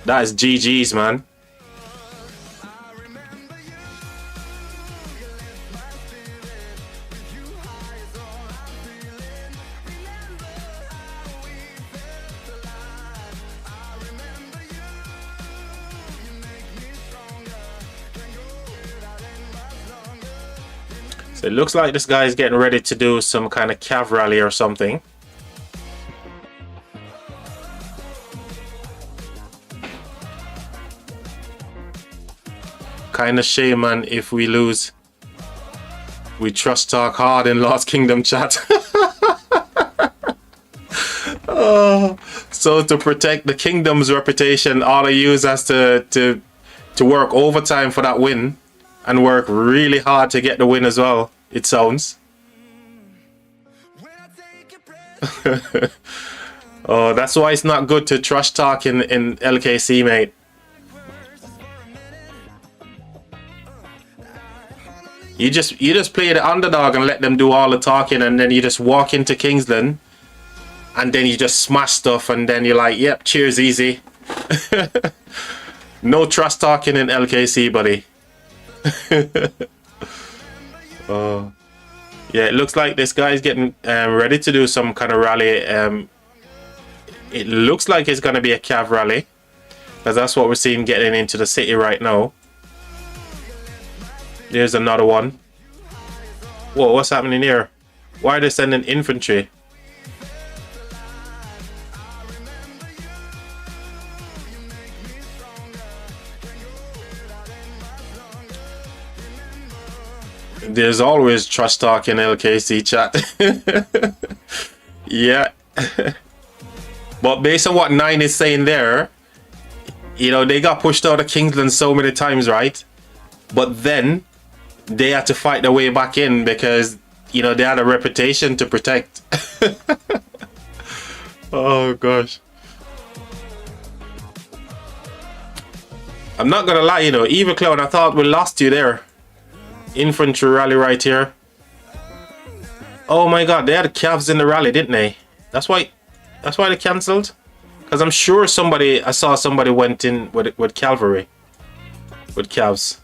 that is GG's, man. So it looks like this guy is getting ready to do some kind of cav rally or something. Kind of shame, man, if we lose. We trust talk hard in Lost Kingdom chat. Oh, so to protect the kingdom's reputation, all of you has to work overtime for that win and work really hard to get the win as well, it sounds. Oh, that's why it's not good to trash talk in LKC, mate. You just play the underdog and let them do all the talking, and then you just walk into Kingsland and then you just smash stuff, and then you're like, yep, cheers, easy. No trust talking in LKC, buddy. Oh, yeah, it looks like this guy's getting ready to do some kind of rally. It looks like it's going to be a cav rally, because that's what we're seeing getting into the city right now. There's another one. Whoa, what's happening here? Why are they sending infantry? There's always trash talk in LKC chat. Yeah. But based on what 9 is saying there, you know, they got pushed out of Kingsland so many times, right? But then they had to fight their way back in because, you know, they had a reputation to protect. Oh, gosh. I'm not gonna lie, you know, Evil Clown, I thought we lost you there. Infantry rally right here. Oh my god, they had calves in the rally, didn't they? That's why they cancelled? Because I'm sure I saw somebody went in with cavalry. With calves.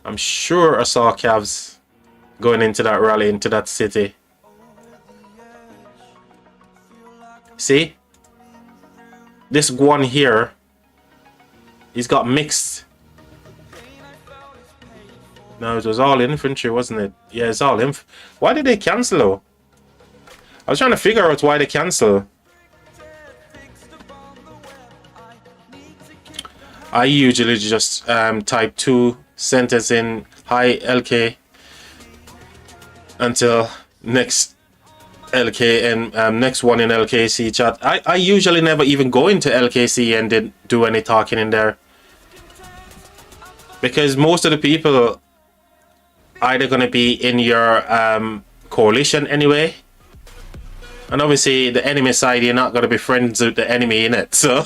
I'm sure I saw calves going into that rally, into that city. See? This one here, he's got mixed. No, it was all infantry, wasn't it? Yeah, it's all inf. Why did they cancel though? I was trying to figure out why they cancel. I usually just type 2 sentences in hi LK until next LK and next one in LKC chat. I usually never even go into LKC and didn't do any talking in there, because most of the people either gonna be in your coalition anyway, and obviously the enemy side, you're not gonna be friends with the enemy in it. So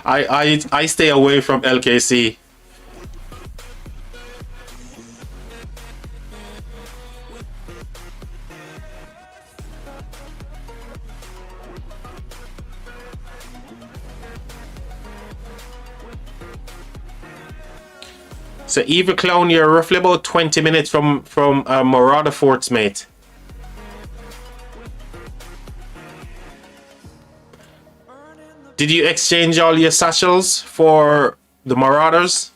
I stay away from LKC. So Evil Clown, you're roughly about 20 minutes from Marauder Forts, mate. Did you exchange all your satchels for the Marauders?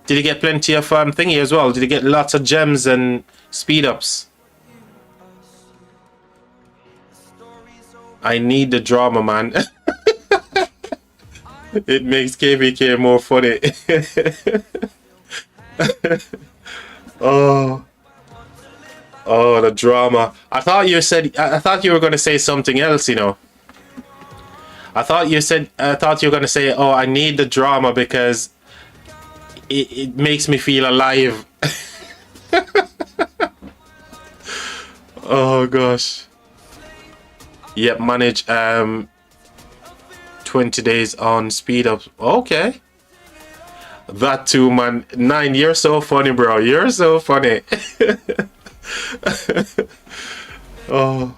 Did you get plenty of thingy as well? Did you get lots of gems and speed ups? I need the drama, man. It makes KvK more funny. Oh, the drama. I thought you were gonna say something else, you know. I thought you were gonna say, oh, I need the drama because it makes me feel alive. Oh gosh. Yep, manage 20 days on speed up. Okay. That too, man. 9, you're so funny, bro. You're so funny. Oh.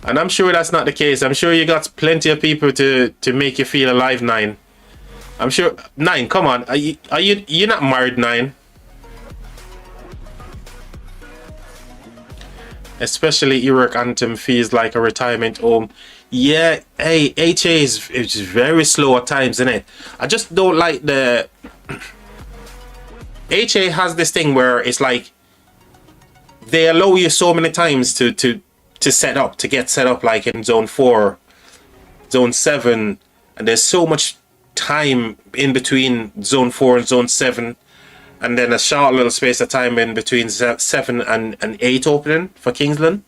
And I'm sure that's not the case. I'm sure you got plenty of people to make you feel alive, 9. I'm sure. 9, come on. You're not married, 9? Especially Iraq Anthem feels like a retirement home. Yeah, hey, HA is very slow at times, isn't it? I just don't like the HA has this thing where it's like they allow you so many times to set up, to get set up, like in zone 4, zone 7, and there's so much time in between zone 4 and zone 7, and then a short little space of time in between 7 and 8 opening for Kingsland.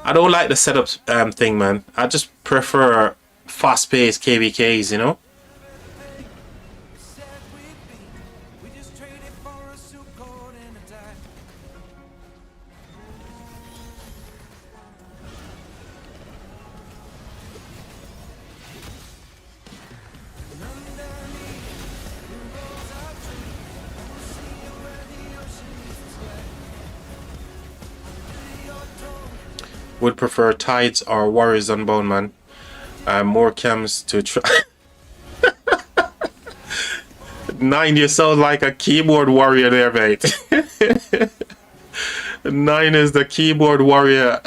I don't like the setup thing, man. I just prefer fast-paced KvKs, you know? Would prefer Tides or Warriors Unbound, man. More cams to try. 9, you sound like a keyboard warrior there, mate. 9 is the keyboard warrior.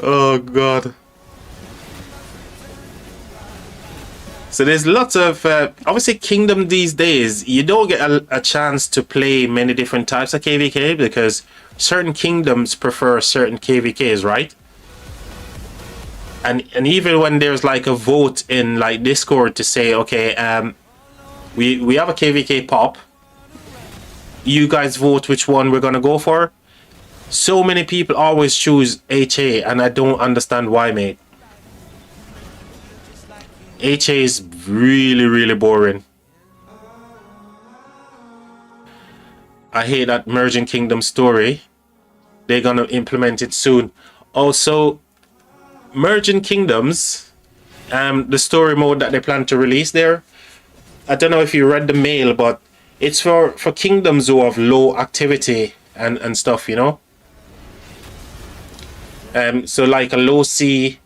Oh, God. So there's lots of... obviously, Kingdom these days, you don't get a chance to play many different types of KvK because certain kingdoms prefer certain KvKs, right? And even when there's like a vote in like Discord to say, okay, we have a KvK pop, you guys vote which one we're gonna go for. So many people always choose HA, and I don't understand why, mate. HA is really, really boring. I hate that Merging Kingdom story. They're gonna implement it soon. Also, Merging Kingdoms, the story mode that they plan to release there, I don't know if you read the mail, but it's for kingdoms who have low activity and stuff, you know? So like a low C,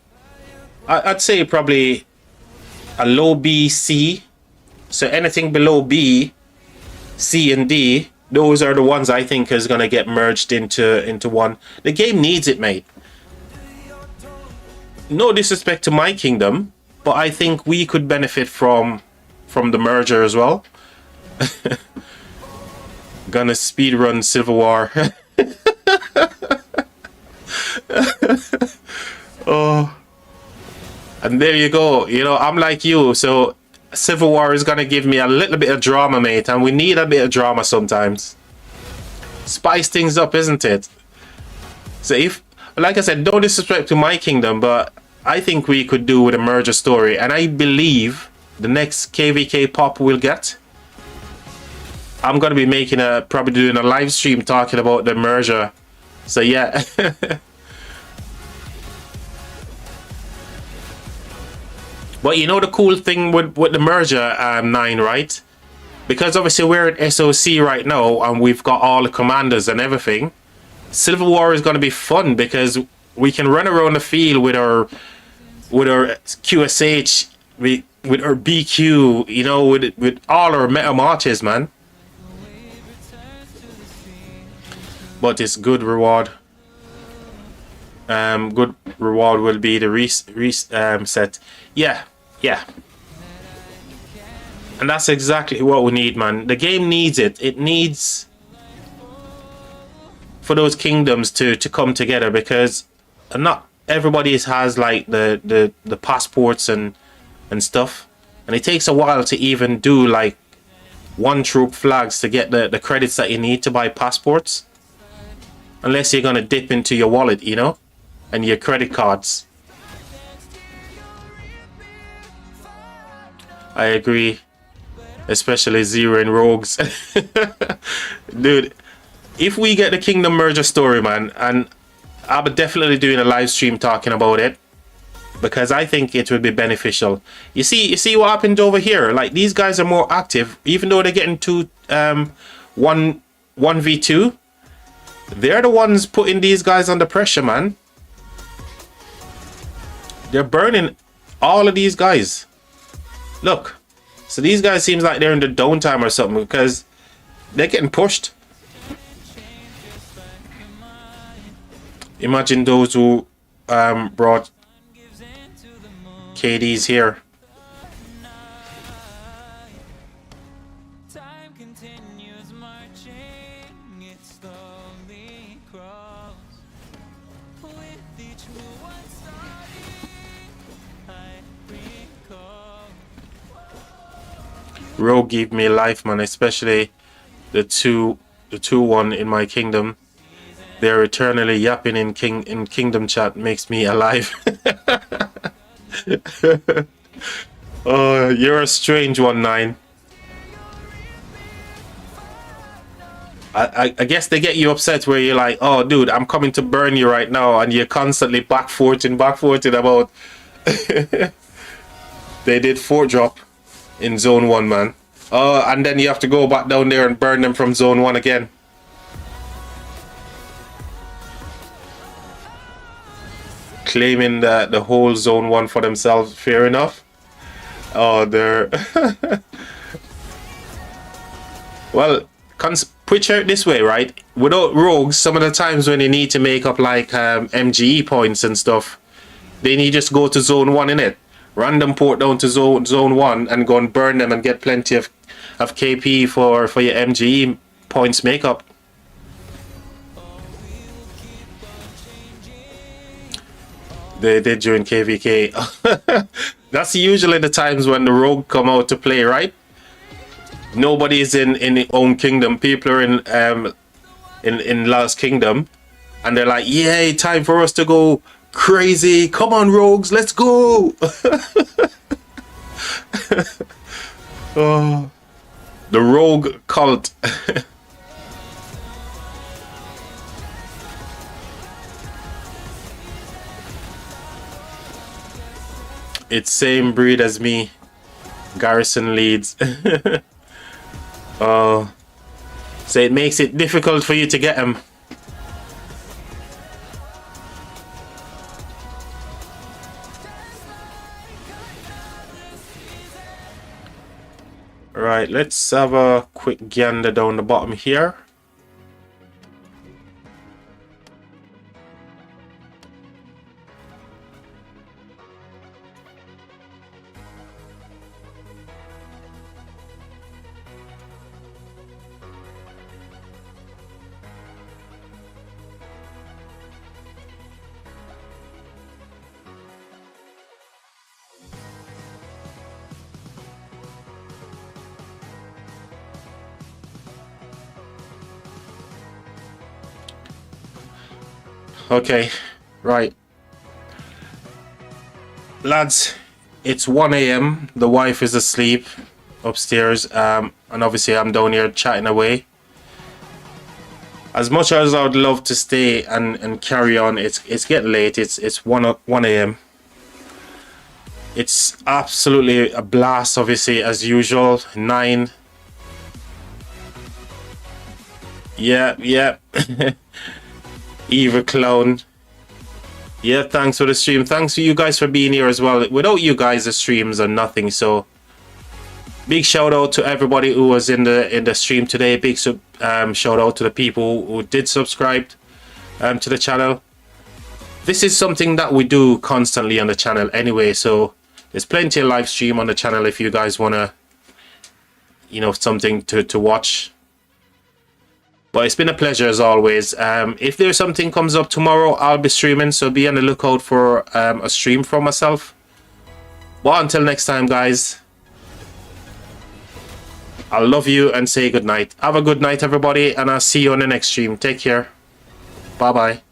I'd say probably a low B, C. So anything below B, C and D, those are the ones I think is gonna get merged into one. The game needs it, mate. No disrespect to my kingdom, but I think we could benefit from the merger as well. Gonna speedrun Civil War. Oh, and there you go. You know, I'm like you, so Civil War is gonna give me a little bit of drama, mate, and we need a bit of drama sometimes. Spice things up, isn't it? So if, like I said, no disrespect to my kingdom, but I think we could do with a merger story, and I believe the next KvK pop we'll get, I'm gonna be making probably doing a live stream talking about the merger. So yeah. But you know the cool thing with the merger, 9, right? Because obviously we're at SOC right now and we've got all the commanders and everything. Civil War is going to be fun because we can run around the field with our QSH, with our BQ, you know, with all our meta marches, man. But it's good reward. Good reward will be the reset. Yeah. And that's exactly what we need, man. The game needs it. It needs for those kingdoms to come together, because not everybody has like the passports and stuff, and it takes a while to even do like 1 troop flags to get the credits that you need to buy passports, unless you're gonna dip into your wallet, you know, and your credit cards. I agree, especially Zero and Rogues. Dude, if we get the Kingdom merger story, man, and I'll be definitely doing a live stream talking about it, because I think it would be beneficial. You see what happened over here? Like, these guys are more active, even though they're getting 1v2. They're the ones putting these guys under pressure, man. They're burning all of these guys. Look, so these guys seems like they're in the downtime or something, because they're getting pushed. Imagine those who brought KD's here. Rogue give me life, man, especially the 2-1 in my kingdom. They're eternally yapping in kingdom chat makes me alive. Oh, you're a strange one, 9. I guess they get you upset where you're like, oh dude, I'm coming to burn you right now, and you're constantly back-forting about they did 4-drop in zone 1, man. And then you have to go back down there and burn them from zone 1 again. Claiming the whole zone 1 for themselves, fair enough. Oh, they're well, picture it this way, right? Without rogues, some of the times when they need to make up like MGE points and stuff, they need just go to zone 1 in it. Random port down to zone 1 and go and burn them and get plenty of KP for your MGE points makeup. They did during KvK. That's usually the times when the rogue come out to play, right? Nobody's in their own kingdom. People are in Lost Kingdom, and they're like, "Yay! Time for us to go crazy! Come on, rogues, let's go!" Oh, the rogue cult. It's same breed as me. Garrison leads. Oh, so it makes it difficult for you to get him. Right, let's have a quick gander down the bottom here. Okay, right. Lads, it's 1 a.m. The wife is asleep upstairs, and obviously I'm down here chatting away. As much as I would love to stay and carry on, it's getting late. It's 1 a.m. It's absolutely a blast, obviously, as usual. 9. Yeah. Evil clown. Yeah, thanks for the stream. Thanks for you guys for being here as well. Without you guys, the streams are nothing. So big shout out to everybody who was in the stream today. Big shout out to the people who did subscribe to the channel. This is something that we do constantly on the channel anyway, so there's plenty of live stream on the channel if you guys want to, you know, something to watch. But it's been a pleasure as always. If there's something comes up tomorrow, I'll be streaming, so be on the lookout for a stream from myself. But until next time, guys, I love you and say good night. Have a good night, everybody, and I'll see you on the next stream. Take care. Bye-bye.